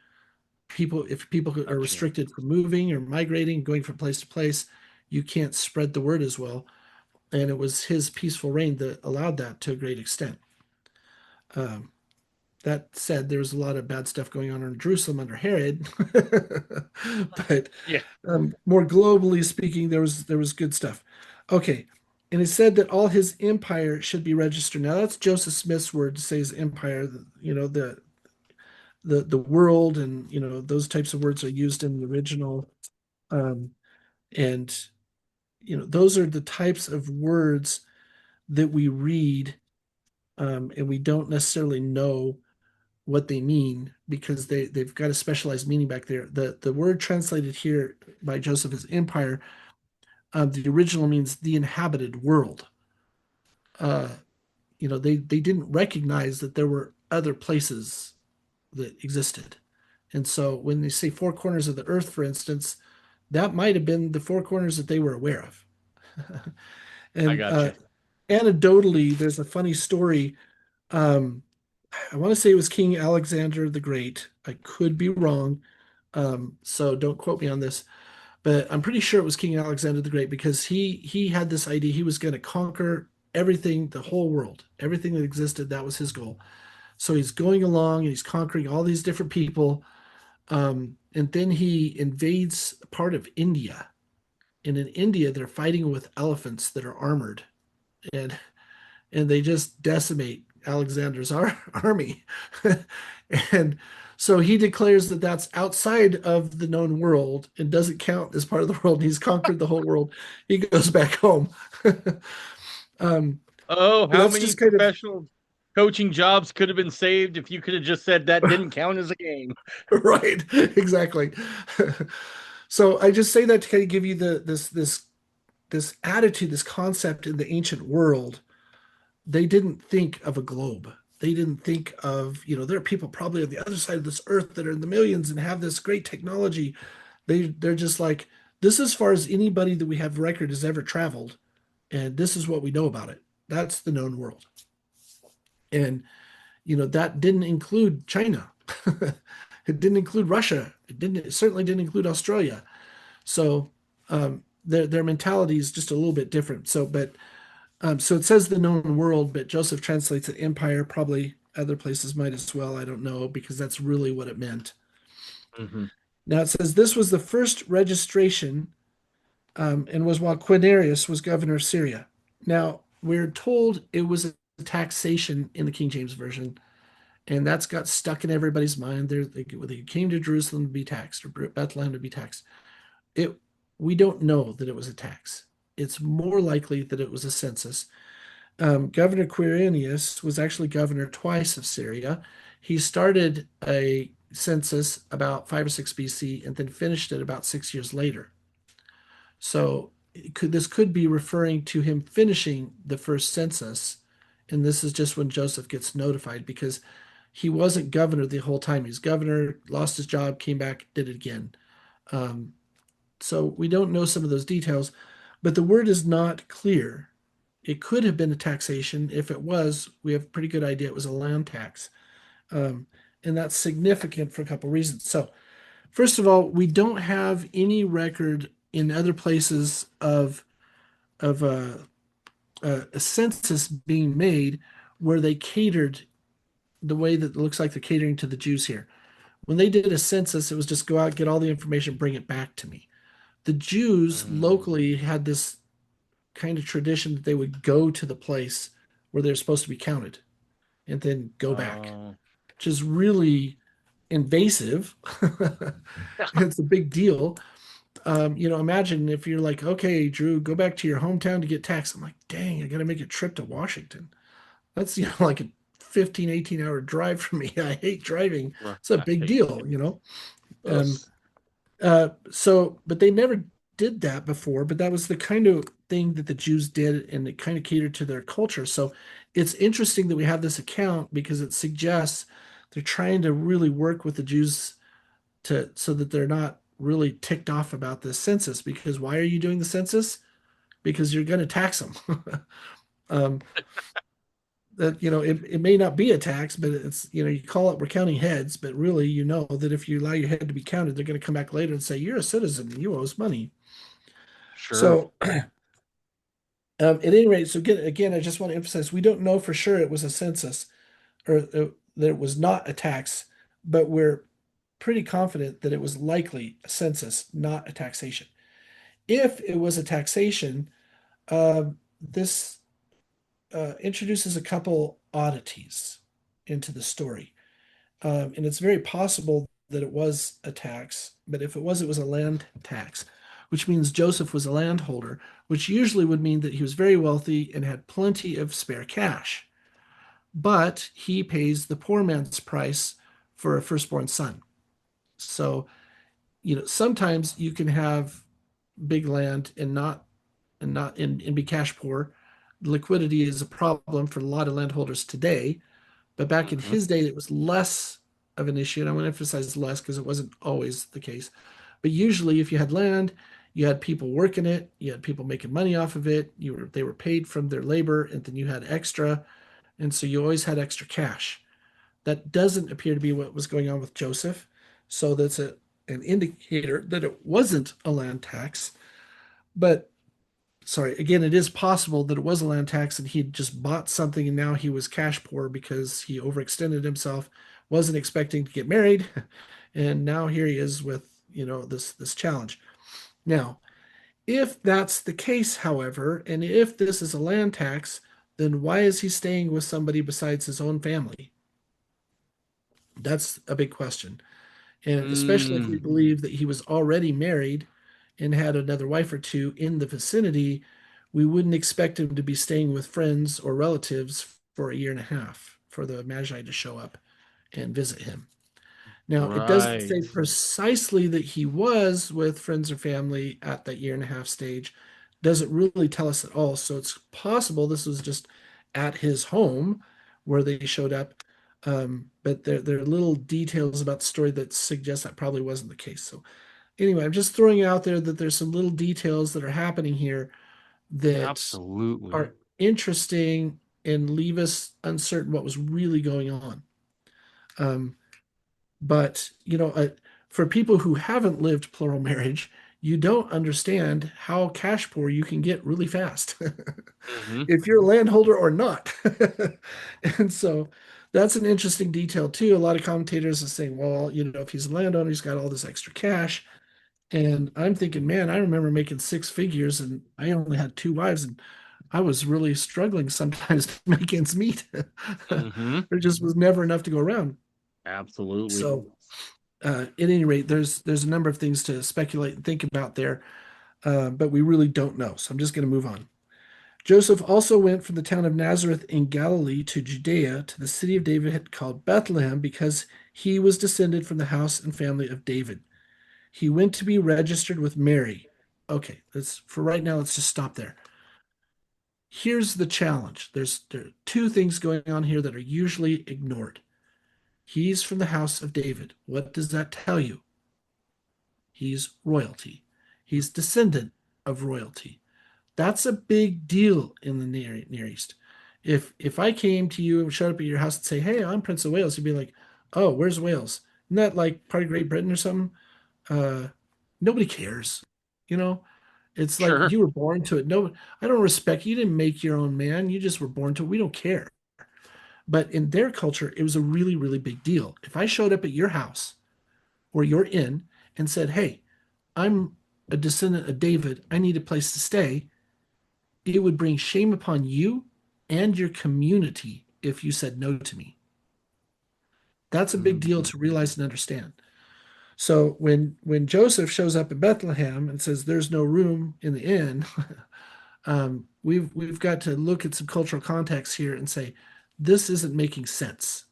if people are Gotcha. restricted from moving or migrating, going from place to place, you can't spread the word as well. And it was his peaceful reign that allowed that to a great extent. Um, that said, there was a lot of bad stuff going on in Jerusalem under Herod, but Yeah, more globally speaking, there was good stuff. Okay, and it said that all his empire should be registered. Now that's Joseph Smith's word to say his empire. The world, and those types of words are used in the original, um, and those are the types of words that we read, and we don't necessarily know what they mean because they've got a specialized meaning back there. The word translated here by Joseph as empire, the original means the inhabited world. Uh, they didn't recognize that there were other places that existed. And so when they say four corners of the earth, for instance, that might have been the four corners that they were aware of. I And got you. anecdotally, there's a funny story. Um, I want to say it was King Alexander the Great. I could be wrong, so don't quote me on this. But I'm pretty sure it was King Alexander the Great because he had this idea he was going to conquer everything, the whole world, everything that existed. That was his goal. So he's going along and he's conquering all these different people. And then he invades part of India. And in India, they're fighting with elephants that are armored, and they just decimate Alexander's army. And so he declares that that's outside of the known world and doesn't count as part of the world. He's conquered the whole world. He goes back home. um, Oh, but how that's many just kind of professional coaching jobs could have been saved if you could have just said that didn't count as a game? right, exactly. So I just say that to kind of give you this attitude, this concept in the ancient world. They didn't think of a globe. They didn't think of, there are people probably on the other side of this earth that are in the millions and have this great technology. They're just like, this is as far as anybody that we have record has ever traveled, and this is what we know about it. That's the known world. And that didn't include China. It didn't include Russia. It certainly didn't include Australia. So their mentality is just a little bit different. So it says the known world, but Joseph translates it empire. Probably other places might as well. I don't know because that's really what it meant. Hmm. Now it says this was the first registration, and was while Quirinius was governor of Syria. Now we're told it was a taxation in the King James version, and that's got stuck in everybody's mind. They came to Jerusalem to be taxed or Bethlehem to be taxed. It We don't know that it was a tax. It's more likely that it was a census. Governor Quirinius was actually governor twice of Syria. He started a census about 5 or 6 BC and then finished it about 6 years later. So this could be referring to him finishing the first census. And this is just when Joseph gets notified because he wasn't governor the whole time. He's governor, lost his job, came back, did it again. Um, so we don't know some of those details, but the word is not clear. It could have been a taxation. If it was, we have a pretty good idea it was a land tax. Um, and that's significant for a couple of reasons. So, first of all, we don't have any record in other places of a census being made where they catered the way that it looks like they're catering to the Jews here. When they did a census, it was just go out, get all the information, bring it back to me. The Jews Mm. locally had this kind of tradition that they would go to the place where they're supposed to be counted and then go back, Oh, which is really invasive. It's a big deal. Imagine if you're like, okay, Drew, go back to your hometown to get taxed. I'm like, dang, I got to make a trip to Washington. That's, like a 15, 18-hour drive for me. I hate driving. It's a big right. deal. Um, Yes. but they never did that before, but that was the kind of thing that the Jews did, and it kind of catered to their culture. So it's interesting that we have this account because it suggests they're trying to really work with the Jews to so that they're not really ticked off about this census. Because why are you doing the census? Because you're going to tax them. um, that it may not be a tax, but it's you call it we're counting heads, but really that if you allow your head to be counted, they're going to come back later and say you're a citizen and you owe us money. Sure. So at any rate, so again, I just want to emphasize we don't know for sure it was a census or that it was not a tax, but we're pretty confident that it was likely a census, not a taxation. If it was a taxation, this introduces a couple oddities into the story. And it's very possible that it was a tax, but if it was a land tax. which means Joseph was a landholder, which usually would mean that he was very wealthy and had plenty of spare cash. But he pays the poor man's price for a firstborn son. So, sometimes you can have big land and be cash poor. Liquidity is a problem for a lot of landholders today, but back in Hmm. his day, it was less of an issue. And I want to emphasize less because it wasn't always the case. But usually, if you had land, you had people working it, you had people making money off of it. They were paid from their labor, and then you had extra, and so you always had extra cash. That doesn't appear to be what was going on with Joseph. So that's an indicator that it wasn't a land tax. But sorry, again, it is possible that it was a land tax and he'd just bought something and now he was cash poor because he overextended himself, wasn't expecting to get married, and now here he is with, this challenge. Now, if that's the case, however, and if this is a land tax, then why is he staying with somebody besides his own family? That's a big question. And especially if we Mm. believe that he was already married and had another wife or two in the vicinity, we wouldn't expect him to be staying with friends or relatives for a year and a half for the Magi to show up and visit him. Now, it doesn't say Right. precisely that he was with friends or family at that year and a half stage. Doesn't really tell us at all. So it's possible this was just at his home where they showed up. But there are little details about the story that suggest that probably wasn't the case. So anyway, I'm just throwing out there that there's some little details that are happening here that Absolutely. are interesting and leave us uncertain what was really going on. Um, but, for people who haven't lived plural marriage, you don't understand how cash poor you can get really fast, Hmm. if you're a landholder or not. And so that's an interesting detail too. A lot of commentators are saying, well, if he's a landowner, he's got all this extra cash. And I'm thinking, man, I remember making six figures and I only had two wives and I was really struggling sometimes to make ends meet. Hmm. There just was never enough to go around. Absolutely. So at any rate, there's a number of things to speculate and think about there, but we really don't know. So I'm just going to move on. Joseph also went from the town of Nazareth in Galilee to Judea to the city of David called Bethlehem because he was descended from the house and family of David. He went to be registered with Mary. Okay, let's for right now, let's just stop there. Here's the challenge. There are two things going on here that are usually ignored. He's from the house of David. What does that tell you? He's royalty. He's descendant of royalty. That's a big deal in the Near East. If I came to you and showed up at your house and say, "Hey, I'm Prince of Wales," you'd be like, "Oh, where's Wales? Isn't that like part of Great Britain or something?" Uh, Nobody cares. You know, it's like Sure. you were born to it. No, I don't respect you. You didn't make your own man. You just were born to it. We don't care. But in their culture, it was a really, really big deal. If I showed up at your house or your inn and said, "Hey, I'm a descendant of David. I need a place to stay," it would bring shame upon you and your community if you said no to me. That's a big deal Hmm. to realize and understand. So when Joseph shows up in Bethlehem and says there's no room in the inn, we've got to look at some cultural context here and say this isn't making sense.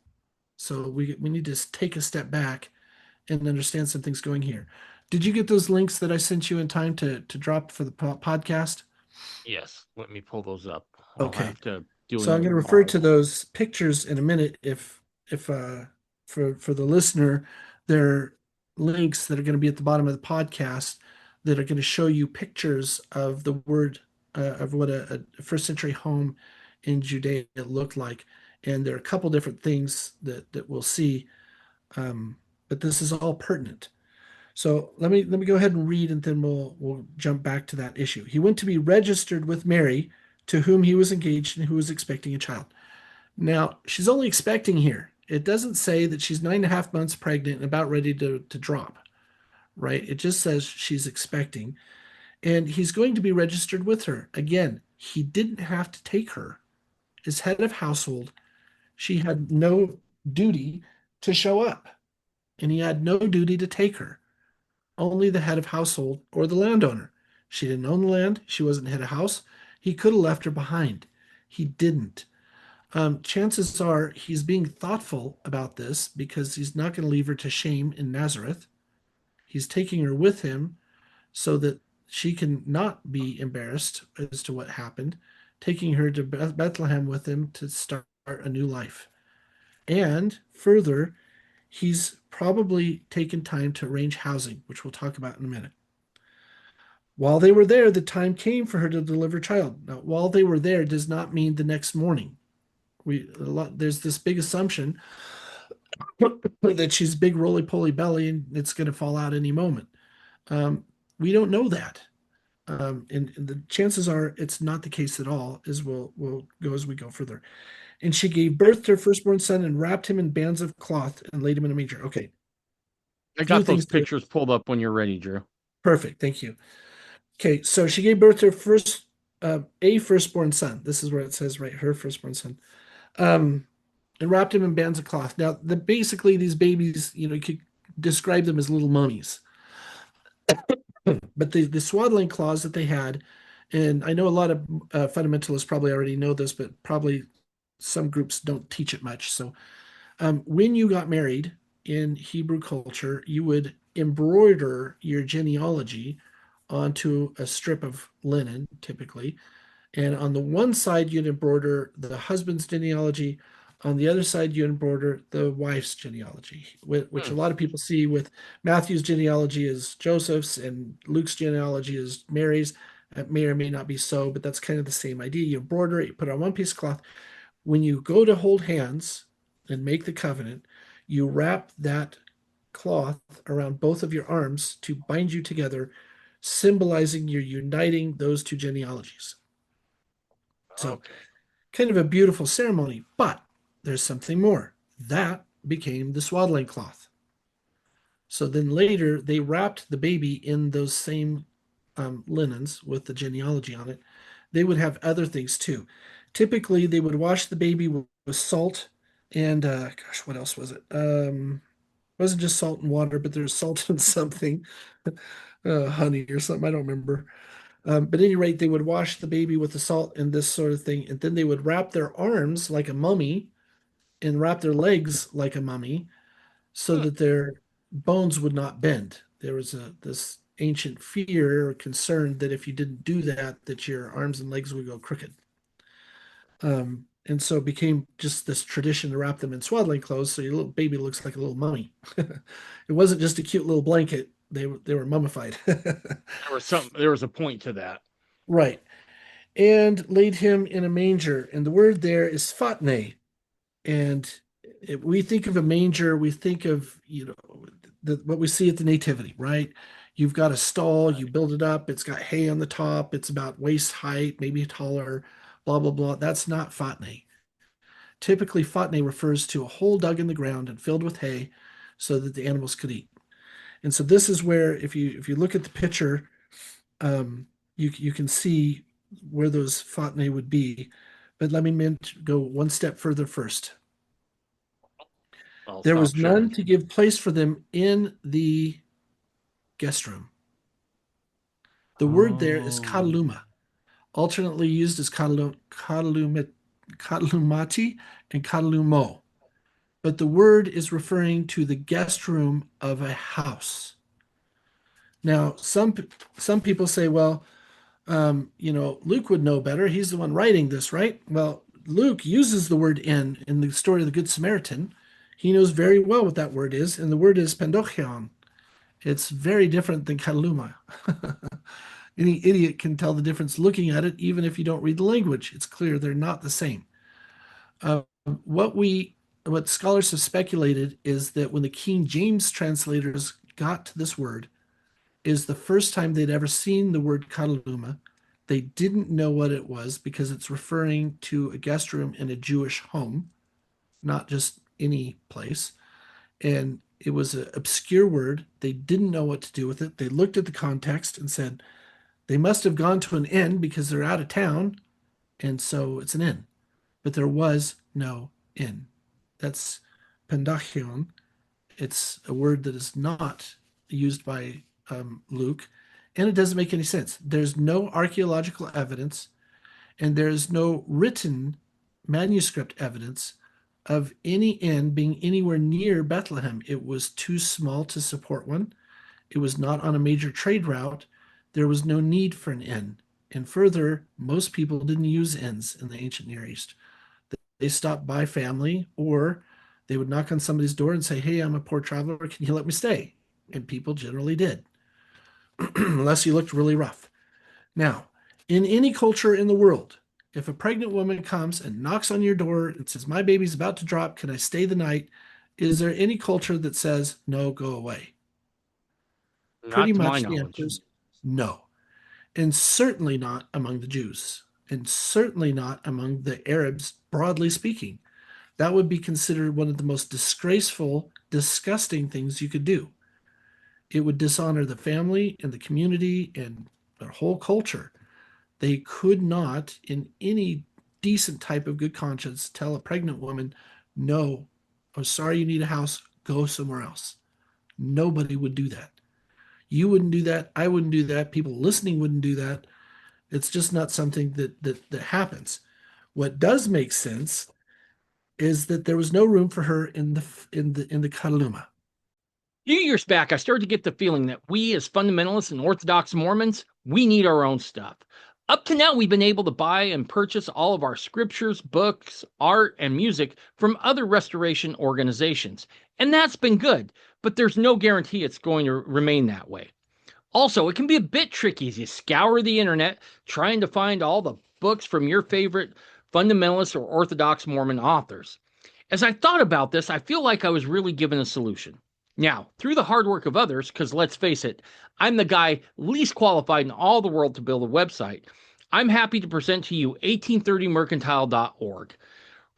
So we need to take a step back and understand some things going here. Did you get those links that I sent you in time to drop for the podcast? Yes. Let me pull those up. I'll Okay. have to do So I'm going another to refer to pause. those pictures in a minute if for the listener, there are links that are going to be at the bottom of the podcast that are going to show you pictures of the word of what a first century home in Judea looked like. And there are a couple different things that we'll see, um, but this is all pertinent. So let me go ahead and read, and then we'll jump back to that issue. He went to be registered with Mary, to whom he was engaged and who was expecting a child. Now she's only expecting here. It doesn't say that she's 9.5 months pregnant and about ready to drop, right? It just says she's expecting, and he's going to be registered with her. Again, he didn't have to take her as head of household. She had no duty to show up, and he had no duty to take her. only the head of household or the landowner. She didn't own the land. She wasn't head of house. He could have left her behind. He didn't. Chances are he's being thoughtful about this because he's not going to leave her to shame in Nazareth. He's taking her with him so that she can not be embarrassed as to what happened, taking her to Bethlehem with him to start a new life. And further, he's probably taken time to arrange housing, which we'll talk about in a minute. While they were there, the time came for her to deliver a child. Now, while they were there does not mean the next morning. There's this big assumption that she's big roly poly belly and it's going to fall out any moment. Um, we don't know that. And the chances are it's not the case at all, as we'll go as we go further. And she gave birth to her firstborn son and wrapped him in bands of cloth and laid him in a manger. Okay, I few got those things there. pictures pulled up when you're ready, Drew. Perfect, thank you. Okay, so she gave birth to her a firstborn son. This is where it says right, her firstborn son. Um, and wrapped him in bands of cloth. Now, basically these babies, you could describe them as little mummies. But the swaddling cloths that they had, and I know a lot of fundamentalists probably already know this, but probably some groups don't teach it much. So, when you got married in Hebrew culture, you would embroider your genealogy onto a strip of linen, typically, and on the one side, you'd embroider the husband's genealogy. On the other side, you embroider the wife's genealogy, which Hmm. a lot of people see with Matthew's genealogy is Joseph's and Luke's genealogy is Mary's. It may or may not be so, but that's kind of the same idea. You embroider it, you put it on one piece of cloth. When you go to hold hands and make the covenant, you wrap that cloth around both of your arms to bind you together, symbolizing you're uniting those two genealogies. So Okay. kind of a beautiful ceremony, but there's something more. That became the swaddling cloth. So then later they wrapped the baby in those same linens with the genealogy on it. They would have other things too. Typically, they would wash the baby with salt and gosh, what else was it? It wasn't just salt and water, but there's salt and something, honey or something. I don't remember. But at any rate, they would wash the baby with the salt and this sort of thing, and then they would wrap their arms like a mummy and wrap their legs like a mummy so Hmm. that their bones would not bend. There was this ancient fear or concern that if you didn't do that, that your arms and legs would go crooked. And so it became just this tradition to wrap them in swaddling clothes, so your little baby looks like a little mummy. It wasn't just a cute little blanket; they were mummified. There was a point to that. Right. And laid him in a manger. And the word there is fatne. And we think of a manger, we think of, what we see at the nativity, right? You've got a stall, you build it up, it's got hay on the top, it's about waist height, maybe taller, blah, blah, blah. That's not fatne. Typically, fatne refers to a hole dug in the ground and filled with hay so that the animals could eat. And so this is where, if you look at the picture, um, you can see where those fatnae would be. But let me go one step further first. I'll There stop was sharing. none to give place for them in the guest room. The word there is Oh. kataluma, alternately used as katalumati and katalumo. But the word is referring to the guest room of a house. Now, some people say, well, Luke would know better. He's the one writing this, right? Well, Luke uses the word in the story of the Good Samaritan. He knows very well what that word is, and the word is pendochion. It's very different than kaluma. Any idiot can tell the difference looking at it, even if you don't read the language. It's clear they're not the same. Uh, what we what scholars have speculated is that when the King James translators got to this word, is the first time they'd ever seen the word kataluma. They didn't know what it was because it's referring to a guest room in a Jewish home, not just any place. And it was an obscure word. They didn't know what to do with it. They looked at the context and said, they must have gone to an inn because they're out of town. And so it's an inn. But there was no inn. That's pendachion. It's a word that is not used by Luke, and it doesn't make any sense. There's no archaeological evidence, and there's no written manuscript evidence of any inn being anywhere near Bethlehem. It was too small to support one. It was not on a major trade route. There was no need for an inn. And further, most people didn't use inns in the ancient Near East. They stopped by family, or they would knock on somebody's door and say, "Hey, I'm a poor traveler. Can you let me stay?" And people generally did, unless you looked really rough. Now, in any culture in the world, if a pregnant woman comes and knocks on your door and says, "My baby's about to drop, can I stay the night?" Is there any culture that says, "No, go away"? Pretty Not to my much the knowledge. answer is no. And certainly not among the Jews, and certainly not among the Arabs, broadly speaking. That would be considered one of the most disgraceful, disgusting things you could do. It would dishonor the family and the community and their whole culture. They could not, in any decent type of good conscience, tell a pregnant woman, "No, I'm sorry you need a house, go somewhere else." Nobody would do that. You wouldn't do that. I wouldn't do that. People listening wouldn't do that. It's just not something that happens. What does make sense is that there was no room for her in the Kataluma. A few years back, I started to get the feeling that we, as fundamentalists and Orthodox Mormons, we need our own stuff. Up to now, we've been able to buy and purchase all of our scriptures, books, art, and music from other restoration organizations. And that's been good, but there's no guarantee it's going to remain that way. Also, it can be a bit tricky as you scour the internet trying to find all the books from your favorite fundamentalist or Orthodox Mormon authors. As I thought about this, I feel like I was really given a solution. Now, through the hard work of others, because let's face it, I'm the guy least qualified in all the world to build a website, I'm happy to present to you 1830mercantile.org.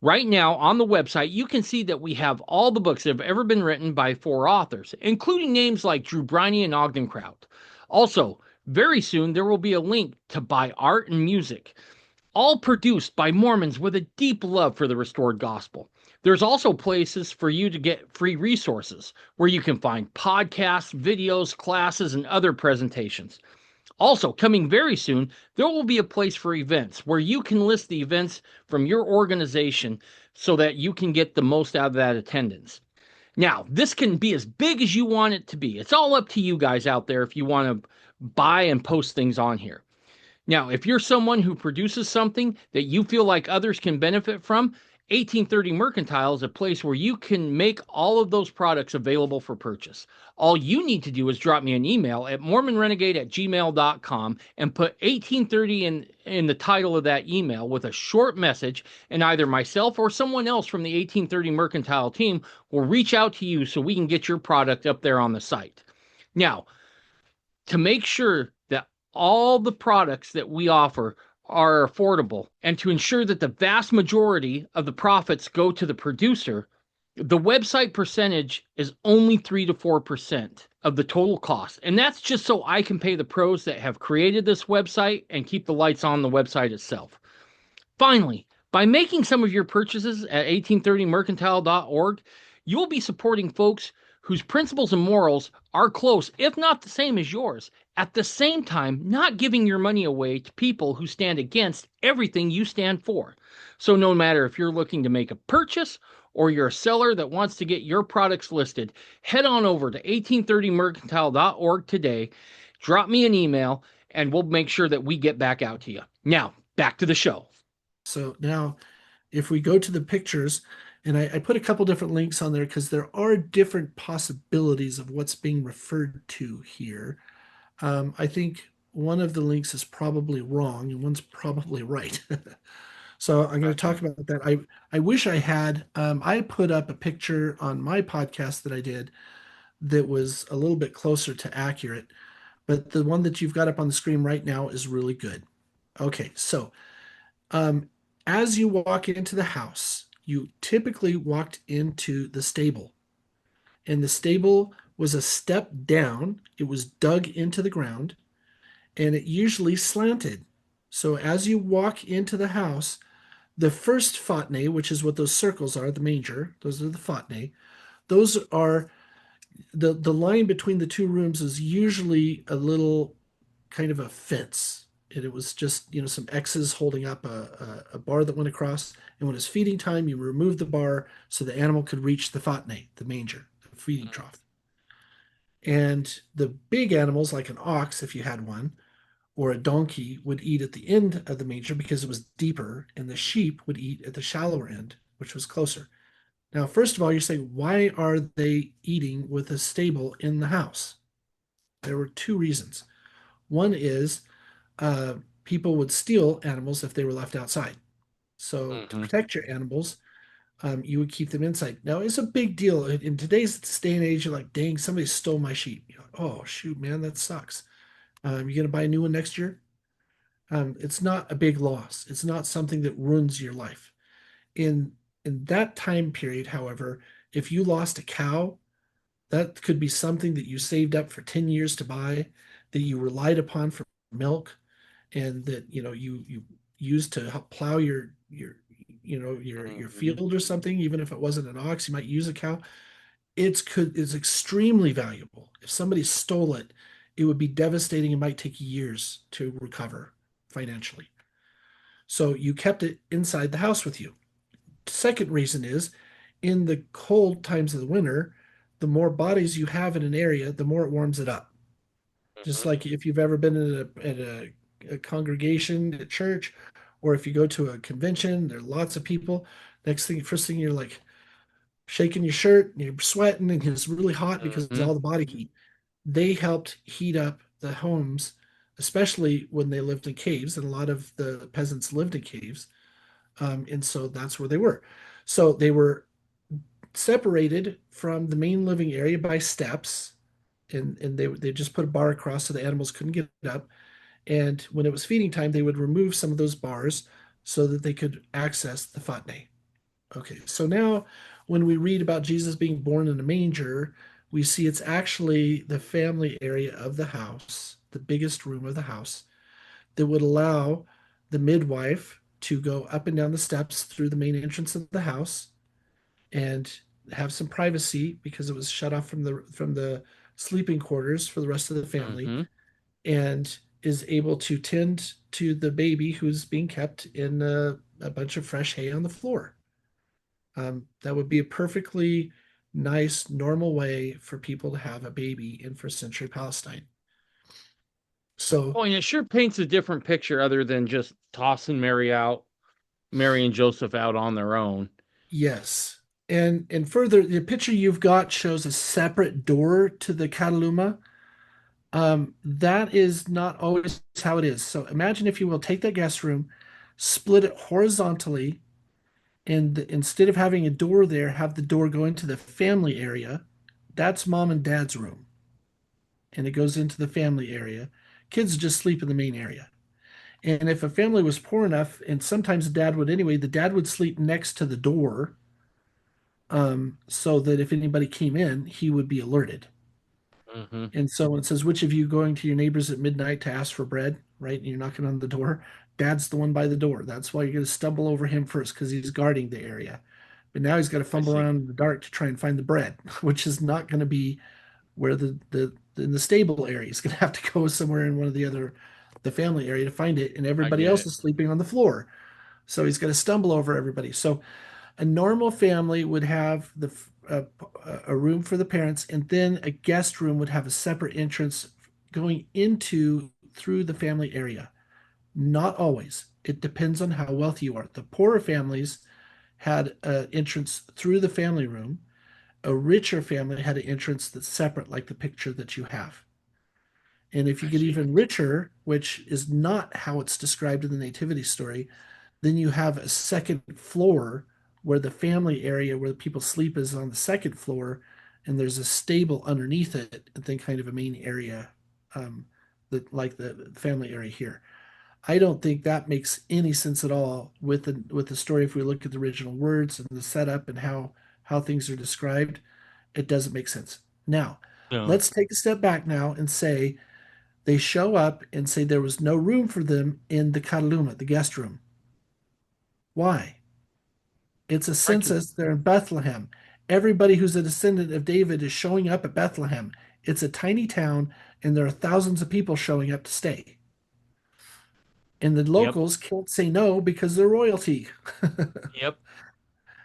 Right now on the website, you can see that we have all the books that have ever been written by four authors, including names like Drew Briney and Ogden Kraut. Also, very soon there will be a link to buy art and music, all produced by Mormons with a deep love for the restored gospel. There's also places for you to get free resources where you can find podcasts, videos, classes, and other presentations. Also, coming very soon, there will be a place for events where you can list the events from your organization so that you can get the most out of that attendance. Now, this can be as big as you want it to be. It's all up to you guys out there if you want to buy and post things on here. Now, if you're someone who produces something that you feel like others can benefit from, 1830 Mercantile is a place where you can make all of those products available for purchase. All you need to do is drop me an email at mormonrenegade@gmail.com and put 1830 in the title of that email with a short message, and either myself or someone else from the 1830 Mercantile team will reach out to you so we can get your product up there on the site. Now, to make sure that all the products that we offer are affordable and to ensure that the vast majority of the profits go to the producer, the website percentage is only 3 to 4% of the total cost. And that's just so I can pay the pros that have created this website and keep the lights on the website itself. Finally, by making some of your purchases at 1830mercantile.org, you will be supporting folks whose principles and morals are close, if not the same as yours, at the same time, not giving your money away to people who stand against everything you stand for. So, no matter if you're looking to make a purchase or you're a seller that wants to get your products listed, head on over to 1830mercantile.org today, drop me an email, and we'll make sure that we get back out to you. Now, back to the show. So now, if we go to the pictures, and I put a couple different links on there because there are different possibilities of what's being referred to here. I think one of the links is probably wrong and one's probably right. So I'm going to talk Okay. about that. I wish I had. I put up a picture on my podcast that I did that was a little bit closer to accurate, but the one that you've got up on the screen right now is really good. Okay, so um, as you walk into the house, you typically walked into the stable, and the stable was a step down. It was dug into the ground, and it usually slanted. So as you walk into the house, the first photne, which is what those circles are, the manger, those are the photne. Those are the line between the two rooms is usually a little kind of a fence. And it was just, some X's holding up a bar that went across. And when it's feeding time, you remove the bar so the animal could reach the fatne, the manger, the feeding trough. And the big animals, like an ox, if you had one, or a donkey, would eat at the end of the manger because it was deeper, and the sheep would eat at the shallower end, which was closer. Now, first of all, you're saying, why are they eating with a stable in the house? There were two reasons. One is uh, people would steal animals if they were left outside. So, to Hmm. protect your animals, you would keep them inside. Now, it's a big deal. In today's day and age, you're like, dang, somebody stole my sheep. You're like, oh, shoot, man, that sucks. You going to buy a new one next year? It's not a big loss. It's not something that ruins your life. In in that time period, however, if you lost a cow, that could be something that you saved up for 10 years to buy, that you relied upon for milk, and that you used to help plow your Hmm. field or something. Even if it wasn't an ox, you might use a cow. It's extremely valuable. If somebody stole it, it would be devastating. It might take years to recover financially. So you kept it inside the house with you. Second reason is, in the cold times of the winter, the more bodies you have in an area, the more it warms it up. Just Hmm. like if you've ever been in a congregation at church, or if you go to a convention, there are lots of people. First thing you're like shaking your shirt, and you're sweating, and it's really hot because of Hmm. all the body heat. They helped heat up the homes, especially when they lived in caves, and a lot of the peasants lived in caves. And so that's where they were. So they were separated from the main living area by steps, and they just put a bar across so the animals couldn't get up. And when it was feeding time, they would remove some of those bars so that they could access the fatne. Okay, so now when we read about Jesus being born in a manger, we see it's actually the family area of the house, the biggest room of the house, that would allow the midwife to go up and down the steps through the main entrance of the house and have some privacy because it was shut off from the sleeping quarters for the rest of the family, Hmm. and is able to tend to the baby who's being kept in a bunch of fresh hay on the floor. That would be a perfectly nice, normal way for people to have a baby in first century Palestine. So, Oh, and it sure paints a different picture other than just tossing Mary and Joseph out on their own. yes. And further, the picture you've got shows a separate door to the Cataluma. That is not always how it is. So imagine, if you will, take that guest room, split it horizontally, and instead of having a door there, have the door go into the family area. That's mom and dad's room, and it goes into the family area. Kids just sleep in the main area. And if a family was poor enough, and sometimes the dad would anyway, the dad would sleep next to the door, so that if anybody came in, he would be alerted. Hmm. And so when it says, which of you going to your neighbors at midnight to ask for bread, right? And you're knocking on the door, dad's the one by the door. That's why you're going to stumble over him first, because he's guarding the area. But now he's got to I fumble see. around in the dark to try and find the bread, which is not going to be where the in the stable area. He's going to have to go somewhere in one of the family area to find it, and I everybody get else it. is sleeping on the floor. So he's going to stumble over everybody. So a normal family would have a room for the parents, and then a guest room would have a separate entrance going into through the family area. Not always. It depends on how wealthy you are. The poorer families had an entrance through the family room. A richer family had an entrance that's separate, like the picture that you have. And if you I get see. even richer, which is not how it's described in the nativity story, then you have a second floor where the family area where the people sleep is on the second floor, and there's a stable underneath it, and then kind of a main area, that like the family area here. I don't think that makes any sense at all with the story. If we look at the original words and the setup and how things are described, it doesn't make sense. Now, No. let's take a step back now and say they show up and say there was no room for them in the Cataluma, the guest room. Why? It's a I can. census. They're in Bethlehem. Everybody who's a descendant of David is showing up at Bethlehem. It's a tiny town, and there are thousands of people showing up to stay. And the Yep. locals can't say no because they're royalty. Yep.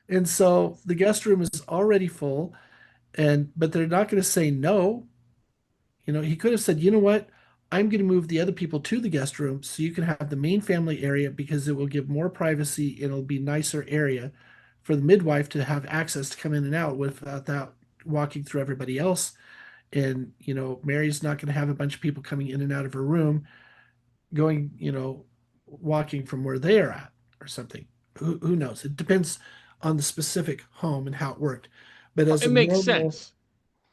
And so the guest room is already full, and but they're not going to say no. He could have said, you know what? I'm going to move the other people to the guest room so you can have the main family area because it will give more privacy and it'll be nicer area for the midwife to have access to come in and out without that walking through everybody else. And, Mary's not going to have a bunch of people coming in and out of her room, going, walking from where they're at or something. Who knows? It depends on the specific home and how it worked. But as It a makes normal sense.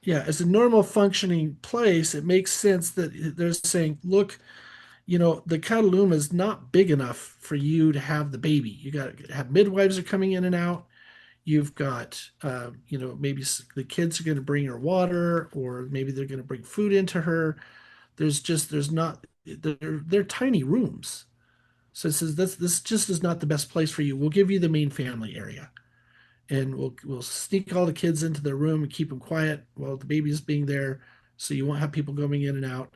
yeah, as a normal functioning place, it makes sense that they're saying, look, the Cataluma is not big enough for you to have the baby. You got to have midwives are coming in and out. You've got, maybe the kids are going to bring her water, or maybe they're going to bring food into her. There's not, they're tiny rooms. So it says this just is not the best place for you. We'll give you the main family area, and we'll sneak all the kids into their room and keep them quiet while the baby's being there, so you won't have people going in and out.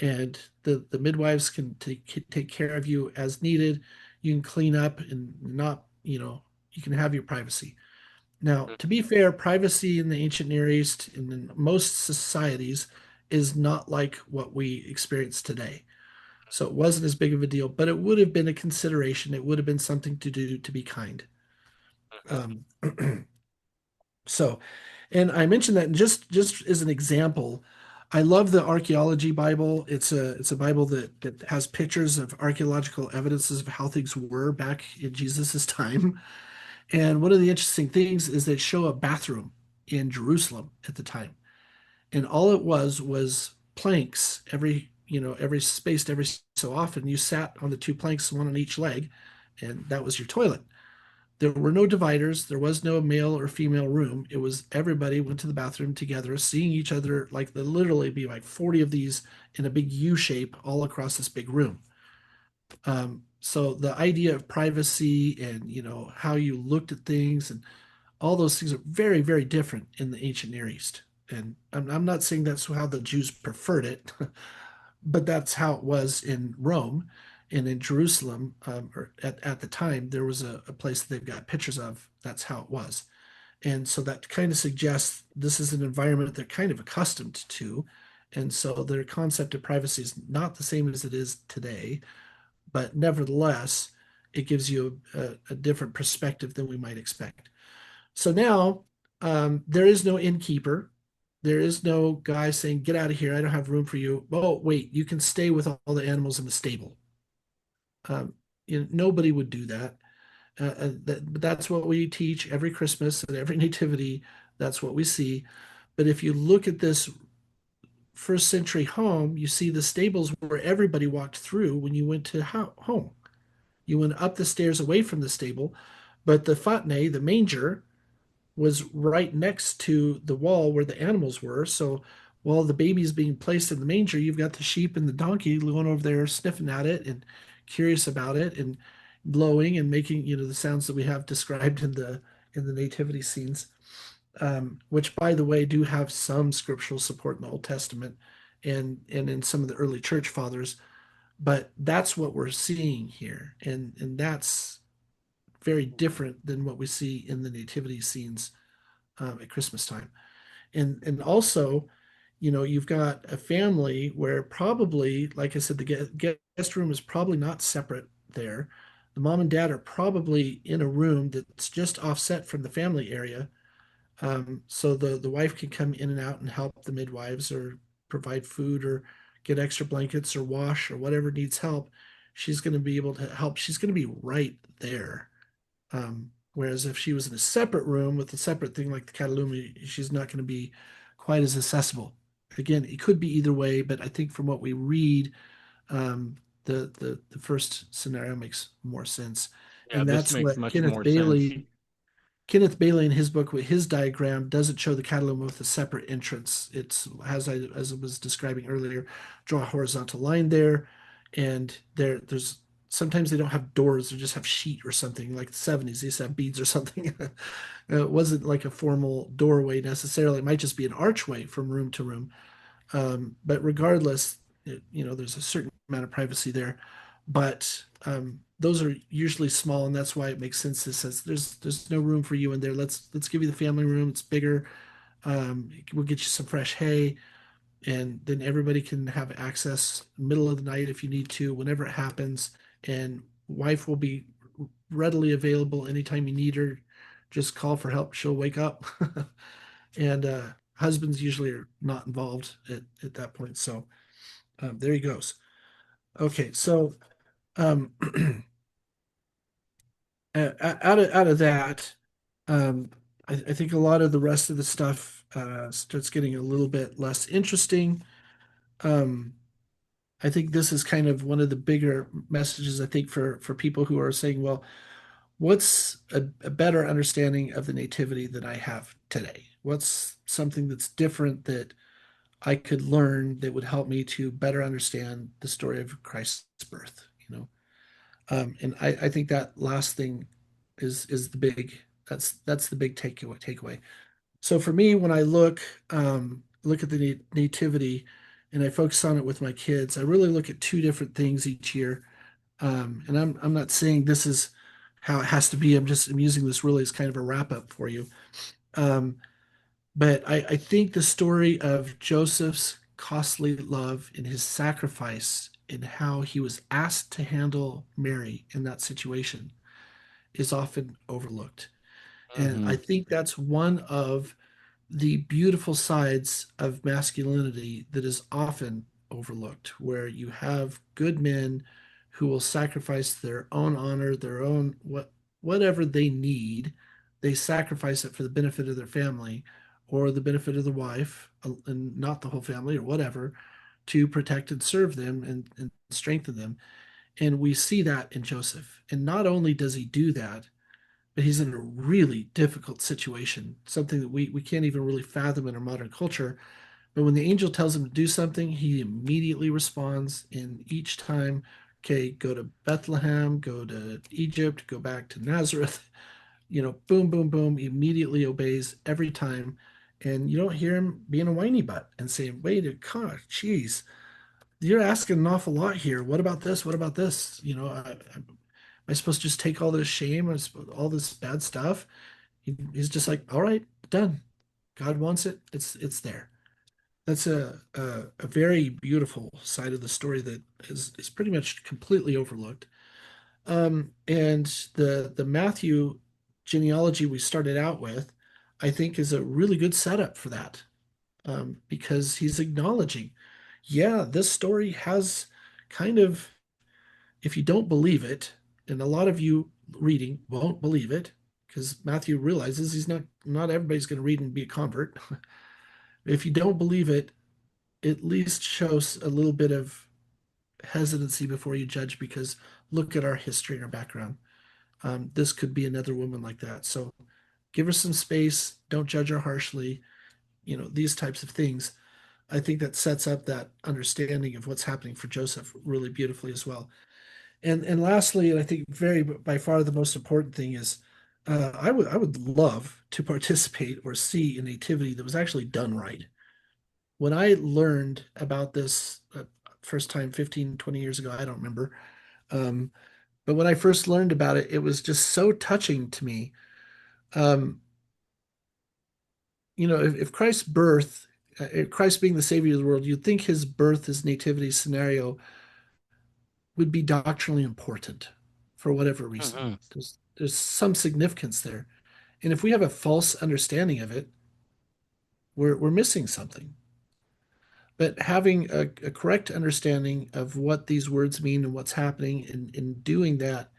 And the midwives can take care of you as needed. You can clean up and not, you can have your privacy. Now, to be fair, privacy in the ancient Near East and in most societies is not like what we experience today. So it wasn't as big of a deal, but it would have been a consideration. It would have been something to do to be kind. Um, So, and I mentioned that just as an example, I love the archaeology Bible. It's a Bible that has pictures of archaeological evidences of how things were back in Jesus's time. And one of the interesting things is they show a bathroom in Jerusalem at the time. And all it was planks every spaced every so often. You sat on the two planks, one on each leg, and that was your toilet. There were no dividers. There was no male or female room. It was everybody went to the bathroom together, seeing each other like there literally be like 40 of these in a big U shape all across this big room. So the idea of privacy and how you looked at things and all those things are very, very different in the ancient Near East. And I'm not saying that's how the Jews preferred it, but that's how it was in Rome and in Jerusalem, or at the time, there was a place that they've got pictures of. That's how it was. And so that kind of suggests this is an environment they're kind of accustomed to. And so their concept of privacy is not the same as it is today, but nevertheless, it gives you a different perspective than we might expect. So now there is no innkeeper. There is no guy saying, get out of here. I don't have room for you. Oh, wait, you can stay with all the animals in the stable. Nobody would do that. But that's what we teach every Christmas and every nativity. That's what we see. But if you look at this first century home, you see the stables where everybody walked through when you went to home. You went up the stairs away from the stable, but the fatne, the manger, was right next to the wall where the animals were. So while the baby's being placed in the manger, you've got the sheep and the donkey going over there sniffing at it and curious about it and blowing and making, the sounds that we have described in the nativity scenes, which by the way do have some scriptural support in the Old Testament and in some of the early church fathers. But that's what we're seeing here, and that's very different than what we see in the nativity scenes at Christmas time. And also, you've got a family where probably, like I said, the guest room is probably not separate there. The mom and dad are probably in a room that's just offset from the family area. So the wife can come in and out and help the midwives or provide food or get extra blankets or wash or whatever needs help. She's going to be able to help. She's going to be right there. Whereas if she was in a separate room with a separate thing like the Cataluma, she's not going to be quite as accessible. Again, it could be either way, but I think from what we read, the first scenario makes more sense, Yeah, and this that's makes what much more sense. Kenneth Bailey in his book with his diagram doesn't show the Cataluma with a separate entrance. It's as I was describing earlier, draw a horizontal line there, and there's sometimes they don't have doors, they just have sheet or something. Like the 70s, they used to have beads or something. It wasn't like a formal doorway necessarily. It might just be an archway from room to room. But regardless, there's a certain amount of privacy there. But those are usually small, and that's why it makes sense. It says there's no room for you in there. Let's give you the family room. It's bigger. We'll get you some fresh hay, and then everybody can have access middle of the night if you need to, whenever it happens. And wife will be readily available anytime you need her. Just call for help. She'll wake up. And husbands usually are not involved at that point. So there he goes. Okay, so um, out of that, um, I think a lot of the rest of the stuff starts getting a little bit less interesting. Um, I think this is kind of one of the bigger messages, I think, for people who are saying, well, what's a better understanding of the nativity that I have today? What's something that's different that I could learn that would help me to better understand the story of Christ's birth, you know? And I think that last thing is the big that's the big takeaway. So for me, when I look at the nativity and I focus on it with my kids, I really look at two different things each year. And I'm not saying this is how it has to be. I'm using this really as kind of a wrap up for you. Um, but I think the story of Joseph's costly love and his sacrifice and how he was asked to handle Mary in that situation is often overlooked. And Hmm. I think that's one of the beautiful sides of masculinity that is often overlooked, where you have good men who will sacrifice their own honor, their own whatever they need, they sacrifice it for the benefit of their family or the benefit of the wife, and not the whole family or whatever, to protect and serve them and strengthen them. And we see that in Joseph. And not only does he do that, but he's in a really difficult situation, something that we can't even really fathom in our modern culture. But when the angel tells him to do something, he immediately responds. And each time, okay, go to Bethlehem, go to Egypt, go back to Nazareth, boom, boom, boom, he immediately obeys every time. And you don't hear him being a whiny butt and saying, wait a God, geez, you're asking an awful lot here. What about this? What about this? Am I supposed to just take all this shame, all this bad stuff? He's just like, all right, done. God wants it. It's there. That's a very beautiful side of the story that is pretty much completely overlooked. And the Matthew genealogy we started out with, I think, is a really good setup for that, because he's acknowledging, yeah, this story has kind of, if you don't believe it, and a lot of you reading won't believe it, because Matthew realizes he's not everybody's going to read and be a convert. If you don't believe it, at least shows a little bit of hesitancy before you judge, because look at our history and our background. This could be another woman like that. So give her some space. Don't judge her harshly. These types of things. I think that sets up that understanding of what's happening for Joseph really beautifully as well. And lastly, and I think very by far the most important thing is, I would love to participate or see a nativity that was actually done right. When I learned about this first time 15, 20 years ago, I don't remember. Um, but when I first learned about it, it was just so touching to me. Um, if Christ's birth, Christ being the Savior of the world, you'd think his birth, his nativity scenario would be doctrinally important for whatever reason. Hmm. There's some significance there. And if we have a false understanding of it, we're missing something. But having a correct understanding of what these words mean and what's happening, and in doing that,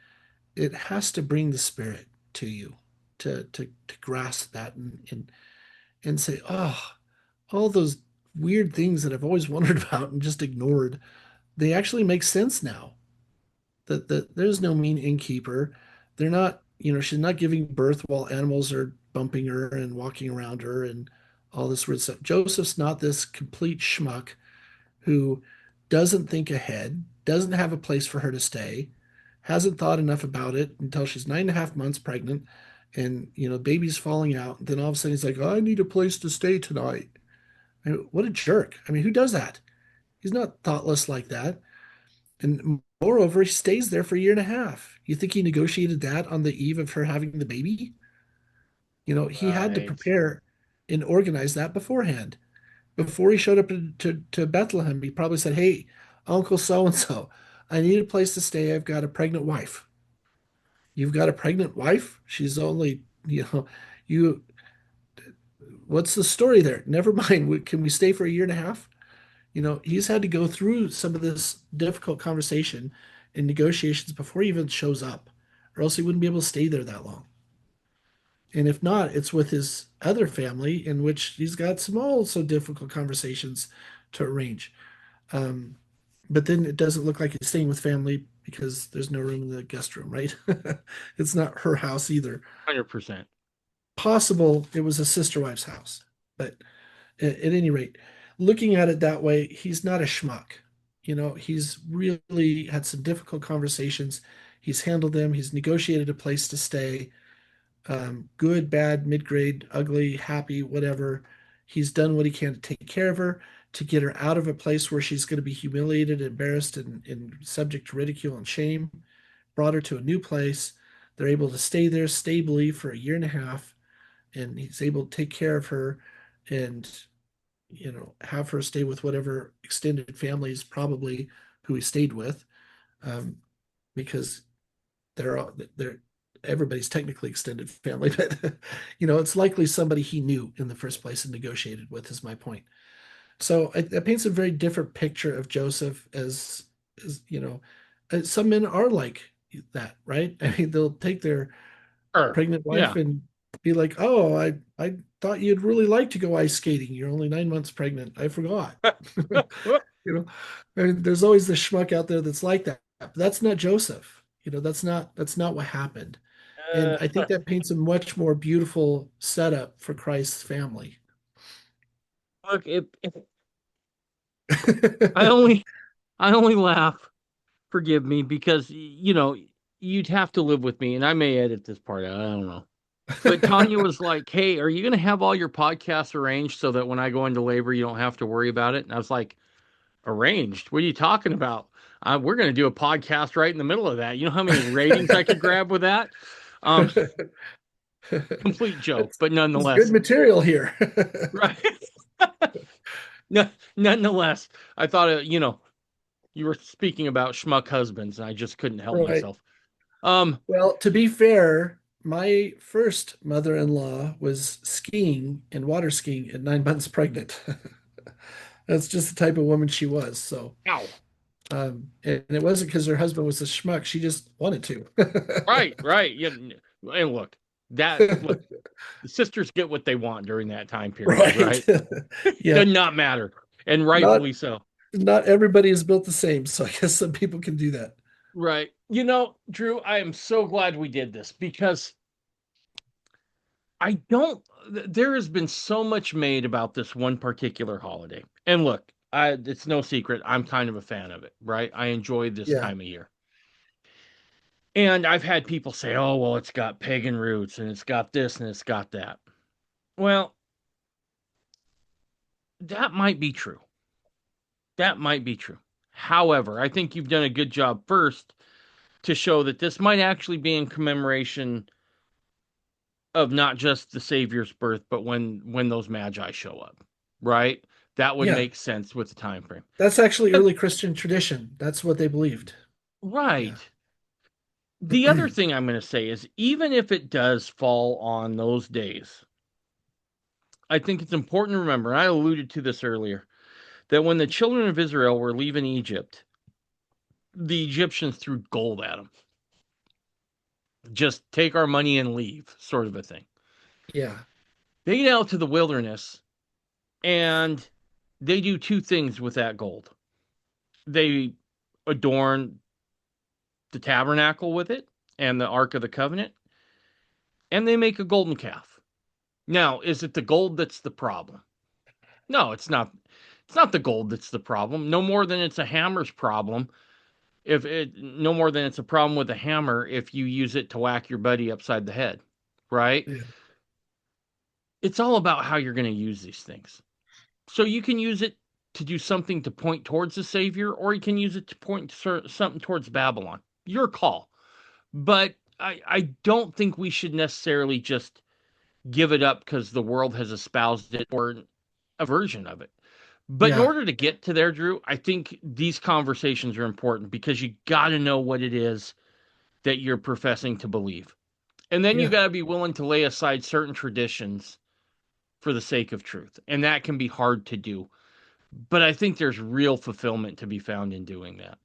it has to bring the spirit to you to grasp that and say, oh, all those weird things that I've always wondered about and just ignored, they actually make sense now. That there's no mean innkeeper. They're not, she's not giving birth while animals are bumping her and walking around her and all this weird stuff. Joseph's not this complete schmuck who doesn't think ahead, doesn't have a place for her to stay. hasn't thought enough about it until she's 9.5 months pregnant, and baby's falling out. Then all of a sudden he's like, "Oh, I need a place to stay tonight." I mean, what a jerk! I mean, who does that? He's not thoughtless like that. And moreover, he stays there for a year and a half. You think he negotiated that on the eve of her having the baby? He had to Right. prepare and organize that beforehand. Before he showed up to Bethlehem, he probably said, "Hey, Uncle so and so, I need a place to stay. I've got a pregnant wife." You've got a pregnant wife? She's only, you, what's the story there? Never mind. Can we stay for a year and a half? He's had to go through some of this difficult conversation and negotiations before he even shows up, or else he wouldn't be able to stay there that long. And if not, it's with his other family in which he's got some also difficult conversations to arrange. Um, but then it doesn't look like he's staying with family because there's no room in the guest room, right? It's not her house either. 100%. Possible it was a sister wife's house, but at any rate, looking at it that way, he's not a schmuck. He's really had some difficult conversations. He's handled them. He's negotiated a place to stay. Good, bad, mid grade, ugly, happy, whatever. He's done what he can to take care of her, to get her out of a place where she's going to be humiliated, embarrassed, and subject to ridicule and shame. Brought her to a new place. They're able to stay there stably for a year and a half, and he's able to take care of her and have her stay with whatever extended families probably who he stayed with, um, because they're everybody's technically extended family, but it's likely somebody he knew in the first place and negotiated with, is my point. So it paints a very different picture of Joseph as some men are like that, right? I mean, they'll take their Sure. pregnant wife Yeah. and be like, "Oh, I thought you'd really like to go ice skating. You're only 9 months pregnant. I forgot." You know, I mean, there's always the schmuck out there that's like that. But that's not Joseph. That's not what happened. And I think that paints a much more beautiful setup for Christ's family. Look, I only I only laugh, forgive me, because you'd have to live with me, and I may edit this part out. I don't know. But Tanya was like, "Hey, are you going to have all your podcasts arranged so that when I go into labor, you don't have to worry about it?" And I was like, "Arranged? What are you talking about? We're going to do a podcast right in the middle of that. You know how many ratings I could grab with that?" Um, Complete joke, That's, but that's good nonetheless, material here. right? No, nonetheless, I thought, you were speaking about schmuck husbands, and I just couldn't help Right. myself. Um, Well, to be fair, my first mother-in-law was skiing and water skiing at 9 months pregnant. That's just the type of woman she was. So, Ow. and it wasn't because her husband was a schmuck. She just wanted Right, to. right. Yeah, and look, the sisters get what they want during that time period, Right. right? Yeah. Does not matter, and Not rightfully so. not everybody is built the same, so I guess some people can do that. Right. Drew, I am so glad we did this because I don't. There has been so much made about this one particular holiday, and look, it's no secret. I'm kind of a fan of it, right? I enjoy this Yeah. time of year. And I've had people say, oh, well, it's got pagan roots and it's got this and it's got that. Well, that might be true. That might be true. However, I think you've done a good job first to show that this might actually be in commemoration of not just the Savior's birth, but when those magi show up, right? That would Yeah. make sense with the time frame. That's actually And early Christian tradition. That's what they believed. Yeah. right. The other thing I'm going to say is even if it does fall on those days, I think it's important to remember, I alluded to this earlier, that when the children of Israel were leaving Egypt, the Egyptians threw gold at them. Just take our money and leave, sort of a thing. Yeah. They get out to the wilderness and they do two things with that gold. They adorn the tabernacle with it and the Ark of the Covenant, and they make a golden calf. Now, is it the gold that's the problem? No, it's not. It's not the gold that's the problem, no more than it's a hammer's problem If it no more than it's a problem with a hammer if you use it to whack your buddy upside the head, right? Yeah. It's all about how you're going to use these things. So you can use it to do something to point towards the Savior, or you can use it to point something towards Babylon. Your call. But I don't think we should necessarily just give it up because the world has espoused it or a version of it. But in Yeah. order to get to there, Drew, I think these conversations are important because you got to know what it is that you're professing to believe. And then you Yeah. got to be willing to lay aside certain traditions for the sake of truth. And that can be hard to do. But I think there's real fulfillment to be found in doing that.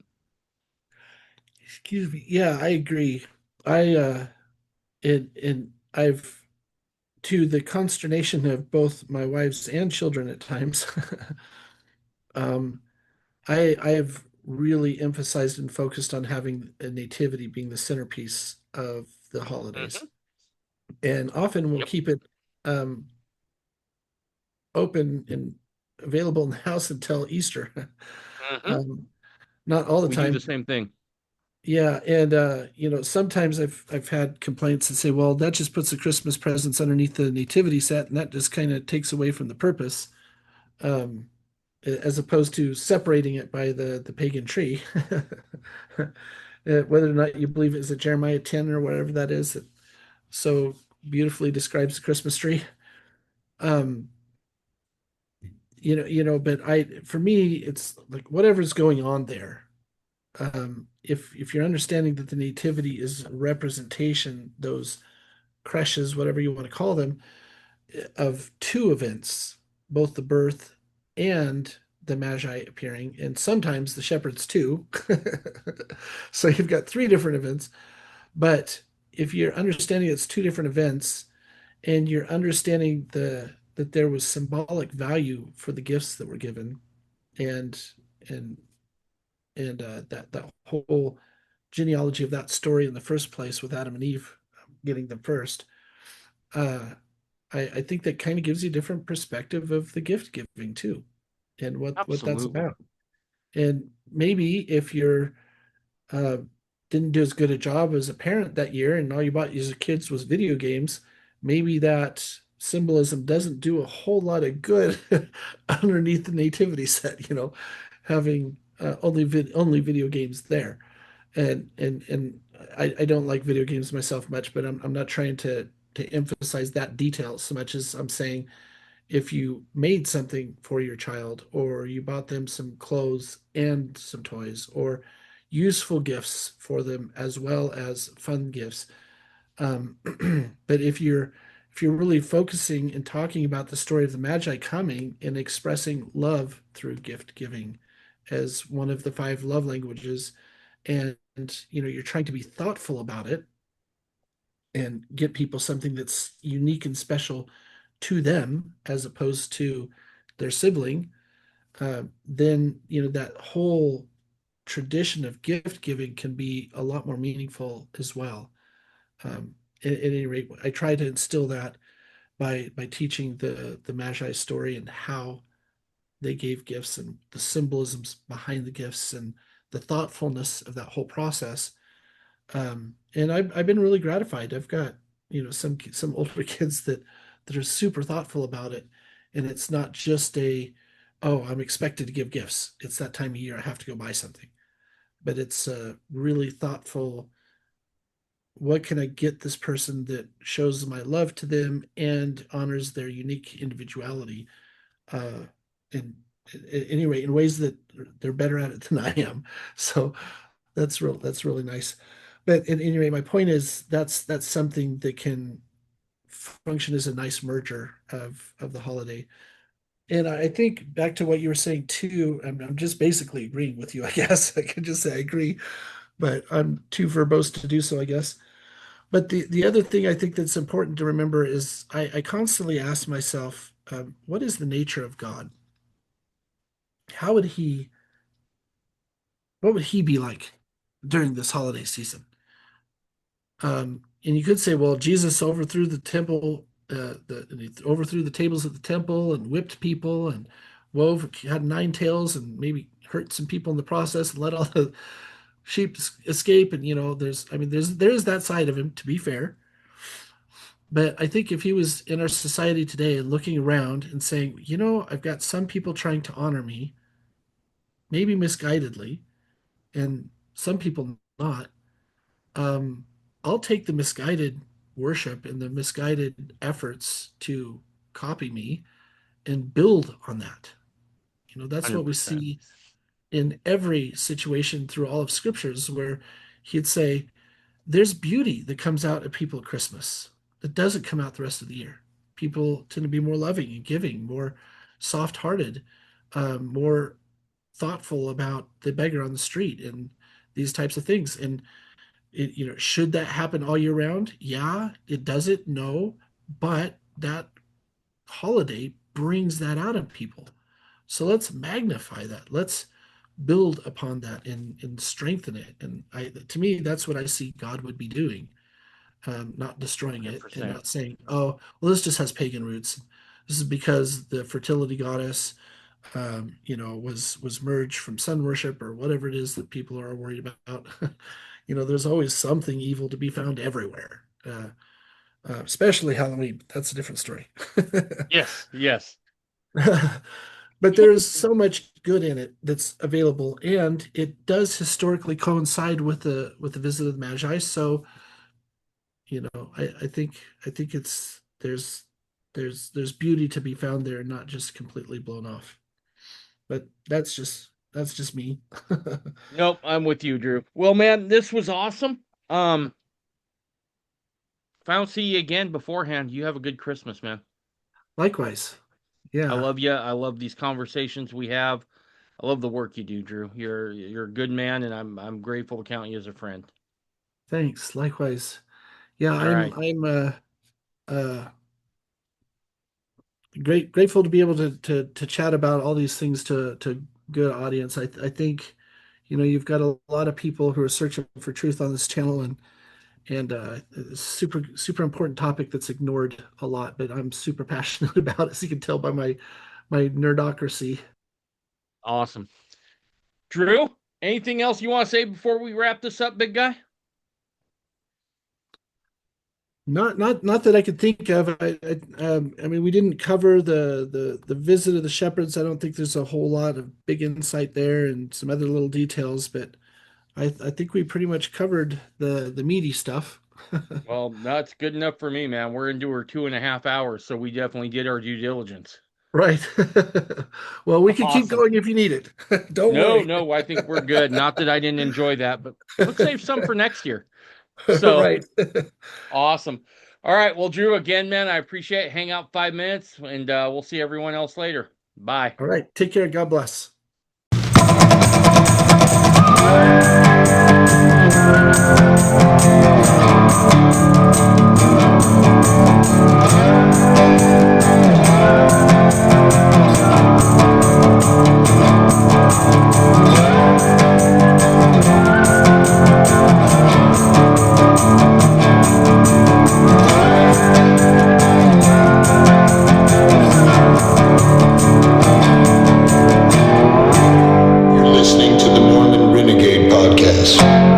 Excuse me. Yeah, I agree. I and I've to the consternation of both my wives and children at times, um, I have really emphasized and focused on having a nativity being the centerpiece of the holidays. Mm-hmm. And often we'll Yep. keep it um, open and available in the house until Easter. Mm-hmm. um, Not all the We do the time. same thing. Yeah, and sometimes I've had complaints that say, well, that just puts the Christmas presents underneath the nativity set, and that just kind of takes away from the purpose, um, as opposed to separating it by the pagan tree. Whether or not you believe it is a Jeremiah 10 or whatever that is, that so beautifully describes the Christmas tree. Um, but for me, it's like whatever's going on there. If you're understanding that the nativity is a representation, those creches, whatever you want to call them, of two events, both the birth and the magi appearing, and sometimes the shepherds too. So you've got three different events. But if you're understanding it's two different events, and you're understanding that there was symbolic value for the gifts that were given, and and that whole genealogy of that story in the first place with Adam and Eve getting them first, uh, I think that kind of gives you a different perspective of the gift giving too, and what that's Absolutely. about. And maybe if you're uh, didn't do as good a job as a parent that year, and all you bought as kids was video games, maybe that symbolism doesn't do a whole lot of good underneath the nativity set. Having only video games there, and I don't like video games myself much, but I'm not trying to emphasize that detail so much as I'm saying if you made something for your child or you bought them some clothes and some toys or useful gifts for them as well as fun gifts. But if you're really focusing and talking about the story of the Magi coming and expressing love through gift giving as one of the five love languages, and you're trying to be thoughtful about it and get people something that's unique and special to them as opposed to their sibling, then that whole tradition of gift giving can be a lot more meaningful as well. At any rate, I try to instill that by teaching the Magi story and how they gave gifts and the symbolisms behind the gifts and the thoughtfulness of that whole process. And I've been really gratified. I've got some older kids that are super thoughtful about it, and it's not just oh, I'm expected to give gifts. It's that time of year I have to go buy something, but it's really thoughtful. What can I get this person that shows my love to them and honors their unique individuality? Uh, and at any rate, in ways that they're better at it than I am. So that's really nice. But at any rate, my point is that's something that can function as a nice merger of the holiday. And I think back to what you were saying too, I'm just basically agreeing with you, I guess. I could just say I agree, but I'm too verbose to do so, I guess. But the other thing I think that's important to remember is I constantly ask myself, what is the nature of God? How would he, what would he be like during this holiday season? And you could say, well, Jesus overthrew the temple, and he overthrew the tables at the temple and whipped people and had nine tails and maybe hurt some people in the process and let all the sheep escape, and there's that side of him, to be fair. But I think if he was in our society today and looking around and saying, I've got some people trying to honor me, maybe misguidedly, and some people not, um, I'll take the misguided worship and the misguided efforts to copy me and build on that. That's what we 100%. see in every situation through all of scriptures, where he'd say, there's beauty that comes out at people at Christmas that doesn't come out the rest of the year. People tend to be more loving and giving, more soft hearted, more thoughtful about the beggar on the street and these types of things. And should that happen all year round? Yeah. It does it? No. But that holiday brings that out of people. So let's magnify that. Let's build upon that and strengthen it. And to me, that's what I see God would be doing, not destroying it and 100%. not saying, oh, well, this just has pagan roots. This is because the fertility goddess, was merged from sun worship or whatever it is that people are worried about. There's always something evil to be found everywhere, especially Halloween. That's a different story. Yes, yes. But there's so much good in it that's available, and it does historically coincide with the visit of the Magi. So, I think there's beauty to be found there, not just completely blown off. But that's just me. Nope, I'm with you, Drew. Well, man, this was awesome. If I don't see you again beforehand, you have a good Christmas, man. Likewise. I Yeah. love you. I love these conversations we have. I love the work you do, Drew. You're a good man, and I'm grateful to count you as a friend. Thanks. Likewise. Yeah, All I'm right. I'm uh grateful to be able to chat about all these things to good audience. I think you've got a lot of people who are searching for truth on this channel, and super super important topic that's ignored a lot, but I'm super passionate about, as you can tell by my nerdocracy. Awesome. Drew, anything else you want to say before we wrap this up, big guy? Not that I could think of. I mean, we didn't cover the visit of the shepherds. I don't think there's a whole lot of big insight there, and some other little details, but I think we pretty much covered the meaty stuff. Well, that's good enough for me, man. We're into our 2.5 hours, so we definitely did our due diligence. Right. Well, we can keep Awesome. going if you need it. Don't No, worry. no, I think we're good. Not that I didn't enjoy that, but let's save some for next year. So Right. awesome. All right. Well, Drew, again, man, I appreciate it. Hang out 5 minutes, and we'll see everyone else later. Bye. All right. Take care. God bless. You're listening to the Mormon Renegade Podcast.